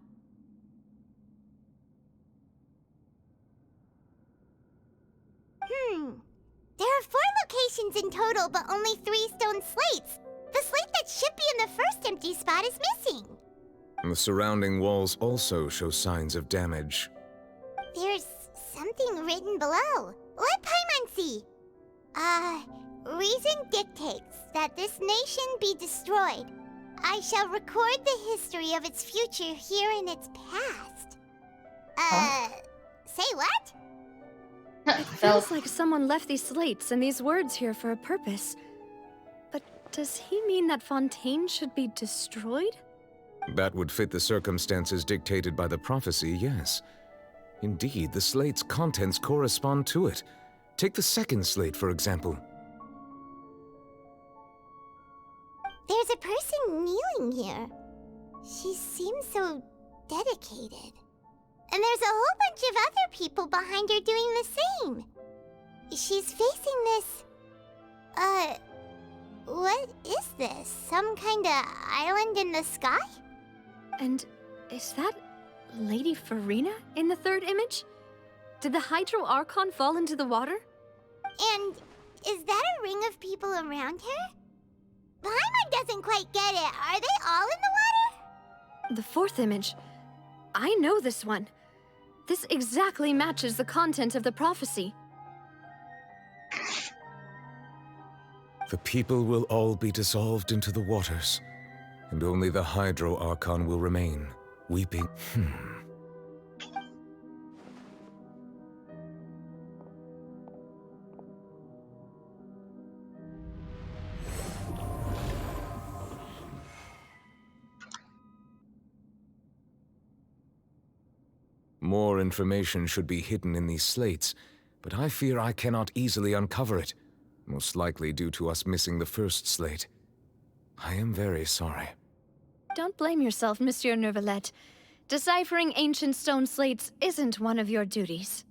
[SPEAKER 3] There are 4 locations in total, but only 3 stone slates. The slate that should be in the first empty spot is missing.
[SPEAKER 6] The surrounding walls also show signs of damage.
[SPEAKER 3] There's something written below. Let Paimon see. Reason dictates that this nation be destroyed. I shall record the history of its future here in its past. Say what?
[SPEAKER 19] It feels like someone left these slates and these words here for a purpose. But does he mean that Fontaine should be destroyed?
[SPEAKER 6] That would fit the circumstances dictated by the prophecy, yes. Indeed, the slate's contents correspond to it. Take the second slate, for example.
[SPEAKER 3] There's a person kneeling here. She seems so dedicated. And there's a whole bunch of other people behind her doing the same. She's facing this... what is this? Some kind of island in the sky?
[SPEAKER 19] And is that Lady Farina in the third image? Did the Hydro Archon fall into the water?
[SPEAKER 3] And is that a ring of people around her? Paimon doesn't quite get it. Are they all in the water?
[SPEAKER 19] The fourth image. I know this one. This exactly matches the content of the prophecy.
[SPEAKER 6] The people will all be dissolved into the waters, and only the Hydro Archon will remain, weeping. More information should be hidden in these slates, but I fear I cannot easily uncover it, most likely due to us missing the first slate. I am very sorry.
[SPEAKER 19] Don't blame yourself, Monsieur Neuvillette. Deciphering ancient stone slates isn't one of your duties.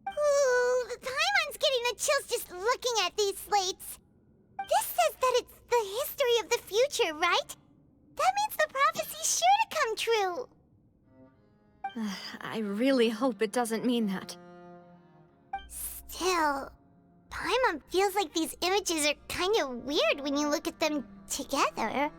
[SPEAKER 3] Ooh, Paimon's getting the chills just looking at these slates. This says that it's the history of the future, right? That means the prophecy's sure to come true.
[SPEAKER 19] I really hope it doesn't mean that.
[SPEAKER 3] Still, Paimon feels like these images are kind of weird when you look at them together.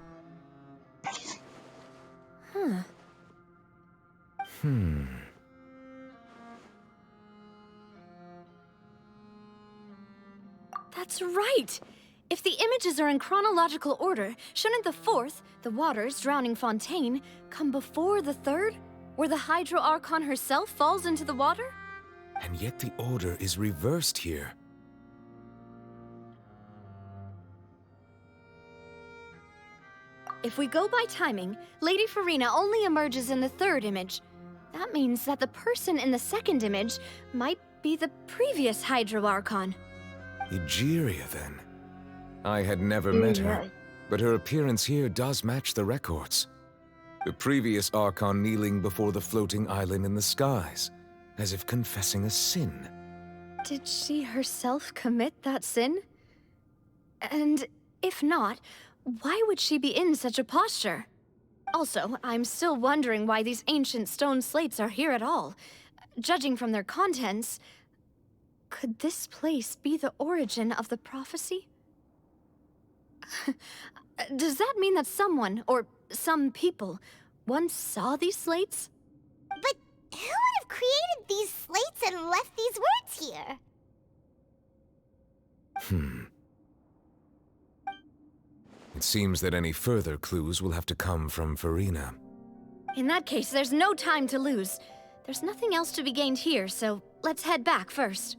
[SPEAKER 19] That's right! If the images are in chronological order, shouldn't the fourth, the waters drowning Fontaine, come before the third, where the Hydro Archon herself falls into the water?
[SPEAKER 6] And yet the order is reversed here.
[SPEAKER 19] If we go by timing, Lady Farina only emerges in the third image. That means that the person in the second image might be the previous Hydro Archon.
[SPEAKER 6] Egeria, then. I had never met her, but her appearance here does match the records. The previous Archon kneeling before the floating island in the skies, as if confessing a sin.
[SPEAKER 19] Did she herself commit that sin? And if not, why would she be in such a posture? Also, I'm still wondering why these ancient stone slates are here at all. Judging from their contents, could this place be the origin of the prophecy? Does that mean that someone, or some people, once saw these slates?
[SPEAKER 3] But who would have created these slates and left these words here?
[SPEAKER 6] It seems that any further clues will have to come from Farina.
[SPEAKER 19] In that case, there's no time to lose. There's nothing else to be gained here, so let's head back first.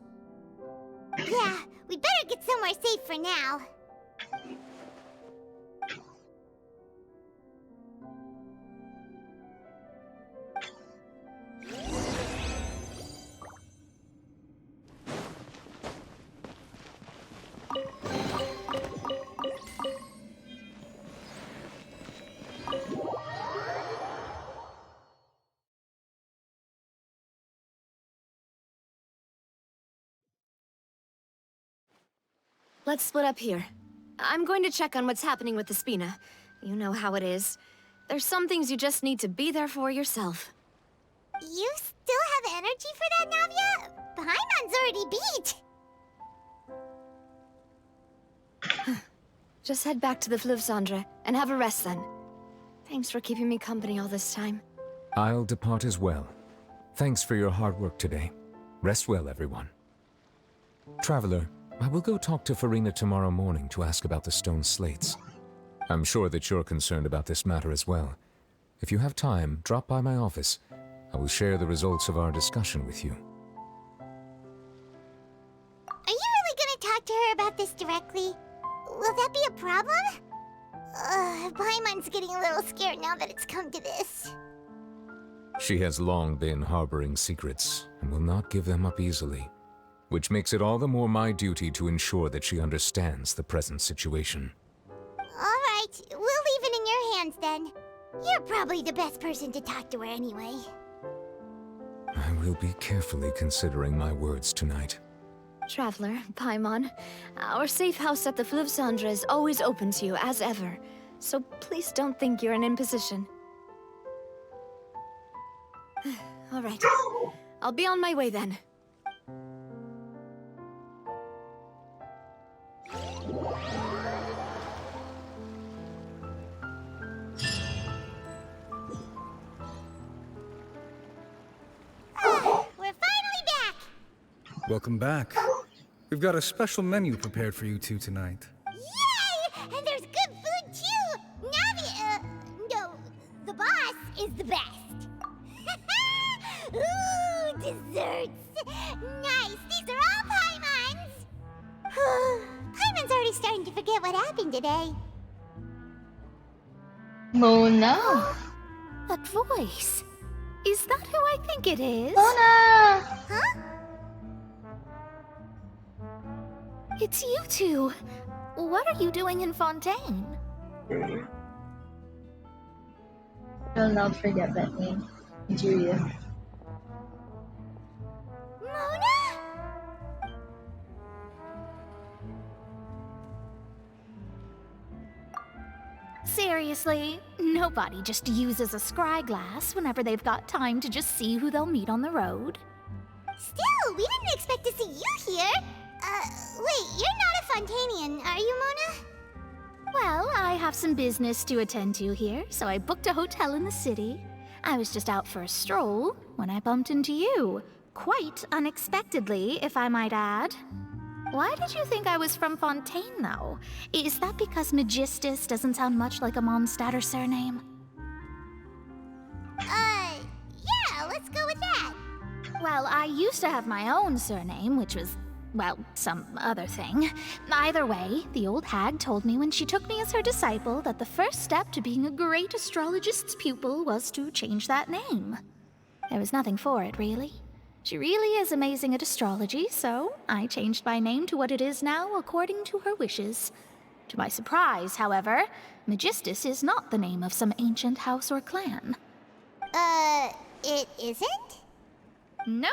[SPEAKER 3] Yeah, we better get somewhere safe for now.
[SPEAKER 19] Let's split up here. I'm going to check on what's happening with the Spina. You know how it is. There's some things you just need to be there for yourself.
[SPEAKER 3] You still have energy for that, Navia? Paimon's already beat.
[SPEAKER 19] Just head back to the Fluvsandra and have a rest then. Thanks for keeping me company all this time.
[SPEAKER 6] I'll depart as well. Thanks for your hard work today. Rest well, everyone. Traveler, I will go talk to Farina tomorrow morning to ask about the stone slates. I'm sure that you're concerned about this matter as well. If you have time, drop by my office. I will share the results of our discussion with you.
[SPEAKER 3] Are you really gonna talk to her about this directly? Will that be a problem? Paimon's getting a little scared now that it's come to this.
[SPEAKER 6] She has long been harboring secrets and will not give them up easily, which makes it all the more my duty to ensure that she understands the present situation.
[SPEAKER 3] Alright, we'll leave it in your hands then. You're probably the best person to talk to her anyway.
[SPEAKER 6] I will be carefully considering my words tonight.
[SPEAKER 19] Traveler, Paimon, our safe house at the Fluvsandra is always open to you as ever, so please don't think you're an imposition. Alright, I'll be on my way then.
[SPEAKER 3] We're finally back!
[SPEAKER 12] Welcome back. We've got a special menu prepared for you two tonight.
[SPEAKER 3] Yay! And there's good food too! Navi, no, the boss is the best. Ooh, desserts! Nice, these are all Paimon's! Paimon's already starting to forget what happened today.
[SPEAKER 1] Mona?
[SPEAKER 4] That voice. Is that who I think it is?
[SPEAKER 1] Mona!
[SPEAKER 3] Huh?
[SPEAKER 4] It's you two. What are you doing in Fontaine?
[SPEAKER 1] I'll not forget that name. Julia.
[SPEAKER 3] Mona?
[SPEAKER 4] Seriously, nobody just uses a scry glass whenever they've got time to just see who they'll meet on the road.
[SPEAKER 3] Still, we didn't expect to see you here. Wait, you're not a Fontanian, are you, Mona?
[SPEAKER 4] Well, I have some business to attend to here, so I booked a hotel in the city. I was just out for a stroll when I bumped into you. Quite unexpectedly, if I might add. Why did you think I was from Fontaine, though? Is that because Magistus doesn't sound much like a Mondstatter surname?
[SPEAKER 3] Yeah, let's go with that.
[SPEAKER 4] Well, I used to have my own surname, which was
[SPEAKER 15] well, some other thing. Either way, the old hag told me when she took me as her disciple that the first step to being a great astrologist's pupil was to change that name. There was nothing for it, really. She really is amazing at astrology, so I changed my name to what it is now according to her wishes. To my surprise, however, Magistus is not the name of some ancient house or clan.
[SPEAKER 3] It isn't?
[SPEAKER 15] Nope.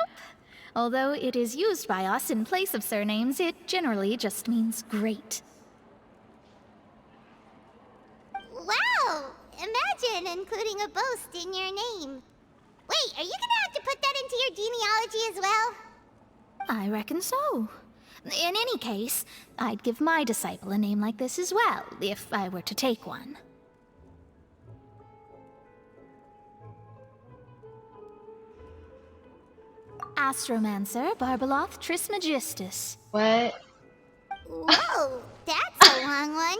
[SPEAKER 15] Although it is used by us in place of surnames, it generally just means great.
[SPEAKER 3] Wow! Imagine including a boast in your name. Wait, are you gonna have to put that into your genealogy as well?
[SPEAKER 15] I reckon so. In any case, I'd give my disciple a name like this as well, if I were to take one. Astromancer Barbeloth Trismegistus.
[SPEAKER 1] What?
[SPEAKER 3] Whoa, that's a long one.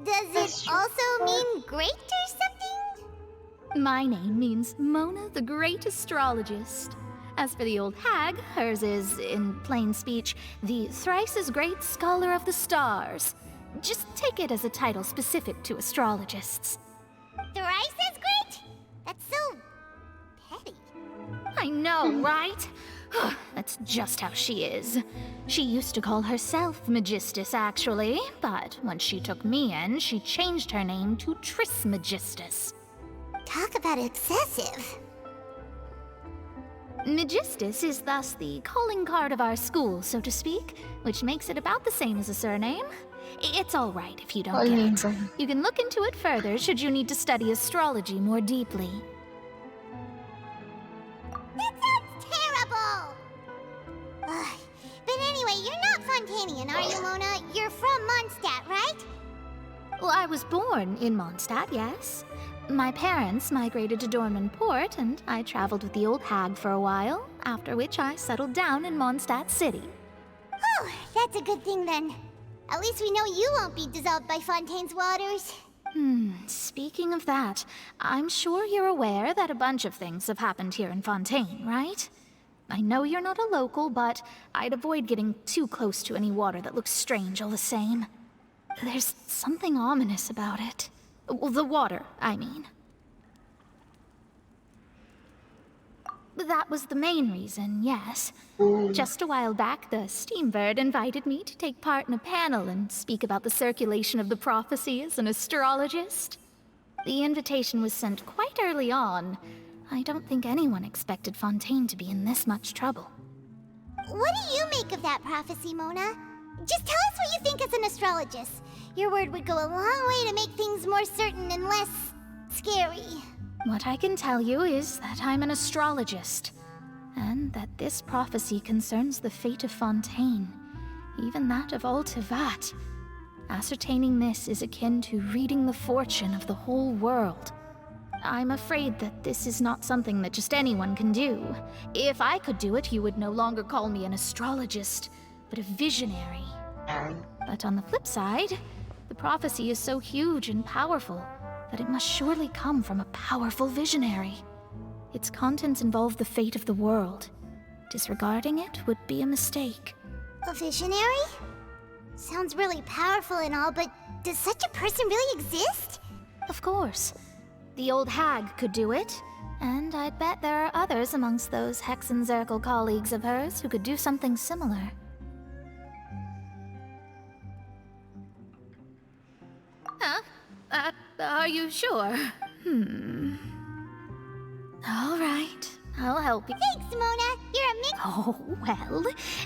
[SPEAKER 3] Does it also mean great or something?
[SPEAKER 15] My name means Mona the Great Astrologist. As for the old hag, hers is, in plain speech, the thrice as great Scholar of the Stars. Just take it as a title specific to astrologists.
[SPEAKER 3] Thrice as great? That's so petty.
[SPEAKER 15] I know, right? That's just how she is. She used to call herself Magistus, actually, but when she took me in, she changed her name to Trismegistus.
[SPEAKER 3] Talk about excessive.
[SPEAKER 15] Magistus is thus the calling card of our school, so to speak, which makes it about the same as a surname. It's all right if you don't get it. You can look into it further should you need to study astrology more deeply.
[SPEAKER 3] That sounds terrible! Ugh. But anyway, you're not Fontanian, are you, Mona? You're from Mondstadt, right?
[SPEAKER 15] Well, I was born in Mondstadt, yes. My parents migrated to Dornman Port, and I traveled with the old hag for a while, after which I settled down in Mondstadt City.
[SPEAKER 3] Oh, that's a good thing then. At least we know you won't be dissolved by Fontaine's waters.
[SPEAKER 15] Speaking of that, I'm sure you're aware that a bunch of things have happened here in Fontaine, right? I know you're not a local, but I'd avoid getting too close to any water that looks strange all the same. There's something ominous about it. Well, the water, I mean. That was the main reason, yes. Just a while back, the Steambird invited me to take part in a panel and speak about the circulation of the prophecy as an astrologist. The invitation was sent quite early on. I don't think anyone expected Fontaine to be in this much trouble.
[SPEAKER 3] What do you make of that prophecy, Mona? Just tell us what you think as an astrologist. Your word would go a long way to make things more certain and less scary.
[SPEAKER 15] What I can tell you is that I'm an astrologist, and that this prophecy concerns the fate of Fontaine, even that of all Tevat. Ascertaining this is akin to reading the fortune of the whole world. I'm afraid that this is not something that just anyone can do. If I could do it, you would no longer call me an astrologist, but a visionary. But on the flip side, the prophecy is so huge and powerful that it must surely come from a powerful visionary. Its contents involve the fate of the world. Disregarding it would be a mistake.
[SPEAKER 3] A visionary? Sounds really powerful and all, but does such a person really exist?
[SPEAKER 15] Of course. The old hag could do it, and I'd bet there are others amongst those Hexenzirkel colleagues of hers who could do something similar. Huh? Are you sure? All right, I'll help you.
[SPEAKER 3] Thanks, Mona. You're a mix.
[SPEAKER 15] Oh, well,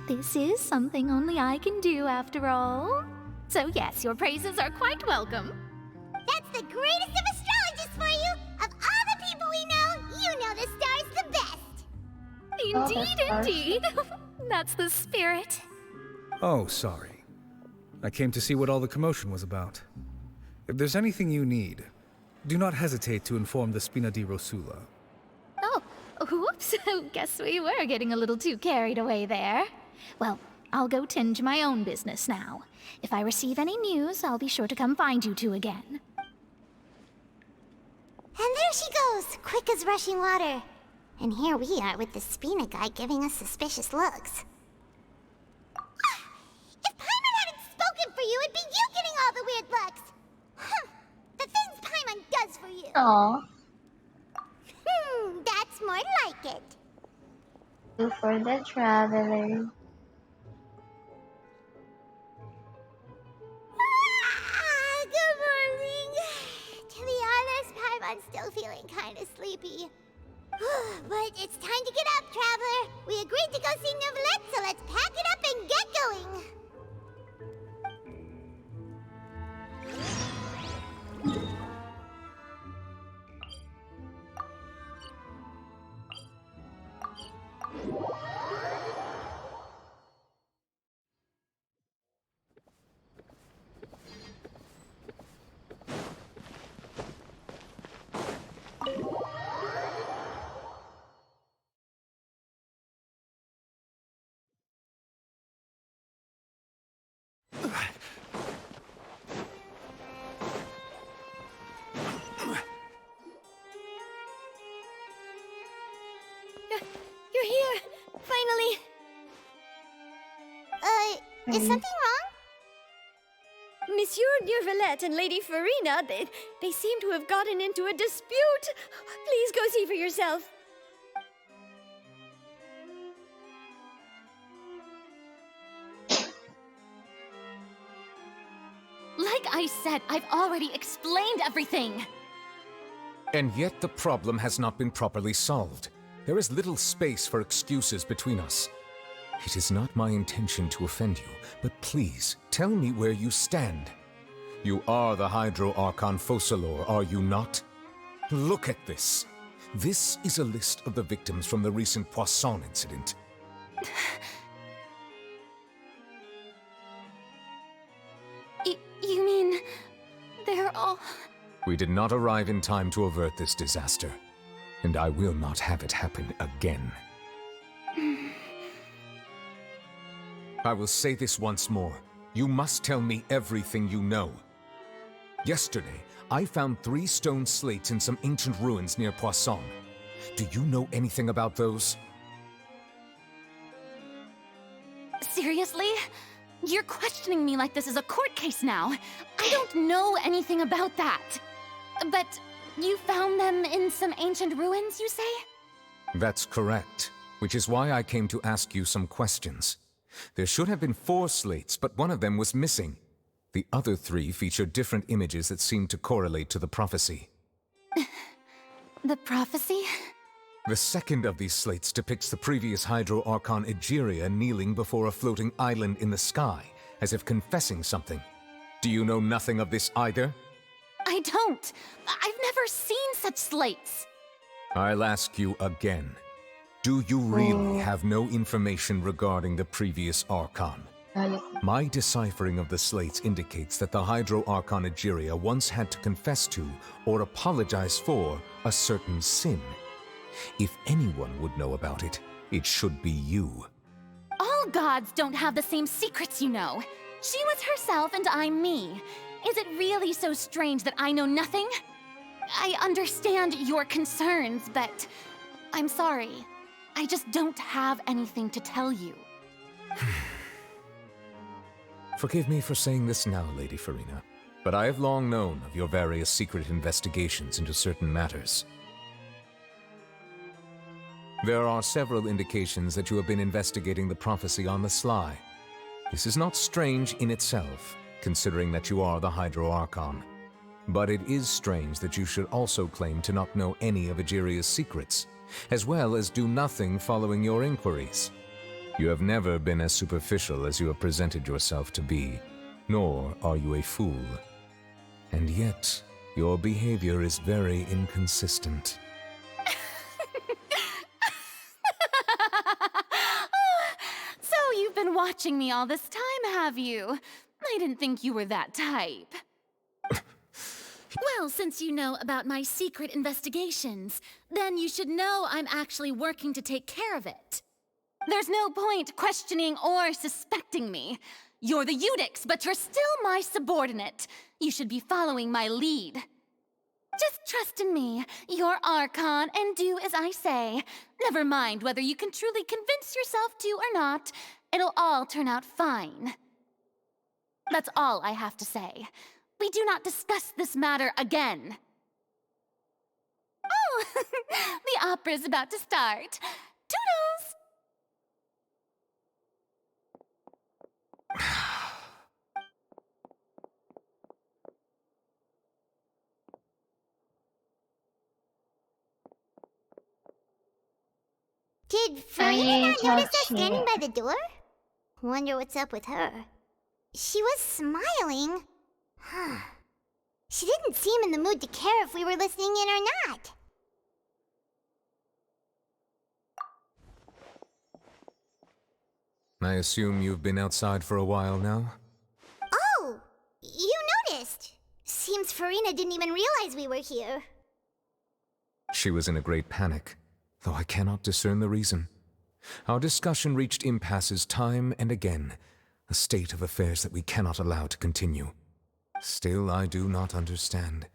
[SPEAKER 15] this is something only I can do after all. So yes, your praises are quite welcome.
[SPEAKER 3] That's the greatest of astrologists for you! Of all the people we know, you know the star's the best!
[SPEAKER 15] Indeed, indeed. That's the spirit.
[SPEAKER 12] Oh, sorry. I came to see what all the commotion was about. If there's anything you need, do not hesitate to inform the Spina di Rosula.
[SPEAKER 15] Oh, whoops. Guess we were getting a little too carried away there. Well, I'll go tend to my own business now. If I receive any news, I'll be sure to come find you two again.
[SPEAKER 3] And there she goes, quick as rushing water. And here we are with the Spina guy giving us suspicious looks. reflex. The things Paimon does for you.
[SPEAKER 1] Aw.
[SPEAKER 3] That's more like it.
[SPEAKER 1] Two for the traveler.
[SPEAKER 3] Good morning. To be honest, Paimon's still feeling kind of sleepy. But it's time to get up, traveler. We agreed to go see Neuvillette, so let's pack it up and get going.
[SPEAKER 10] You're here! Finally!
[SPEAKER 3] Is something wrong?
[SPEAKER 10] Monsieur Neuvillette and Lady Farina, they seem to have gotten into a dispute. Please go see for yourself.
[SPEAKER 2] Like I said, I've already explained everything.
[SPEAKER 6] And yet the problem has not been properly solved. There is little space for excuses between us. It is not my intention to offend you, but please, tell me where you stand. You are the Hydro Archon Focalor, are you not? Look at this. This is a list of the victims from the recent Poisson incident.
[SPEAKER 10] You mean... they're all...
[SPEAKER 6] We did not arrive in time to avert this disaster, and I will not have it happen again. I will say this once more. You must tell me everything you know. Yesterday, I found 3 stone slates in some ancient ruins near Poisson. Do you know anything about those?
[SPEAKER 2] Seriously? You're questioning me like this is a court case now. I don't know anything about that. But you found them in some ancient ruins, you say?
[SPEAKER 6] That's correct, which is why I came to ask you some questions. There should have been 4 slates, but one of them was missing. The other 3 feature different images that seem to correlate to the prophecy.
[SPEAKER 2] The prophecy?
[SPEAKER 6] The second of these slates depicts the previous Hydro Archon Egeria kneeling before a floating island in the sky, as if confessing something. Do you know nothing of this either?
[SPEAKER 2] I don't. I've never seen such slates.
[SPEAKER 6] I'll ask you again. Do you really have no information regarding the previous Archon? My deciphering of the slates indicates that the Hydro Archon Egeria once had to confess to, or apologize for, a certain sin. If anyone would know about it, it should be you.
[SPEAKER 2] All gods don't have the same secrets, you know. She was herself and I'm me. Is it really so strange that I know nothing? I understand your concerns, but I'm sorry. I just don't have anything to tell you.
[SPEAKER 6] Forgive me for saying this now, Lady Farina, but I have long known of your various secret investigations into certain matters. There are several indications that you have been investigating the prophecy on the sly. This is not strange in itself, considering that you are the Hydro Archon. But it is strange that you should also claim to not know any of Egeria's secrets, as well as do nothing following your inquiries. You have never been as superficial as you have presented yourself to be, nor are you a fool. And yet, your behavior is very inconsistent.
[SPEAKER 2] So you've been watching me all this time, have you? I didn't think you were that type. Well, since you know about my secret investigations, then you should know I'm actually working to take care of it. There's no point questioning or suspecting me. You're the Eudix, but you're still my subordinate. You should be following my lead. Just trust in me, your Archon, and do as I say. Never mind whether you can truly convince yourself to or not. It'll all turn out fine. That's all I have to say.
[SPEAKER 8] we do not discuss this matter again. Oh, the opera's about to start. Toodles!
[SPEAKER 3] Did Farina not notice us standing by the door? Wonder what's up with her. She was smiling. Huh. She didn't seem in the mood to care if we were listening in or not.
[SPEAKER 6] I assume you've been outside for a while now?
[SPEAKER 3] Oh! You noticed! Seems Farina didn't even realize we were here.
[SPEAKER 6] She was in a great panic, though I cannot discern the reason. Our discussion reached impasses time and again, a state of affairs that we cannot allow to continue. Still, I do not understand.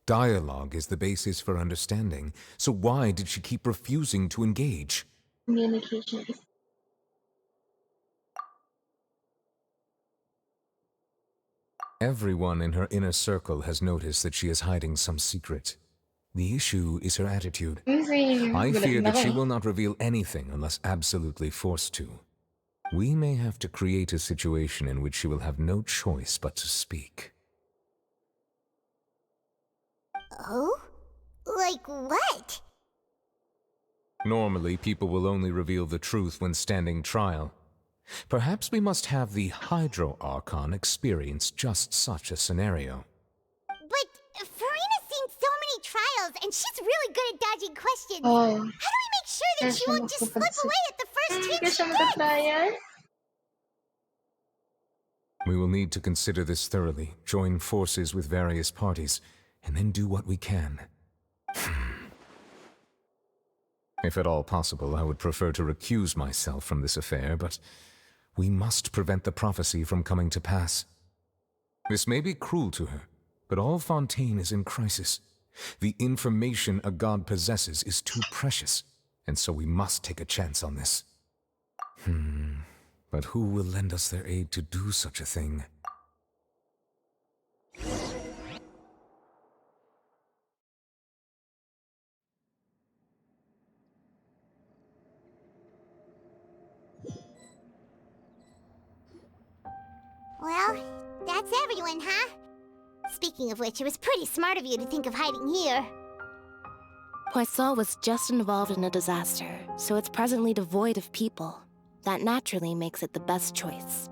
[SPEAKER 6] Dialogue is the basis for understanding, so why did she keep refusing to engage?
[SPEAKER 1] Communication is
[SPEAKER 6] Everyone in her inner circle has noticed that she is hiding some secret. The issue is her attitude. I fear that she will not reveal anything unless absolutely forced to. We may have to create a situation in which she will have no choice but to speak.
[SPEAKER 3] Oh? Like what?
[SPEAKER 6] Normally, people will only reveal the truth when standing trial. Perhaps we must have the Hydro Archon experience just such a scenario.
[SPEAKER 3] But Farina's seen so many trials, and she's really good at dodging questions.
[SPEAKER 1] Oh.
[SPEAKER 3] How do we make sure that she won't just slip away at the first chance she gets?
[SPEAKER 6] We will need to consider this thoroughly, join forces with various parties, and then do what we can. If at all possible, I would prefer to recuse myself from this affair, but we must prevent the prophecy from coming to pass. This may be cruel to her, but all Fontaine is in crisis. The information a god possesses is too precious, and so we must take a chance on this. But who will lend us their aid to do such a thing?
[SPEAKER 3] Well, that's everyone, huh? Speaking of which, it was pretty smart of you to think of hiding here.
[SPEAKER 14] Poisson was just involved in a disaster, so it's presently devoid of people. That naturally makes it the best choice.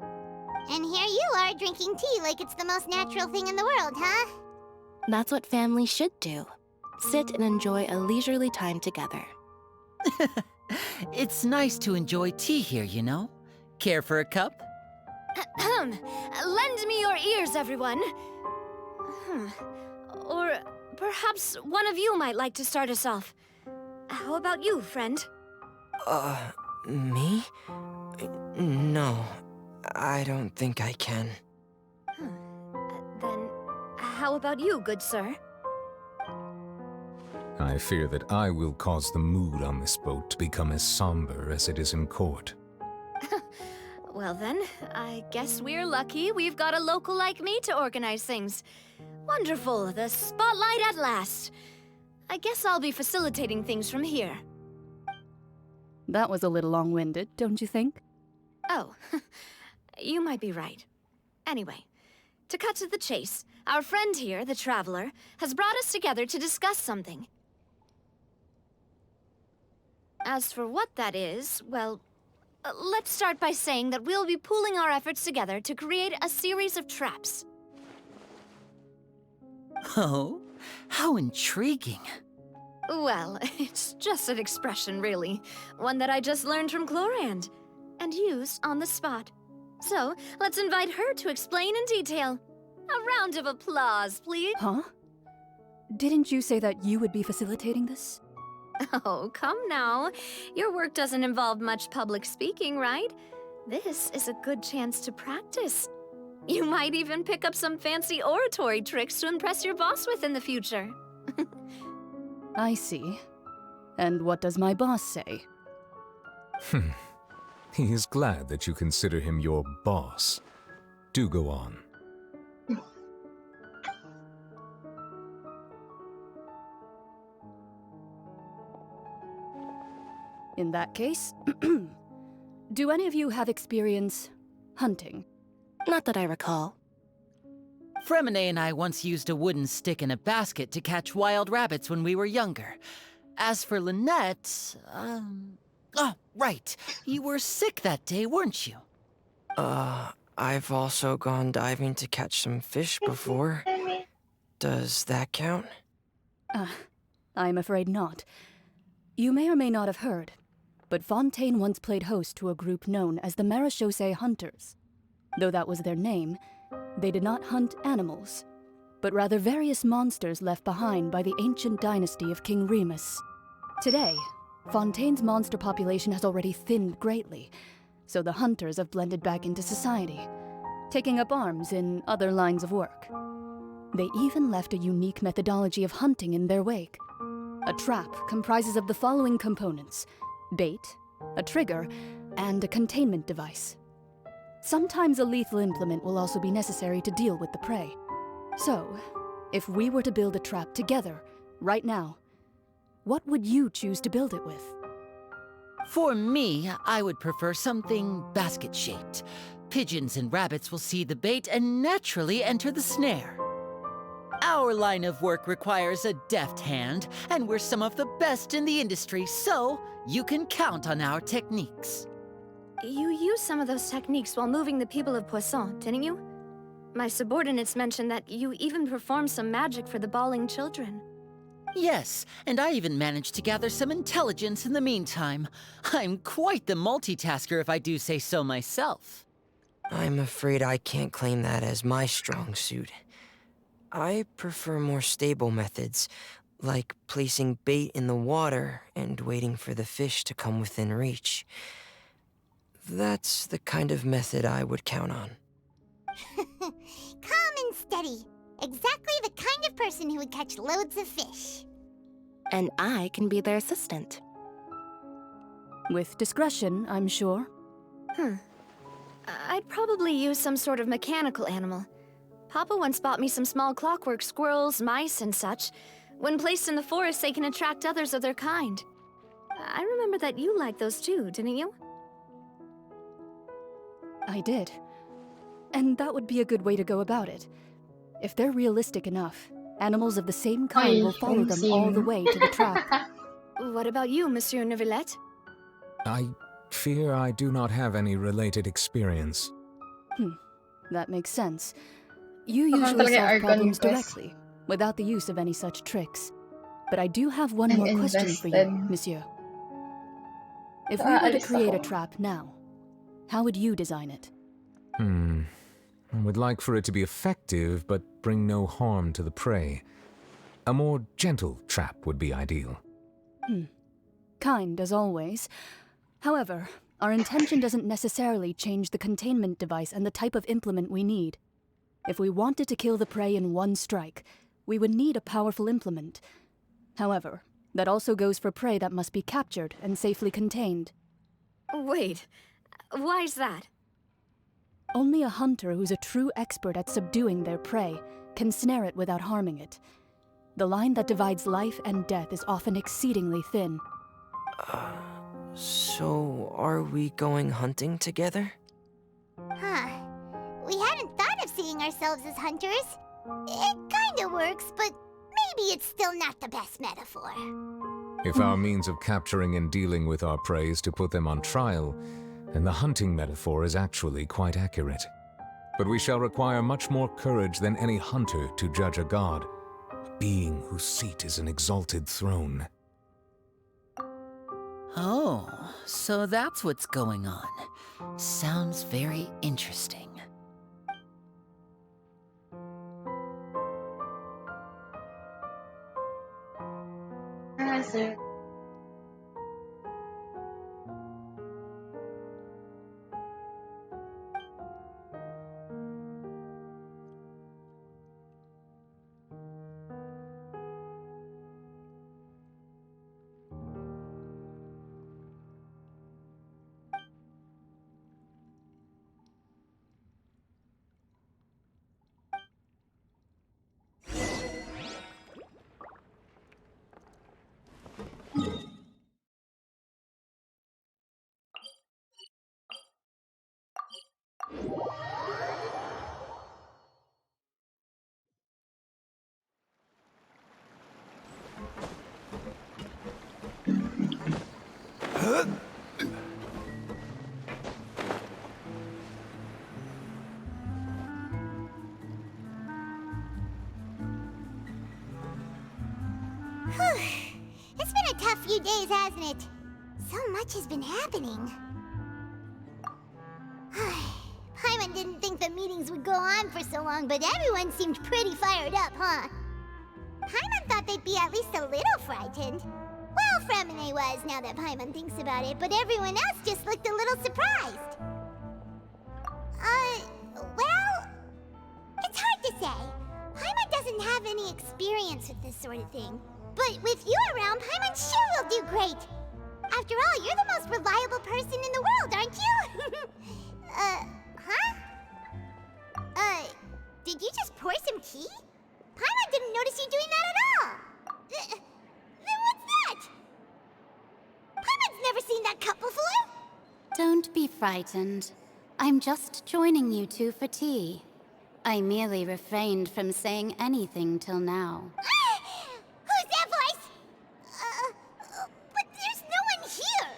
[SPEAKER 3] And here you are drinking tea like it's the most natural thing in the world, huh?
[SPEAKER 14] That's what family should do. Sit and enjoy a leisurely time together.
[SPEAKER 22] It's nice to enjoy tea here, you know? Care for a cup?
[SPEAKER 4] Lend me your ears, everyone. Or perhaps one of you might like to start us off. How about you, friend?
[SPEAKER 23] Me? No, I don't think I can.
[SPEAKER 4] Then, how about you, good sir?
[SPEAKER 6] I fear that I will cause the mood on this boat to become as somber as it is in court.
[SPEAKER 4] Well then, I guess we're lucky we've got a local like me to organize things. Wonderful, the spotlight at last. I guess I'll be facilitating things from here.
[SPEAKER 2] That was a little long-winded, don't you think?
[SPEAKER 4] Oh, you might be right. Anyway, to cut to the chase, our friend here, the Traveler, has brought us together to discuss something. As for what that is, well, let's start by saying that we'll be pooling our efforts together to create a series of traps.
[SPEAKER 22] Oh, how intriguing.
[SPEAKER 4] Well, it's just an expression, really. One that I just learned from Chlorand, and used on the spot. So, let's invite her to explain in detail. A round of applause, please.
[SPEAKER 2] Huh? Didn't you say that you would be facilitating this?
[SPEAKER 4] Oh, come now. Your work doesn't involve much public speaking, right? This is a good chance to practice. You might even pick up some fancy oratory tricks to impress your boss with in the future.
[SPEAKER 2] I see. And what does my boss say?
[SPEAKER 6] He is glad that you consider him your boss. Do go on.
[SPEAKER 2] In that case, do any of you have experience hunting?
[SPEAKER 14] Not that I recall.
[SPEAKER 22] Fremine and I once used a wooden stick in a basket to catch wild rabbits when we were younger. As for Lynette, oh, right. You were sick that day, weren't you?
[SPEAKER 23] I've also gone diving to catch some fish before. Does that count?
[SPEAKER 2] I'm afraid not. You may or may not have heard, but Fontaine once played host to a group known as the Marechaussee Hunters. Though that was their name, they did not hunt animals, but rather various monsters left behind by the ancient dynasty of King Remus. Today, Fontaine's monster population has already thinned greatly, so the hunters have blended back into society, taking up arms in other lines of work. They even left a unique methodology of hunting in their wake. A trap comprises of the following components: bait, a trigger, and a containment device. Sometimes a lethal implement will also be necessary to deal with the prey. So, if we were to build a trap together, right now, what would you choose to build it with?
[SPEAKER 22] For me, I would prefer something basket-shaped. Pigeons and rabbits will see the bait and naturally enter the snare. Our line of work requires a deft hand, and we're some of the best in the industry, so you can count on our techniques.
[SPEAKER 19] You used some of those techniques while moving the people of Poisson, didn't you? My subordinates mentioned that you even performed some magic for the bawling children.
[SPEAKER 22] Yes, and I even managed to gather some intelligence in the meantime. I'm quite the multitasker if I do say so myself.
[SPEAKER 23] I'm afraid I can't claim that as my strong suit. I prefer more stable methods, like placing bait in the water and waiting for the fish to come within reach. That's the kind of method I would count on.
[SPEAKER 3] Calm and steady. Exactly the kind of person who would catch loads of fish.
[SPEAKER 14] And I can be their assistant.
[SPEAKER 2] With discretion, I'm sure.
[SPEAKER 19] I'd probably use some sort of mechanical animal. Papa once bought me some small clockwork squirrels, mice, and such. When placed in the forest, they can attract others of their kind. I remember that you liked those too, didn't you?
[SPEAKER 2] I did. And that would be a good way to go about it. If they're realistic enough, animals of the same kind will follow them all the way to the trap.
[SPEAKER 19] What about you, Monsieur Neuvillette?
[SPEAKER 12] I fear I do not have any related experience.
[SPEAKER 2] That makes sense. You usually solve problems directly, without the use of any such tricks. But I do have one more question for you, monsieur. If we were to create a trap now, how would you design it?
[SPEAKER 12] I would like for it to be effective, but bring no harm to the prey. A more gentle trap would be ideal.
[SPEAKER 2] Kind, as always. However, our intention doesn't necessarily change the containment device and the type of implement we need. If we wanted to kill the prey in one strike, we would need a powerful implement. However, that also goes for prey that must be captured and safely contained.
[SPEAKER 19] Wait, why's that?
[SPEAKER 2] Only a hunter who's a true expert at subduing their prey can snare it without harming it. The line that divides life and death is often exceedingly thin.
[SPEAKER 23] So are we going hunting together?
[SPEAKER 3] We hadn't thought of seeing ourselves as hunters. It kinda works, but maybe it's still not the best metaphor.
[SPEAKER 6] If our means of capturing and dealing with our prey is to put them on trial, then the hunting metaphor is actually quite accurate. But we shall require much more courage than any hunter to judge a god, a being whose seat is an exalted throne.
[SPEAKER 22] Oh, so that's what's going on. Sounds very interesting.
[SPEAKER 1] Sir.
[SPEAKER 3] Whew. It's been a tough few days, hasn't it? So much has been happening. Paimon didn't think the meetings would go on for so long, but everyone seemed pretty fired up, huh? Paimon thought they'd be at least a little frightened. Well, Fremine was, now that Paimon thinks about it, but everyone else just looked a little surprised. Well, it's hard to say. Paimon doesn't have any experience with this sort of thing. But with you around, Paimon sure will do great. After all, you're the most reliable person in the world, aren't you? Did you just pour some tea? Paimon didn't notice you doing that at all. Then what's that? Paimon's never seen that cup before.
[SPEAKER 7] Don't be frightened. I'm just joining you two for tea. I merely refrained from saying anything till now.
[SPEAKER 3] Who's that voice? But there's no one here.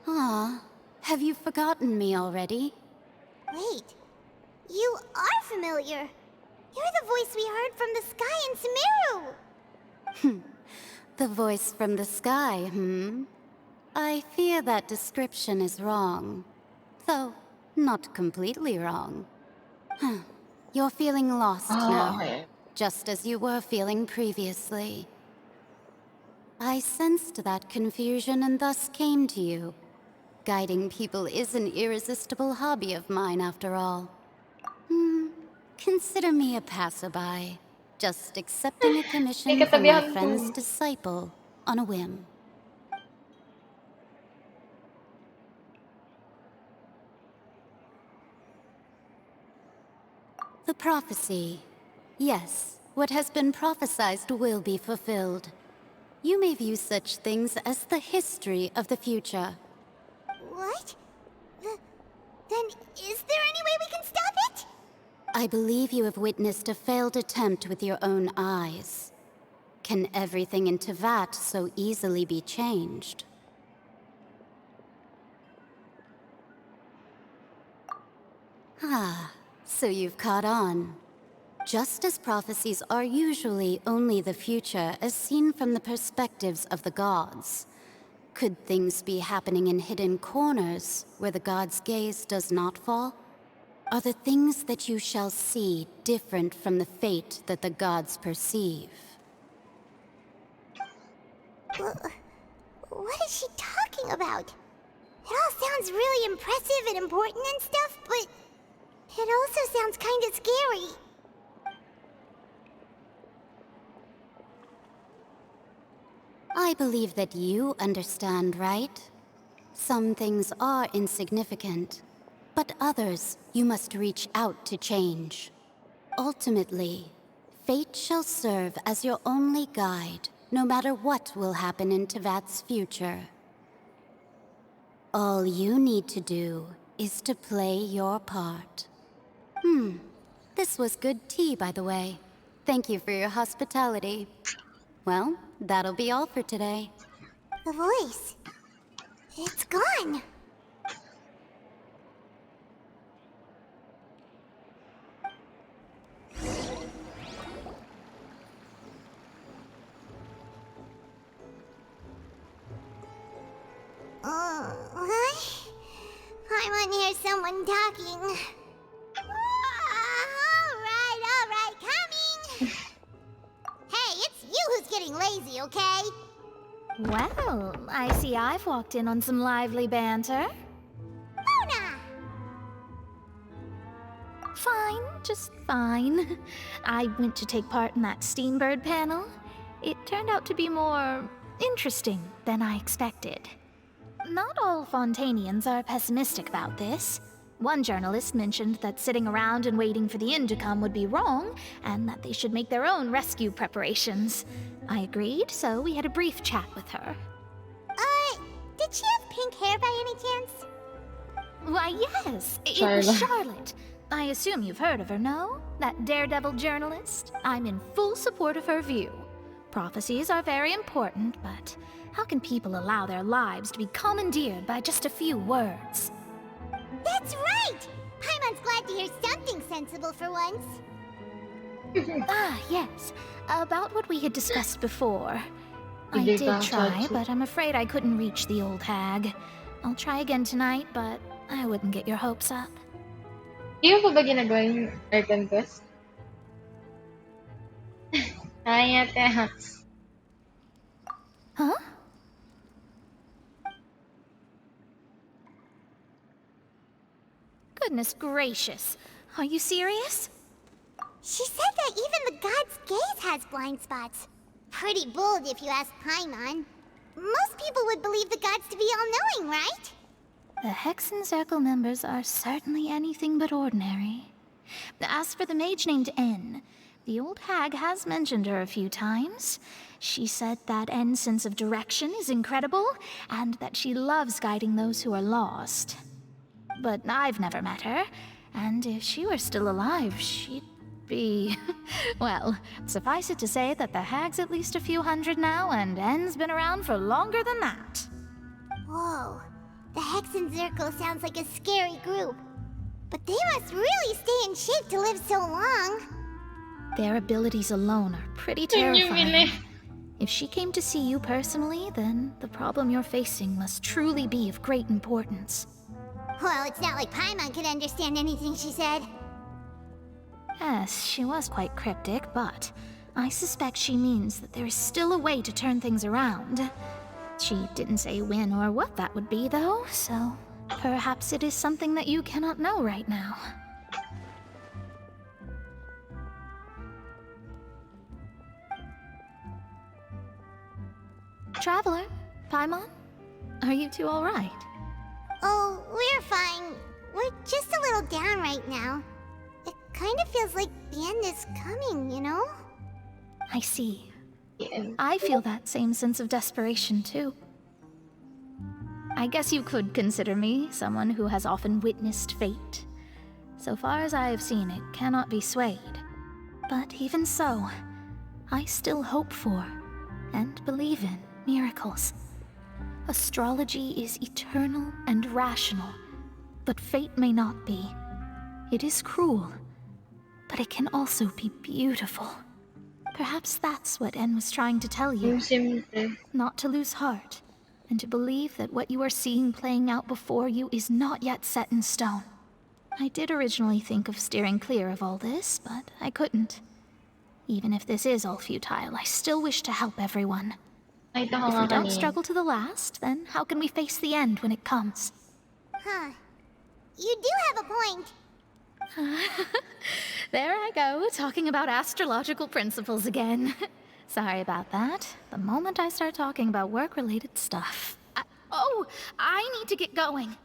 [SPEAKER 7] Ah, have you forgotten me already?
[SPEAKER 3] Wait, you are familiar. You're the voice we heard from the sky in Sumeru.
[SPEAKER 7] The voice from the sky, I fear that description is wrong. Though, not completely wrong. You're feeling lost now, just as you were feeling previously. I sensed that confusion and thus came to you. Guiding people is an irresistible hobby of mine, after all. Consider me a passerby, just accepting a commission from my friend's disciple on a whim. The prophecy. Yes, what has been prophesied will be fulfilled. You may view such things as the history of the future.
[SPEAKER 3] What? Then is there any way we can stop it?
[SPEAKER 7] I believe you have witnessed a failed attempt with your own eyes. Can everything in Tevat so easily be changed? Ah, so you've caught on. Just as prophecies are usually only the future as seen from the perspectives of the gods, could things be happening in hidden corners where the gods' gaze does not fall? Are the things that you shall see different from the fate that the gods perceive?
[SPEAKER 3] What is she talking about? It all sounds really impressive and important and stuff, but it also sounds kind of scary.
[SPEAKER 7] I believe that you understand, right? Some things are insignificant, but others you must reach out to change. Ultimately, fate shall serve as your only guide, no matter what will happen in Tevat's future. All you need to do is to play your part. This was good tea, by the way. Thank you for your hospitality. Well, that'll be all for today.
[SPEAKER 3] The voice. It's gone. I want to hear someone talking. All right, coming. Hey, it's you who's getting lazy, okay?
[SPEAKER 15] Well, I see I've walked in on some lively banter.
[SPEAKER 3] Mona!
[SPEAKER 15] Fine, just fine. I went to take part in that Steambird panel. It turned out to be more interesting than I expected. Not all Fontanians are pessimistic about this. One journalist mentioned that sitting around and waiting for the end to come would be wrong, and that they should make their own rescue preparations. I agreed, so we had a brief chat with her.
[SPEAKER 3] Did she have pink hair by any chance?
[SPEAKER 15] Why, yes. It
[SPEAKER 1] Charlotte.
[SPEAKER 15] was Charlotte. I assume you've heard of her, no? That daredevil journalist? I'm in full support of her view. Prophecies are very important, but how can people allow their lives to be commandeered by just a few words?
[SPEAKER 3] That's right! Paimon's glad to hear something sensible for once.
[SPEAKER 15] Ah, yes. About what we had discussed before. I
[SPEAKER 1] Hindi
[SPEAKER 15] did
[SPEAKER 1] ka
[SPEAKER 15] try,
[SPEAKER 1] chachi.
[SPEAKER 15] but I'm afraid I couldn't reach the old hag. I'll try again tonight, but I wouldn't get your hopes up.
[SPEAKER 1] Di mo pa ba ginagawa yung Arcan Quest? Hi, Ate Hats.
[SPEAKER 15] Huh? Goodness gracious. Are you serious?
[SPEAKER 3] She said that even the god's gaze has blind spots. Pretty bold if you ask Paimon. Most people would believe the gods to be all-knowing, right?
[SPEAKER 15] The Hexen Circle members are certainly anything but ordinary. As for the mage named N, the old hag has mentioned her a few times. She said that N's sense of direction is incredible, and that she loves guiding those who are lost. But I've never met her, and if she were still alive, she'd be... well, suffice it to say that the hag's at least a few hundred now, and N's been around for longer than that.
[SPEAKER 3] Whoa. The Hexen Circle sounds like a scary group. But they must really stay in shape to live so long.
[SPEAKER 15] Their abilities alone are pretty terrifying. If she came to see you personally, then the problem you're facing must truly be of great importance.
[SPEAKER 3] Well, it's not like Paimon could understand anything she said.
[SPEAKER 15] Yes, she was quite cryptic, but I suspect she means that there is still a way to turn things around. She didn't say when or what that would be, though, so perhaps it is something that you cannot know right now. Traveler, Paimon, are you two all right?
[SPEAKER 3] Oh, we're fine. We're just a little down right now. It kind of feels like the end is coming, you know?
[SPEAKER 15] I see. I feel that same sense of desperation, too. I guess you could consider me someone who has often witnessed fate. So far as I have seen, it cannot be swayed. But even so, I still hope for, and believe in, miracles. Astrology is eternal and rational, but fate may not be. It is cruel, but it can also be beautiful. Perhaps that's what En was trying to tell you. Not to lose heart, and to believe that what you are seeing playing out before you is not yet set in stone. I did originally think of steering clear of all this, but I couldn't. Even if this is all futile, I still wish to help everyone. If we don't struggle to the last, then how can we face the end when it comes?
[SPEAKER 3] Huh. You do have a point.
[SPEAKER 15] There I go, talking about astrological principles again. Sorry about that. The moment I start talking about work-related stuff... I need to get going.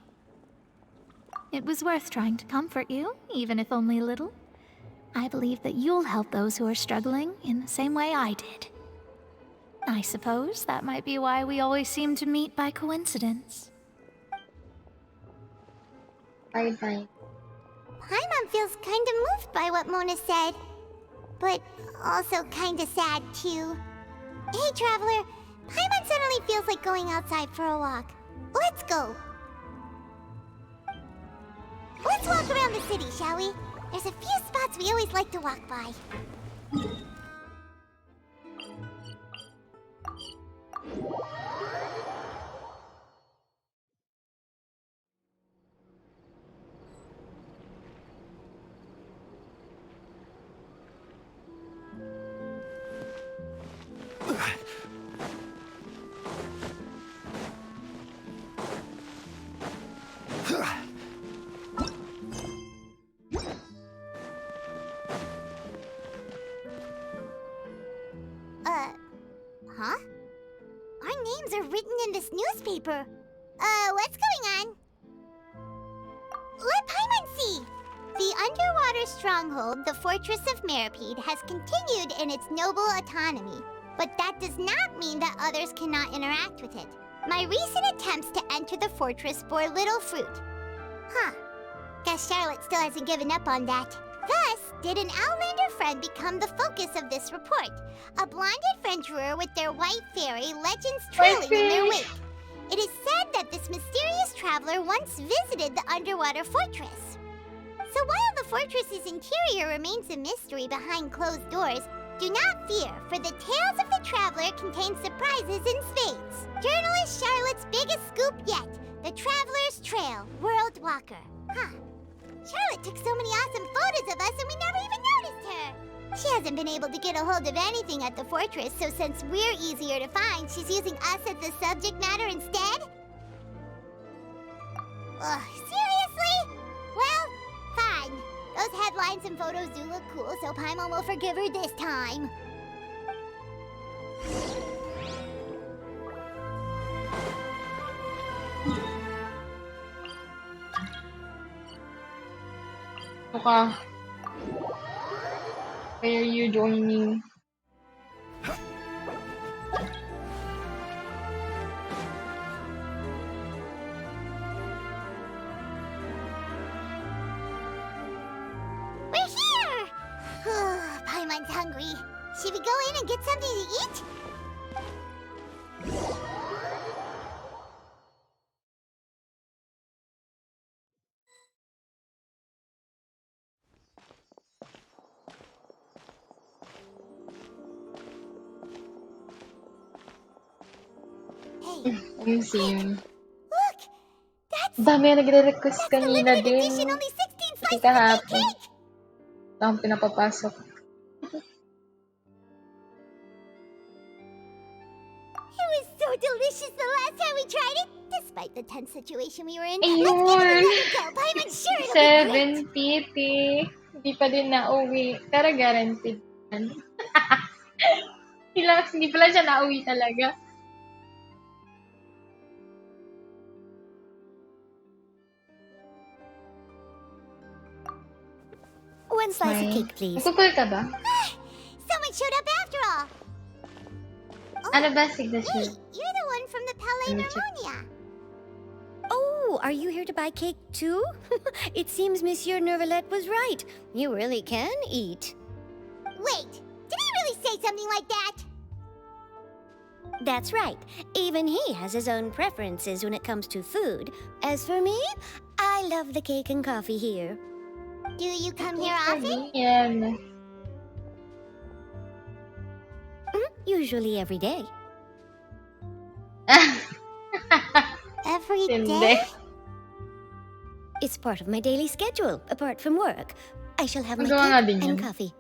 [SPEAKER 15] It was worth trying to comfort you, even if only a little. I believe that you'll help those who are struggling in the same way I did. I suppose that might be why we always seem to meet by coincidence.
[SPEAKER 1] Bye.
[SPEAKER 3] Paimon feels kind of moved by what Mona said. But also kind of sad, too. Hey, Traveler. Paimon suddenly feels like going outside for a walk. Let's go. Let's walk around the city, shall we? There's a few spots we always like to walk by. Huh? Our names are written in this newspaper. What's going on? Let Paimon see! The underwater stronghold, the Fortress of Meripede, has continued in its noble autonomy. But that does not mean that others cannot interact with it. My recent attempts to enter the fortress bore little fruit. Huh. Guess Charlotte still hasn't given up on that. Thus, did an Outlander friend become the focus of this report? A blonde adventurer with their white fairy, legends trailing in their wake. It is said that this mysterious traveler once visited the underwater fortress. So while the fortress's interior remains a mystery behind closed doors, do not fear, for the tales of the traveler contain surprises in spades. Journalist Charlotte's biggest scoop yet, the Traveler's Trail, World Walker. Huh. Charlotte took so many awesome photos of us and we never even noticed her. She hasn't been able to get a hold of anything at the fortress, so since we're easier to find, she's using us as the subject matter instead? Ugh, seriously? Well, fine. Those headlines and photos do look cool, so Paimon will forgive her this time.
[SPEAKER 1] Okay. Why are you joining?
[SPEAKER 3] We're here! Paimon's hungry. Should we go in and get something to eat?
[SPEAKER 1] Museum.
[SPEAKER 3] Look!
[SPEAKER 1] Dami na nagre-request kanina
[SPEAKER 3] limited
[SPEAKER 1] din.
[SPEAKER 3] edition, only 16
[SPEAKER 1] Kasi
[SPEAKER 3] slices of
[SPEAKER 1] kahapon.
[SPEAKER 3] cake!
[SPEAKER 1] Akong pinapapasok.
[SPEAKER 3] It was so delicious the last time we tried it, despite the tense situation we were in.
[SPEAKER 1] Ayun!
[SPEAKER 3] Let's give it another go. Paimon's sure it'll be great.
[SPEAKER 1] 750. Hindi pa din nauwi. Pero guaranteed yan. Hindi pala siya nauwi talaga.
[SPEAKER 3] One slice of cake, please.
[SPEAKER 1] Nagpupul ka ba?
[SPEAKER 3] Someone showed up after all.
[SPEAKER 1] Ano ba signature?
[SPEAKER 3] You're the one from the Palais Nermonia.
[SPEAKER 9] Oh, are you here to buy cake too? It seems Monsieur Nervalette was right. You really can eat.
[SPEAKER 3] Wait, did he really say something like that?
[SPEAKER 9] That's right. Even he has his own preferences when it comes to food. As for me, I love the cake and coffee here.
[SPEAKER 3] Do you come here often?
[SPEAKER 1] Yan.
[SPEAKER 9] Usually every day.
[SPEAKER 3] Every
[SPEAKER 1] Hindi.
[SPEAKER 3] day?
[SPEAKER 9] It's part of my daily schedule, apart from work. I shall have my
[SPEAKER 1] Magawa nga din
[SPEAKER 9] cake and
[SPEAKER 1] yun.
[SPEAKER 9] coffee.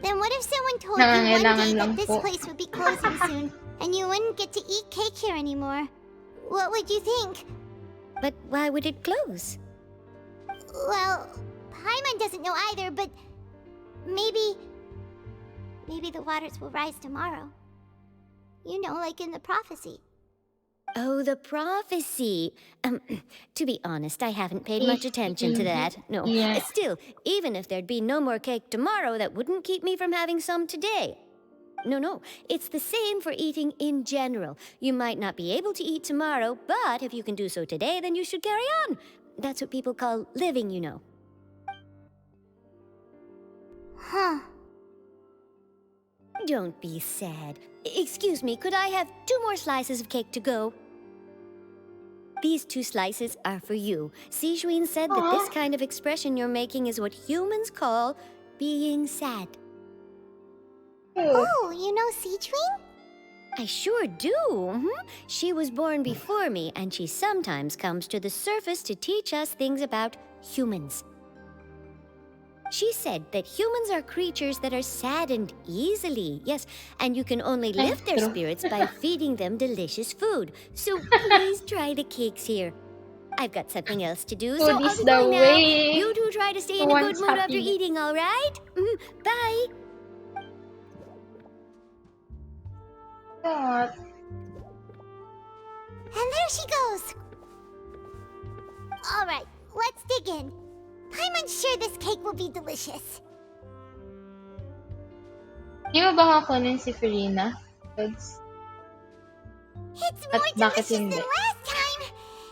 [SPEAKER 3] Then what if someone told you one
[SPEAKER 1] Nangangailangan
[SPEAKER 3] day
[SPEAKER 1] lang
[SPEAKER 3] that this
[SPEAKER 1] po.
[SPEAKER 3] place would be closing soon, and you wouldn't get to eat cake here anymore? What would you think?
[SPEAKER 9] But why would it close?
[SPEAKER 3] Well, Paimon doesn't know either, but maybe the waters will rise tomorrow. You know, like in the prophecy.
[SPEAKER 9] Oh, the prophecy. To be honest, I haven't paid much attention to that. No.
[SPEAKER 1] Yeah.
[SPEAKER 9] Still, even if there'd be no more cake tomorrow, that wouldn't keep me from having some today. No. It's the same for eating in general. You might not be able to eat tomorrow, but if you can do so today, then you should carry on. That's what people call living, you know.
[SPEAKER 3] Huh.
[SPEAKER 9] Don't be sad. Excuse me, could I have 2 more slices of cake to go? These 2 slices are for you. Sijuin said that this kind of expression you're making is what humans call being sad.
[SPEAKER 3] Oh, you know Sijuin?
[SPEAKER 9] I sure do. She was born before me, and she sometimes comes to the surface to teach us things about humans. She said that humans are creatures that are saddened easily, yes, and you can only lift their spirits by feeding them delicious food. So please try the cakes here. I've got something else to do, so I'll
[SPEAKER 1] Food is
[SPEAKER 9] be
[SPEAKER 1] the
[SPEAKER 9] going now.
[SPEAKER 1] way.
[SPEAKER 9] You two try to stay in a good mood after eating, all right? Bye.
[SPEAKER 1] What?
[SPEAKER 3] And there she goes. All right, let's dig in. I'm sure this cake will be delicious.
[SPEAKER 1] Di mo ba kakunin si Farina?
[SPEAKER 3] It's more delicious than last time.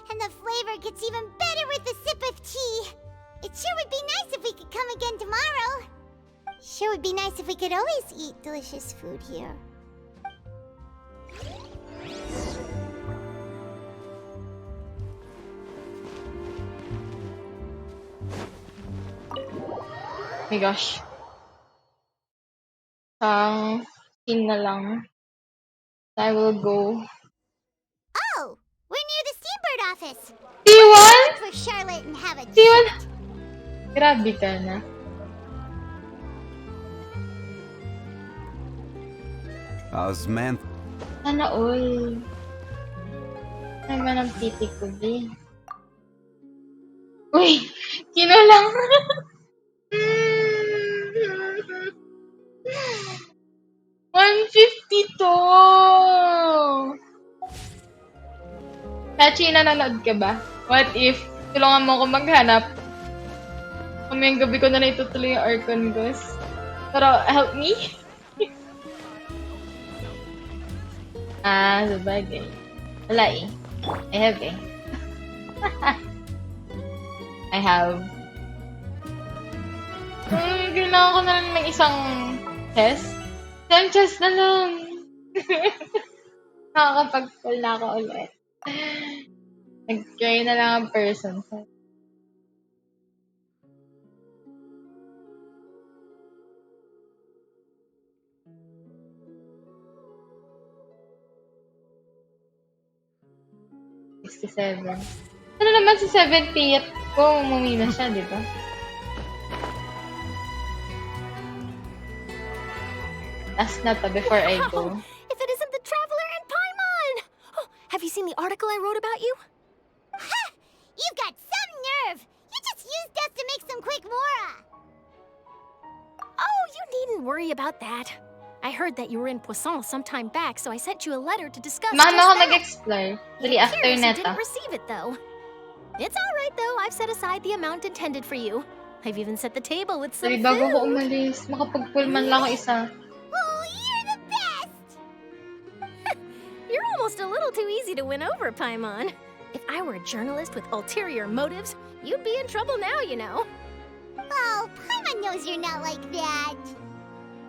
[SPEAKER 3] And the flavor gets even better with a sip of tea. It sure would be nice if we could come again tomorrow. Sure would be nice if we could always eat delicious food here.
[SPEAKER 1] Oh my gosh. Scene na lang. I will go.
[SPEAKER 3] Oh, we're near the Steambird office.
[SPEAKER 1] T1?
[SPEAKER 3] Look for Charlotte and have a
[SPEAKER 1] T1?
[SPEAKER 3] chat.
[SPEAKER 1] Grabe ka na.
[SPEAKER 13] Man.
[SPEAKER 1] Sana all. Ay man ang titi ko, eh. Uy! Kino lang. 152! Chachi, nanonood ka ba? What if, tulungan mo ako maghanap? Mamayang gabi ko na itutuloy yung Archon Ghost. Pero, help me? Sabagay. Wala eh. I have eh. I have. Kailangan ko na lang ng isang chest. Isang chest na lang. Nakakapag-pull na ako ulit. Nag-try na lang ang person. Ano naman si 70th ko? Umuwi na siya, di ba? Last na to before I go.
[SPEAKER 8] If it isn't the Traveler and Paimon! Oh, have you seen the article I wrote about you?
[SPEAKER 3] Ha! You've got some nerve! You just used us to make some quick mora!
[SPEAKER 8] Oh, you needn't worry about that. I heard that you were in Poisson some time back, so I sent you a letter to discuss
[SPEAKER 1] Mama
[SPEAKER 8] just
[SPEAKER 1] ako
[SPEAKER 8] that.
[SPEAKER 1] nag-explore. Dali after
[SPEAKER 8] You
[SPEAKER 1] neta.
[SPEAKER 8] didn't receive it, though. It's all right, though. I've set aside the amount intended for you. I've even set the table with some
[SPEAKER 1] Dali,
[SPEAKER 8] food.
[SPEAKER 1] bago ko umalis, makapag-pull man lang ako isa.
[SPEAKER 3] Oh, you're the best!
[SPEAKER 8] You're almost a little too easy to win over, Paimon. If I were a journalist with ulterior motives, you'd be in trouble now, you know.
[SPEAKER 3] Oh, Paimon knows you're not like that.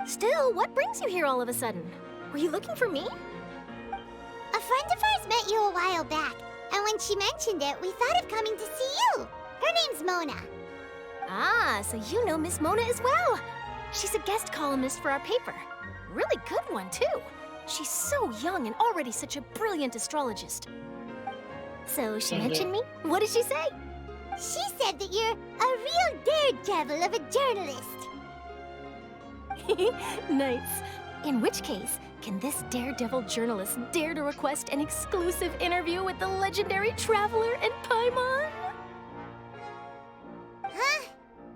[SPEAKER 8] Still, what brings you here all of a sudden? Were you looking for me?
[SPEAKER 3] A friend of ours met you a while back, and when she mentioned it, we thought of coming to see you. Her name's Mona.
[SPEAKER 8] Ah, so you know Miss Mona as well. She's a guest columnist for our paper. Really good one, too. She's so young and already such a brilliant astrologist. So she mentioned me? What did she say?
[SPEAKER 3] She said that you're a real daredevil of a journalist.
[SPEAKER 8] Nice. In which case, can this daredevil journalist dare to request an exclusive interview with the legendary Traveler and Paimon?
[SPEAKER 3] Huh?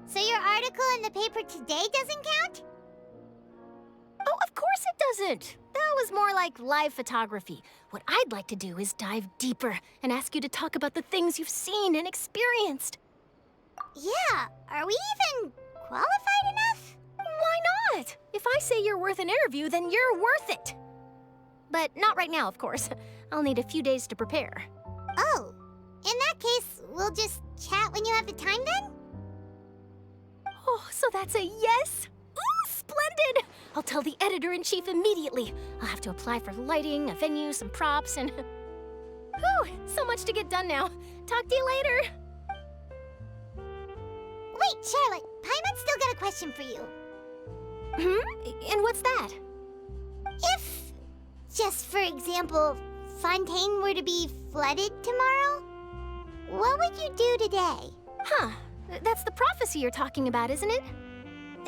[SPEAKER 3] So your article in the paper today doesn't count?
[SPEAKER 8] Oh, of course it doesn't. That was more like live photography. What I'd like to do is dive deeper and ask you to talk about the things you've seen and experienced.
[SPEAKER 3] Yeah, are we even qualified enough?
[SPEAKER 8] Why not? If I say you're worth an interview, then you're worth it. But not right now, of course. I'll need a few days to prepare.
[SPEAKER 3] Oh, in that case, we'll just chat when you have the time then?
[SPEAKER 8] Oh, so that's a yes? Ooh, splendid! I'll tell the editor-in-chief immediately. I'll have to apply for lighting, a venue, some props, and... Whew, so much to get done now. Talk to you later.
[SPEAKER 3] Wait, Charlotte, Paimon's still got a question for you.
[SPEAKER 8] And what's that?
[SPEAKER 3] If, just for example, Fontaine were to be flooded tomorrow, what would you do today?
[SPEAKER 8] Huh, that's the prophecy you're talking about, isn't it?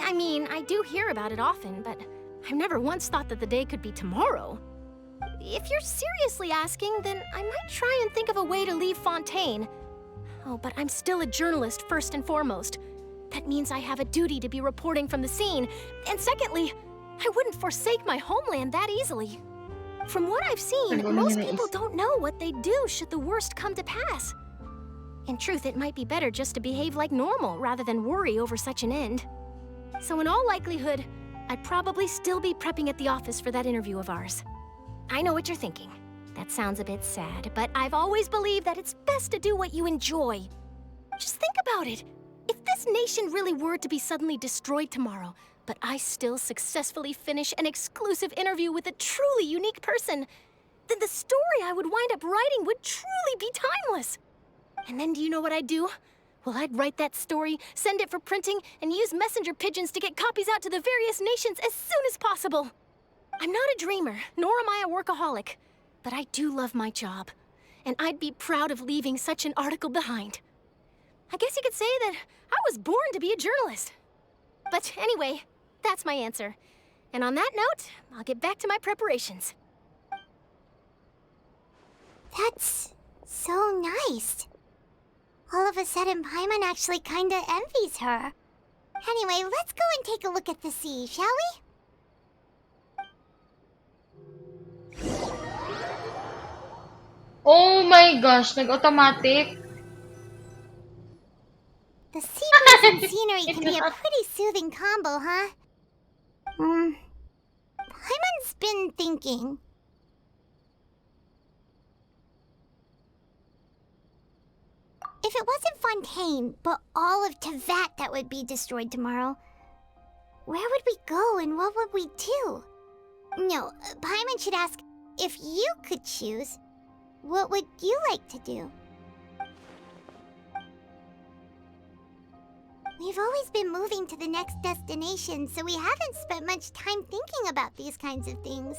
[SPEAKER 8] I mean, I do hear about it often, but I've never once thought that the day could be tomorrow. If you're seriously asking, then I might try and think of a way to leave Fontaine. Oh, but I'm still a journalist first and foremost. That means I have a duty to be reporting from the scene. And secondly, I wouldn't forsake my homeland that easily. From what I've seen, most people don't know what they'd do should the worst come to pass. In truth, it might be better just to behave like normal rather than worry over such an end. So in all likelihood, I'd probably still be prepping at the office for that interview of ours. I know what you're thinking. That sounds a bit sad, but I've always believed that it's best to do what you enjoy. Just think about it. If this nation really were to be suddenly destroyed tomorrow, but I still successfully finish an exclusive interview with a truly unique person, then the story I would wind up writing would truly be timeless. And then do you know what I'd do? Well, I'd write that story, send it for printing, and use messenger pigeons to get copies out to the various nations as soon as possible. I'm not a dreamer, nor am I a workaholic, but I do love my job, and I'd be proud of leaving such an article behind. I guess you could say that I was born to be a journalist. But anyway, that's my answer. And on that note, I'll get back to my preparations.
[SPEAKER 3] That's so nice. All of a sudden, Paimon actually kinda envies her. Anyway, let's go and take a look at the sea, shall we?
[SPEAKER 1] Oh my gosh, nag-automatic.
[SPEAKER 3] The sea breeze and scenery can be a pretty soothing combo, huh? Paimon's been thinking. If it wasn't Fontaine, but all of Tevat that would be destroyed tomorrow, where would we go and what would we do? No, Paimon should ask, if you could choose, what would you like to do? We've always been moving to the next destination, so we haven't spent much time thinking about these kinds of things.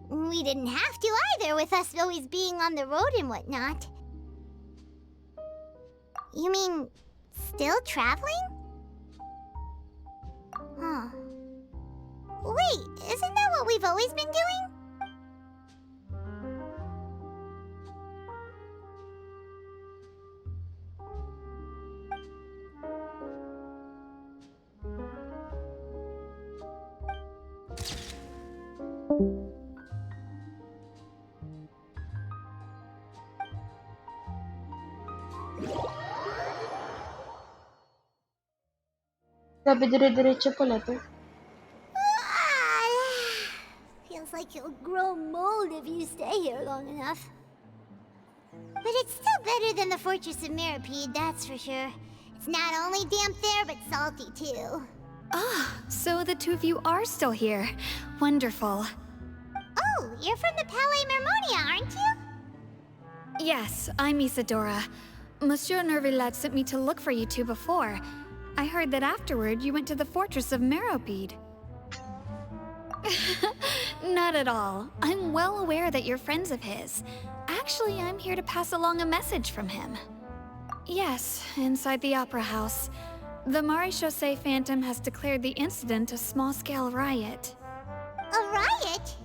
[SPEAKER 3] We didn't have to either, with us always being on the road and whatnot. You mean, still traveling? Huh. Wait, isn't that what we've always been doing?
[SPEAKER 1] Grabe, dire-diretso pala to.
[SPEAKER 3] Feels like you'll grow mold if you stay here long enough. But it's still better than the Fortress of Mirapede, that's for sure. It's not only damp there, but salty too.
[SPEAKER 15] Ah, so the two of you are still here. Wonderful.
[SPEAKER 3] Oh, you're from the Palais Mermonia, aren't you?
[SPEAKER 15] Yes, I'm Isadora. Monsieur Nervillet sent me to look for you two before. I heard that afterward you went to the Fortress of Meropide. Not at all. I'm well aware that you're friends of his. Actually, I'm here to pass along a message from him. Yes, inside the Opera House. The Maréchaussée Phantom has declared the incident a small-scale riot.
[SPEAKER 3] A riot?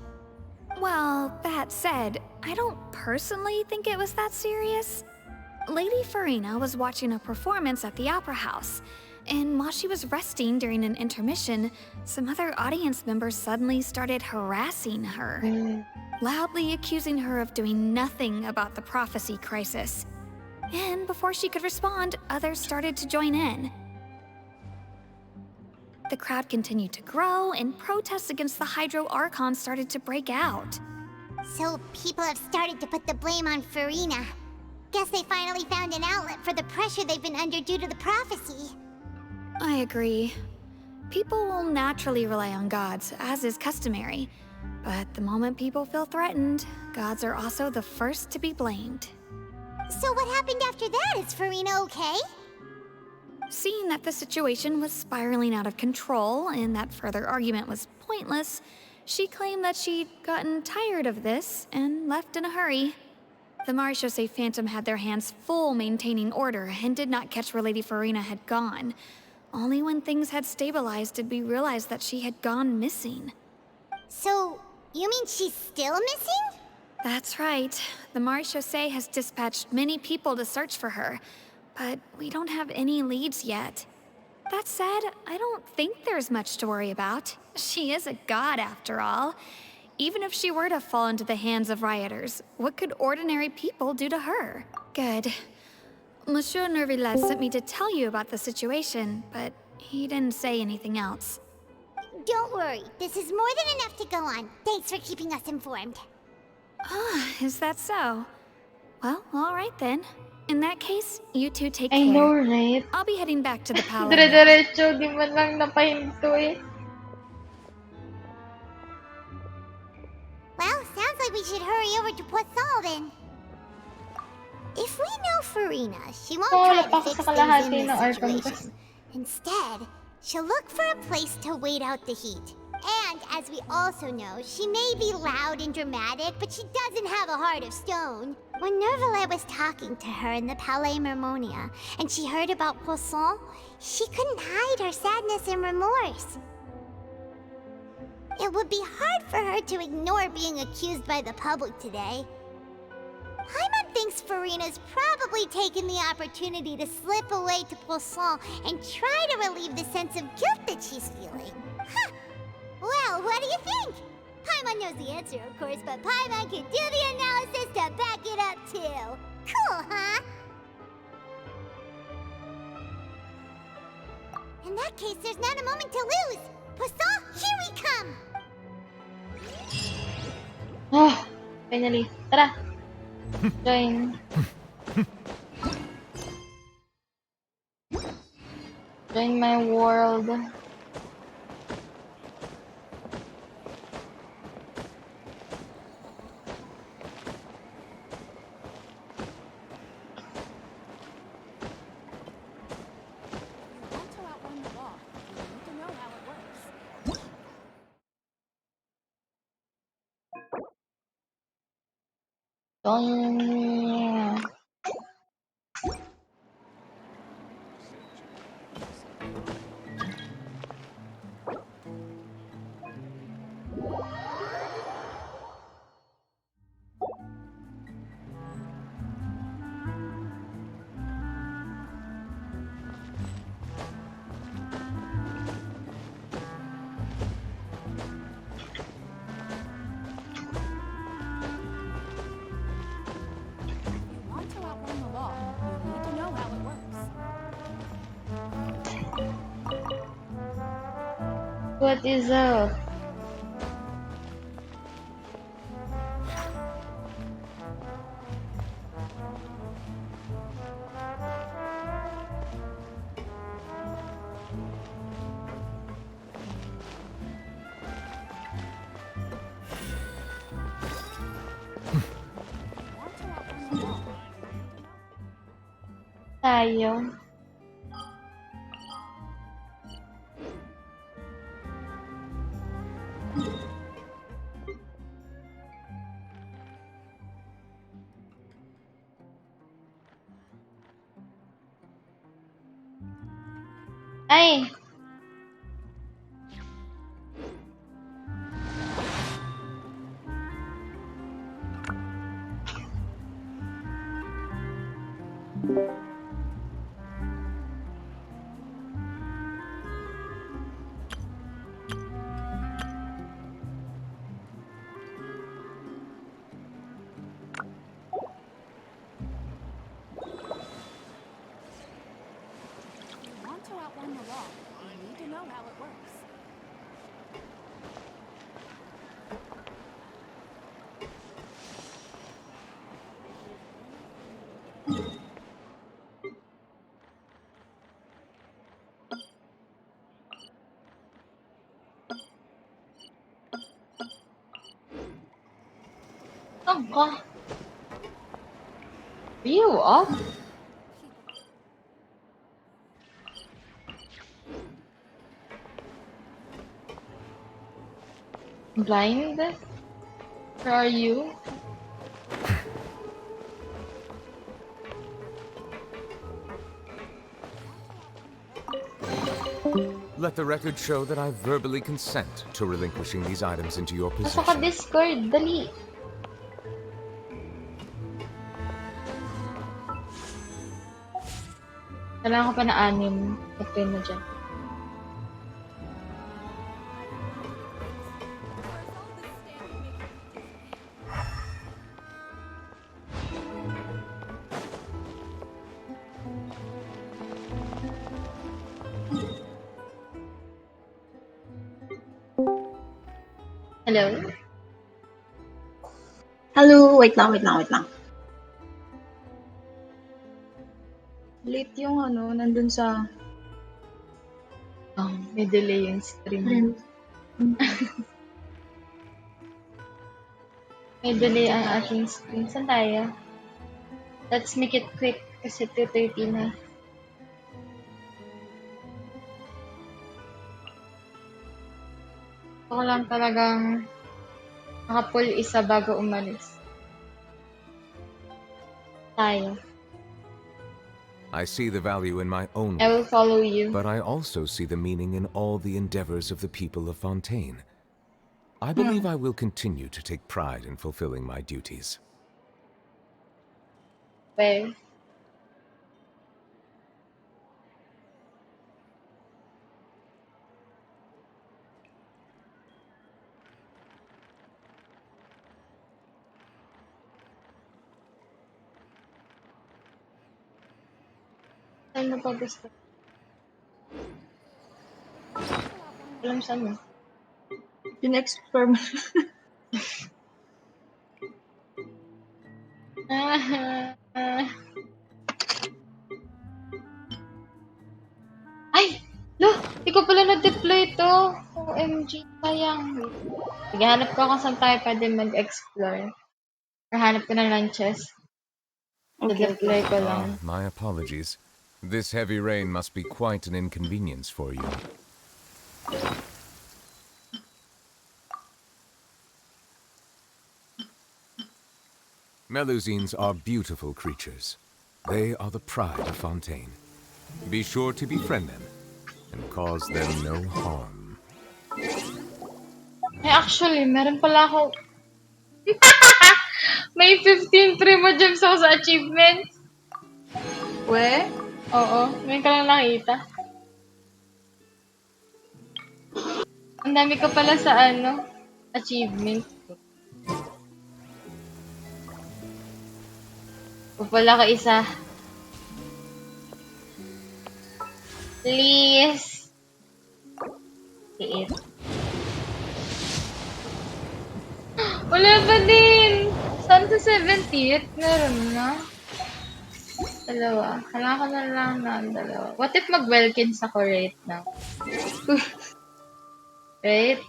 [SPEAKER 15] Well, that said, I don't personally think it was that serious. Lady Farina was watching a performance at the Opera House, and while she was resting during an intermission, some other audience members suddenly started harassing her, loudly accusing her of doing nothing about the prophecy crisis. And before she could respond, others started to join in. The crowd continued to grow, and protests against the Hydro Archon started to break out.
[SPEAKER 3] So people have started to put the blame on Farina. Guess they finally found an outlet for the pressure they've been under due to the prophecy.
[SPEAKER 15] I agree. People will naturally rely on gods, as is customary. But the moment people feel threatened, gods are also the first to be blamed.
[SPEAKER 3] So what happened after that? Is Farina okay?
[SPEAKER 15] Seeing that the situation was spiraling out of control and that further argument was pointless, she claimed that she'd gotten tired of this and left in a hurry. The Maréchaussée Phantom had their hands full maintaining order and did not catch where Lady Farina had gone. Only when things had stabilized did we realize that she had gone missing.
[SPEAKER 3] So, you mean she's still missing?
[SPEAKER 15] That's right. The Maréchaussée has dispatched many people to search for her, but we don't have any leads yet. That said, I don't think there's much to worry about. She is a god, after all. Even if she were to fall into the hands of rioters, what could ordinary people do to her? Good. Monsieur Nervillet sent me to tell you about the situation, but he didn't say anything else.
[SPEAKER 3] Don't worry, this is more than enough to go on. Thanks for keeping us informed.
[SPEAKER 15] Ah, is that so? Well, alright then. In that case, you two take
[SPEAKER 1] I
[SPEAKER 15] care.
[SPEAKER 1] know, right?
[SPEAKER 15] I'll be heading back to the palace.
[SPEAKER 1] Dire-diretso, di man lang napahinto eh.
[SPEAKER 3] Well, sounds like we should hurry over to Poisson then. If we know Farina, she won't try to fix things in this situation. Instead, she'll look for a place to wait out the heat. And, as we also know, she may be loud and dramatic, but she doesn't have a heart of stone. When Nervalet was talking to her in the Palais Mermonia, and she heard about Poisson, she couldn't hide her sadness and remorse. It would be hard for her to ignore being accused by the public today. Paimon thinks Farina's probably taken the opportunity to slip away to Poisson and try to relieve the sense of guilt that she's feeling. Huh. Well, what do you think? Paimon knows the answer, of course, but Paimon can do the analysis to back it up, too. Cool, huh? In that case, there's not a moment to lose. Poisson, here we come!
[SPEAKER 1] Oh, finally. Tara. Join. Join my world. Join. What is up? Tayo. Ay! Oh god. Are you up? Blind? Where are you?
[SPEAKER 6] Let the record show that I verbally consent to relinquishing these items into your
[SPEAKER 1] Pasok ka
[SPEAKER 6] possession.
[SPEAKER 1] Discord, dali. Kailangan ko pa na 6. Pagpin mo dyan. Hello?
[SPEAKER 5] Hello, wait lang.
[SPEAKER 1] Late yung nandun sa... may delay yung stream. May delay ang aking stream. Saan tayo? Let's make it quick kasi 2:30 na. Ako lang talagang nakapull isa bago umalis. Tayo.
[SPEAKER 6] I see the value in my own
[SPEAKER 1] I will
[SPEAKER 6] work,
[SPEAKER 1] follow you.
[SPEAKER 6] but I also see the meaning in all the endeavors of the people of Fontaine. I believe I will continue to take pride in fulfilling my duties.
[SPEAKER 1] Where? Saan mo pa gusto? Alam saan mo?
[SPEAKER 5] Pina-explore mo.
[SPEAKER 1] Ay! Lo! Di ko pala na-deploy ito. OMG, sayang. Sige, hanap ko kung saan tayo pwede mag-explore. Or hanap ko ng lunches. Na-deploy ko lang.
[SPEAKER 6] My apologies. This heavy rain must be quite an inconvenience for you. Melusines are beautiful creatures. They are the pride of Fontaine. Be sure to befriend them and cause them no harm.
[SPEAKER 1] Actually, meron pala ako... May 15 Primo Gems ako sa achievements.
[SPEAKER 5] We?
[SPEAKER 1] Oo, may ka lang nakita. Ang dami ko pala sa achievement. Wala ka isa. Please. Tiit. Wala pa din. Saan sa 70th? Meron na. Dalawa. Kailangan ko na lang na dalawa. What if mag-Welkins ako right now? Right?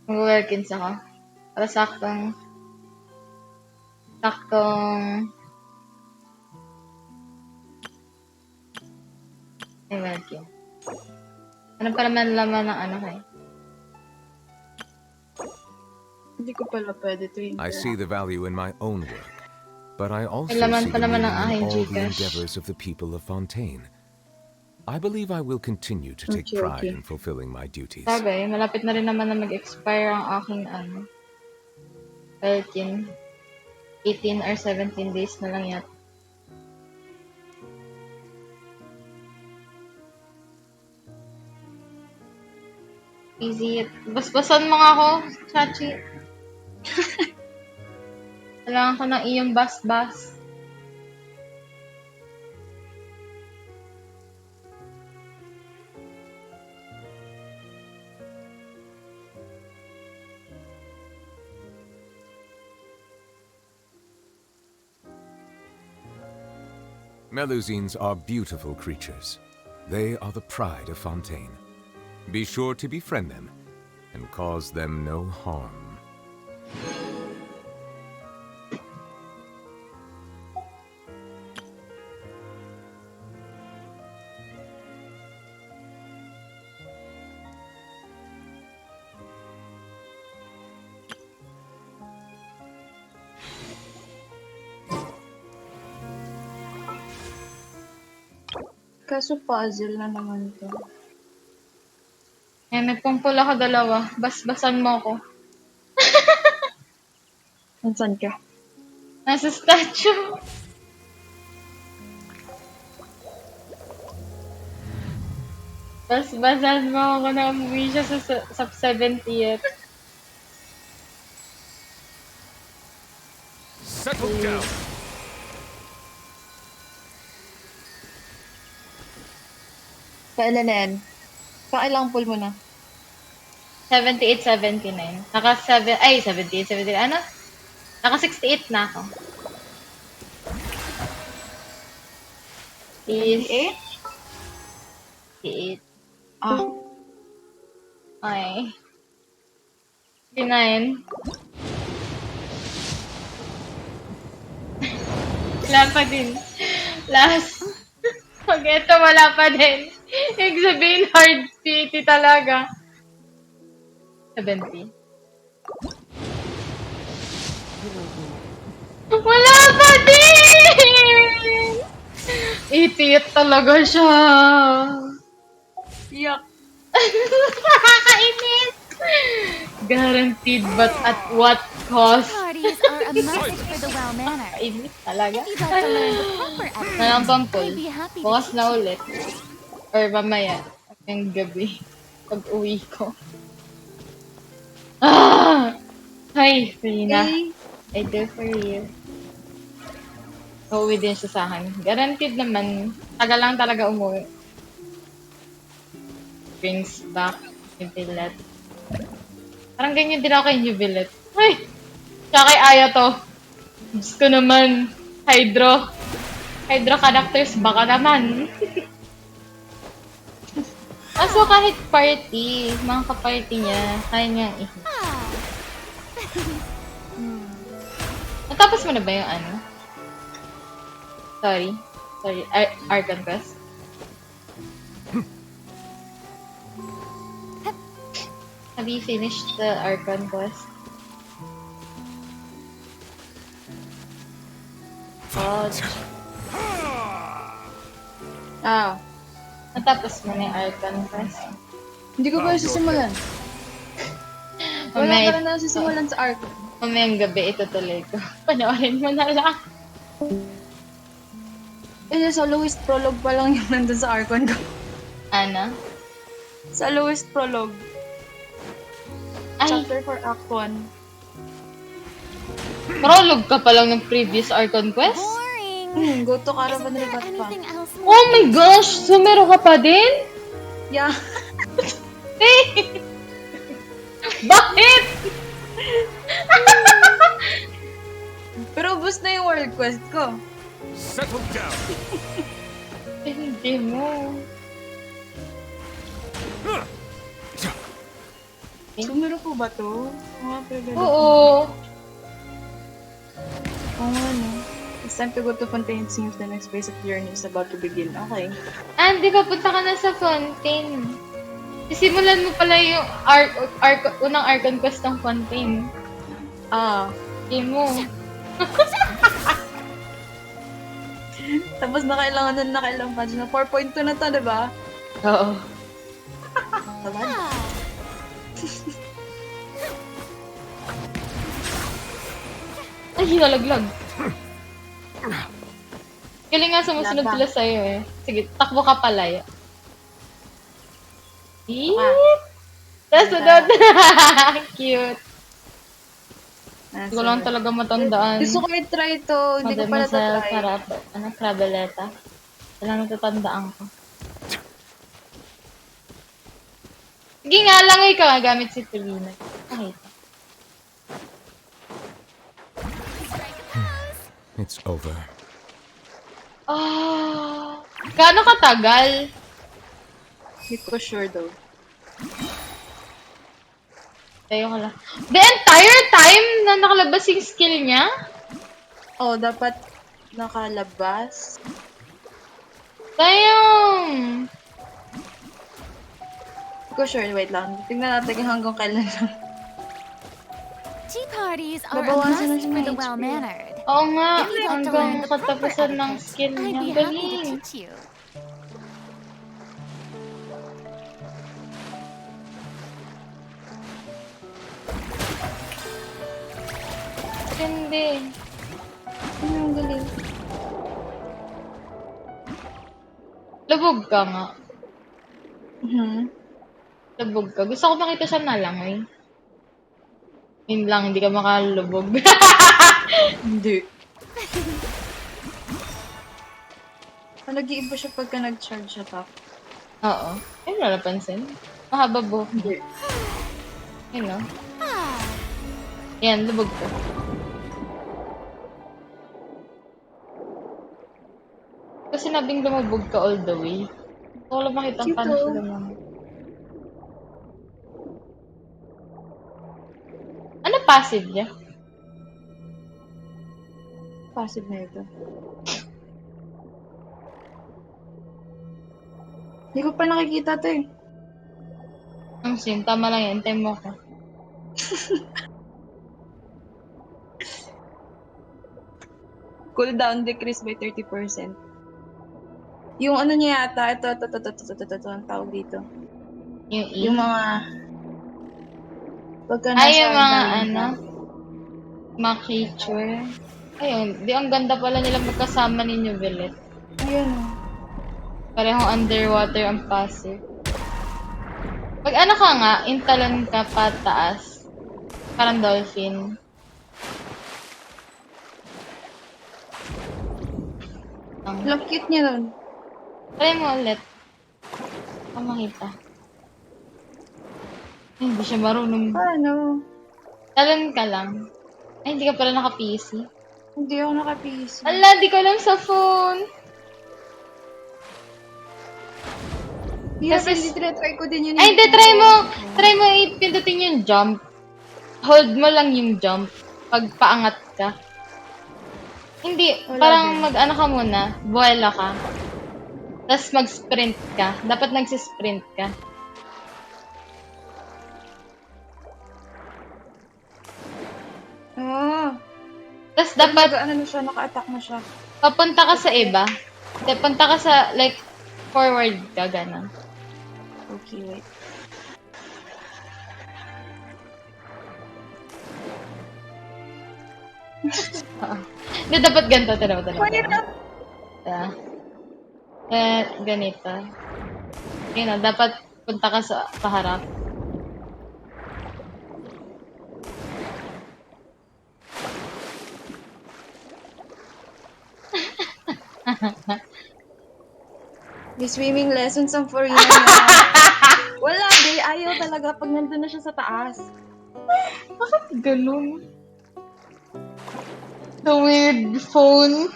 [SPEAKER 1] Mag-Welkins ako. Para saktong ay, Welkins. Ano pa naman laman ng kayo?
[SPEAKER 5] Hindi ko pala pwede to
[SPEAKER 6] I see the value in my own work, but I also
[SPEAKER 1] Laman
[SPEAKER 6] see
[SPEAKER 1] pa
[SPEAKER 6] the
[SPEAKER 1] naman
[SPEAKER 6] meaning
[SPEAKER 1] ng
[SPEAKER 6] in
[SPEAKER 1] aking
[SPEAKER 6] all the
[SPEAKER 1] Gcash.
[SPEAKER 6] endeavors of the people of Fontaine. I believe I will continue to take pride in fulfilling my duties.
[SPEAKER 1] Sabi, malapit na rin naman na mag-expire ang aking Welkin. 18 or 17 days na lang yata. Easy. Basbasan mo nga ako, Chachi. Kailangan ko ng iyong bas-bas.
[SPEAKER 6] Melusines are beautiful creatures. They are the pride of Fontaine. Be sure to befriend them and cause them no harm.
[SPEAKER 5] Kaso puzzle na naman to.
[SPEAKER 1] May pumpul ako dalawa. Basbasan mo ako.
[SPEAKER 5] Nasaan ka?
[SPEAKER 1] Nasa statue. Basbasan mo ako na umuwi siya sa 70th.
[SPEAKER 17] Settle down.
[SPEAKER 5] Kailan na yan? Pakailang pull mo na.
[SPEAKER 1] 78, 79. Naka 7, ay, 78, 79. Ano? Naka 68 na ako. Is
[SPEAKER 5] 78?
[SPEAKER 1] 68.
[SPEAKER 5] Ah.
[SPEAKER 1] Ay. 59. Wala pa din. Last. Pag ito, wala pa din. Ibig sabihin, hard 80 talaga. 70. Wala pa din! 88 talaga siya.
[SPEAKER 5] Yuck.
[SPEAKER 1] Nakakainis. Guaranteed, but at what cost?
[SPEAKER 15] Parties are a must for the well-mannered.
[SPEAKER 1] Nakakainis talaga.
[SPEAKER 15] If you'd like to learn the proper
[SPEAKER 1] Nalang
[SPEAKER 15] etiquette,
[SPEAKER 1] pampol.
[SPEAKER 15] I'd be happy to
[SPEAKER 1] Bukas
[SPEAKER 15] teach
[SPEAKER 1] na
[SPEAKER 15] you.
[SPEAKER 1] ulit. Or mamaya. Ang gabi. Pag uwi ko. Ah! Hi, Rina. I do for you. Uuwi din siya sa akin. Guaranteed naman. Tagal lang talaga umuwi. Brings back Jubilet. Parang ganyan din ako kay Jubilet. Ay! Tsaka kay Aya to. Diyos ko naman. Hydro. Hydro characters baka naman. Kaso kahit party, mga kaparty niya, kaya niyang ihit. Natapos mo na ba yung ano? Sorry. Archon Quest. Have you finished the Archon Quest? God.
[SPEAKER 5] Ah.
[SPEAKER 1] Natapos mo na yung Archon Quest.
[SPEAKER 5] Hindi ko pa sisimulan. Wala
[SPEAKER 1] Mamaya,
[SPEAKER 5] ka na sisimulan sa arc.
[SPEAKER 1] Mamayang gabi, itutuloy ko. Panoorin mo na lang.
[SPEAKER 5] Eh, sa lowest prologue pa lang yung nandun sa Archon ko.
[SPEAKER 1] Ano?
[SPEAKER 5] Sa lowest prologue.
[SPEAKER 1] Ay.
[SPEAKER 5] Chapter for Act 1.
[SPEAKER 1] Prologue ka pa lang ng previous Archon Quest?
[SPEAKER 5] Go to Caravan Rebat pa.
[SPEAKER 1] Oh my gosh! So meron ka pa din?
[SPEAKER 5] Yeah.
[SPEAKER 1] Bakit?
[SPEAKER 5] Pero ubus na yung world quest ko.
[SPEAKER 16] Settle down.
[SPEAKER 1] Hindi mo.
[SPEAKER 5] Sumero po ba to?
[SPEAKER 1] Oo.
[SPEAKER 5] Oo nga no. It's time to go to Fontaine. Seems the next phase of the journey is about to begin. Okay.
[SPEAKER 1] Andy, papunta ka na sa Fontaine. Sisimulan mo pala yung unang Archon Quest ng Fontaine.
[SPEAKER 5] Ah.
[SPEAKER 1] Hindi mo.
[SPEAKER 5] Tapos nakailangan na nakailang patch na. 4.2 na to, diba?
[SPEAKER 1] Oo. Ay, hinalaglag. Galing nga sumusunod sila sa'yo eh. Sige, takbo ka palaya. Tapos sunod. Cute. Hindi ko lang talaga matandaan.
[SPEAKER 5] Gusto ko i-try to. Hindi ko pala
[SPEAKER 1] Mademoiselle
[SPEAKER 5] ta-try.
[SPEAKER 1] Crabeleta. Wala natatandaan ko. Sige nga lang ikaw gamit si Tulina. Okay.
[SPEAKER 6] It's over.
[SPEAKER 1] Gaano katagal?
[SPEAKER 5] Hindi ko sure though.
[SPEAKER 1] Tayo ka lang. The entire time na nakalabas yung skill niya?
[SPEAKER 5] Oh, dapat nakalabas.
[SPEAKER 1] Damn!
[SPEAKER 5] Hindi ko sure. Wait lang. Tingnan natin hanggang kailan lang.
[SPEAKER 15] Tea parties are a
[SPEAKER 5] Babawasan na
[SPEAKER 15] must
[SPEAKER 5] siya
[SPEAKER 15] for
[SPEAKER 5] ng
[SPEAKER 15] the
[SPEAKER 5] HP.
[SPEAKER 15] well-mannered.
[SPEAKER 1] Oo nga.
[SPEAKER 15] If you'd like to
[SPEAKER 1] Hanggang
[SPEAKER 15] learn the proper
[SPEAKER 1] katapusan ng
[SPEAKER 15] etiquette,
[SPEAKER 1] skill
[SPEAKER 15] I'd
[SPEAKER 1] niya.
[SPEAKER 15] be
[SPEAKER 1] Ang
[SPEAKER 15] happy to
[SPEAKER 1] galing.
[SPEAKER 15] teach you.
[SPEAKER 1] Hindi.
[SPEAKER 5] Ano yung galing?
[SPEAKER 1] Lubog ka nga.
[SPEAKER 5] Lubog
[SPEAKER 1] ka. Gusto ko makita siya na lang eh. Yun lang, hindi ka makalubog.
[SPEAKER 5] Hindi. Nag-iiba siya pagka nag-charge siya pa.
[SPEAKER 1] Oo. Ayun, wala napansin. Mahaba buhok.
[SPEAKER 5] Hindi.
[SPEAKER 1] Yun, no? Yan, lubog ko. Kasi sinabing lumubog ka all the way. Wala makita
[SPEAKER 5] Cute,
[SPEAKER 1] paano siya
[SPEAKER 5] oh.
[SPEAKER 1] lumubog. Ano passive niya?
[SPEAKER 5] Passive na ito. Hindi ko pa nakikita to eh.
[SPEAKER 1] Ang sim, tama lang yan. Time mo ko.
[SPEAKER 5] Cooldown decrease by 30%. Yung ano niya yata, ito, ang tawag dito.
[SPEAKER 1] Yung E?
[SPEAKER 5] Yung mga... Pagka
[SPEAKER 1] Ay,
[SPEAKER 5] nasa
[SPEAKER 1] yung mga
[SPEAKER 5] lalim
[SPEAKER 1] ano,
[SPEAKER 5] ka.
[SPEAKER 1] mga creature. Ayun, di ang ganda pala nila magkasama ninyo, Velet.
[SPEAKER 5] Ayun oh.
[SPEAKER 1] Parehong underwater ang passive. Pag ano ka nga, intalon ka pataas. Parang dolphin.
[SPEAKER 5] Ang cute niya nun.
[SPEAKER 1] Try mo ulit. Ang makita. Ay, hindi siya marunong.
[SPEAKER 5] Paano?
[SPEAKER 1] Talon ka lang. Ay, hindi ka pala naka-PC.
[SPEAKER 5] Hindi ako naka-PC.
[SPEAKER 1] Ala, di ko alam sa phone.
[SPEAKER 5] Kasi try ko din yun.
[SPEAKER 1] Ay, hindi, try mo ipindutin yung jump. Hold mo lang yung jump. Pag paangat ka. Hindi, parang mag-ano ka muna, buwela ka. Tapos mag-sprint ka. Dapat nagsisprint ka. Tapos dapat...
[SPEAKER 5] Ano na siya, naka-attack na siya.
[SPEAKER 1] Papunta ka sa iba. Punta ka sa, like, forward ka, gano'n.
[SPEAKER 5] Okay, wait.
[SPEAKER 1] Hindi, dapat ganito. Talaga. Ganito. Yun na, dapat punta ka sa paharap.
[SPEAKER 5] May swimming lessons ang Farina niya. Wala, di. Ayaw talaga pag nandun na siya sa taas.
[SPEAKER 1] Bakit ganun? The weird phone.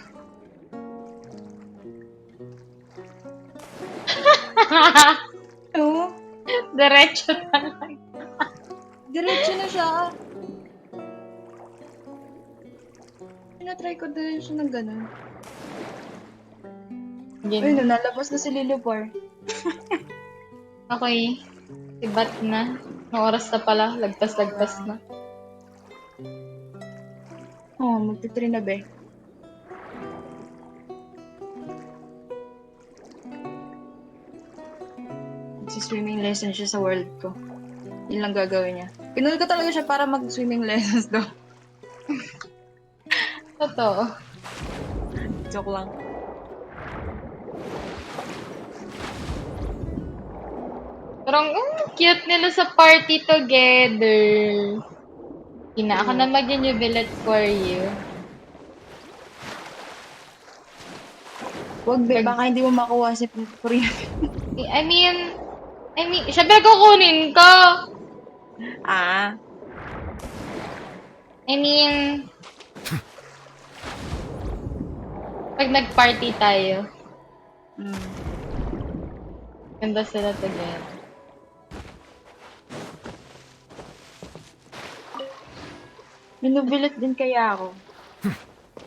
[SPEAKER 5] Oo.
[SPEAKER 1] Diretso talaga.
[SPEAKER 5] Diretso na siya. Tinatry ko din siya ng ganun. Ay, nalabas na si Lilipor.
[SPEAKER 1] Okay. Sibat na. Ang oras na pala. Lagpas na.
[SPEAKER 5] Oo, magti-3 na be. Magsi-swimming lesson siya sa world ko. Yun lang gagawin niya. Pinuli ko talaga siya para mag-swimming lessons daw.
[SPEAKER 1] Totoo.
[SPEAKER 5] Joke lang.
[SPEAKER 1] Parang, cute nila sa party together. Ako na mag-jubilate for you.
[SPEAKER 5] Wag be, baka hindi mo makuha si Puri.
[SPEAKER 1] I mean, syempre kukunin ko. I mean, pag nag-party tayo. Ganda sila together.
[SPEAKER 5] Minubilat din kaya ako.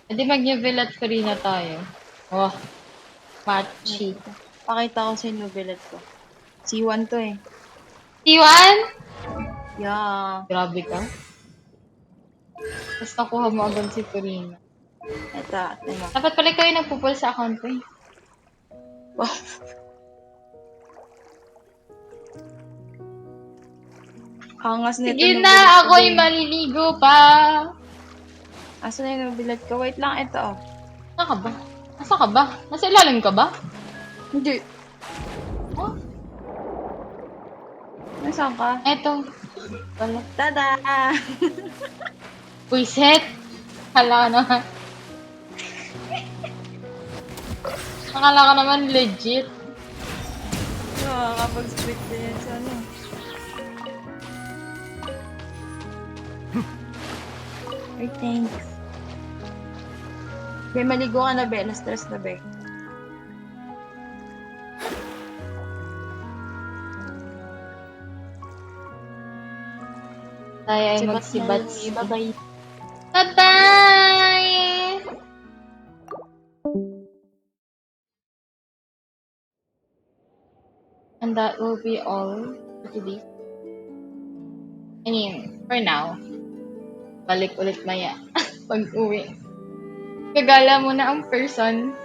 [SPEAKER 1] Hindi mag-jubilate free na tayo. Oh, matchy.
[SPEAKER 5] Pakita ko sa nubilat ko. C1 to eh.
[SPEAKER 1] C1?
[SPEAKER 5] Yeah.
[SPEAKER 1] Grabe ka. Tapos nakuha mo agad si Purina.
[SPEAKER 5] Ito.
[SPEAKER 1] Dapat pala kayo nagpupul sa account ko eh.
[SPEAKER 5] Wow. Hangas nito.
[SPEAKER 1] Sige na, ako'y maliligo pa.
[SPEAKER 5] Asa na yung nubilat ko? Wait lang, ito oh.
[SPEAKER 1] Saan ka ba? Asa ka ba? Nasa ilalim ka ba?
[SPEAKER 5] Hindi.
[SPEAKER 1] Oh?
[SPEAKER 5] Nasaan ka?
[SPEAKER 1] Eto. Wala.
[SPEAKER 5] Tada!
[SPEAKER 1] Puiset! Akala ka naman. Akala ka naman legit.
[SPEAKER 5] Nakakapag-split din yan sa ano. Ay, thanks. Be, maligo ka na, Be. Na-stress na, Be.
[SPEAKER 1] Tayo ay
[SPEAKER 5] Sibat na
[SPEAKER 1] magsibats.
[SPEAKER 5] lang, Bye-bye.
[SPEAKER 1] Bye-bye! And that will be all for today. I mean, for now. Balik ulit maya. Pag-uwi. Gagala muna ang person.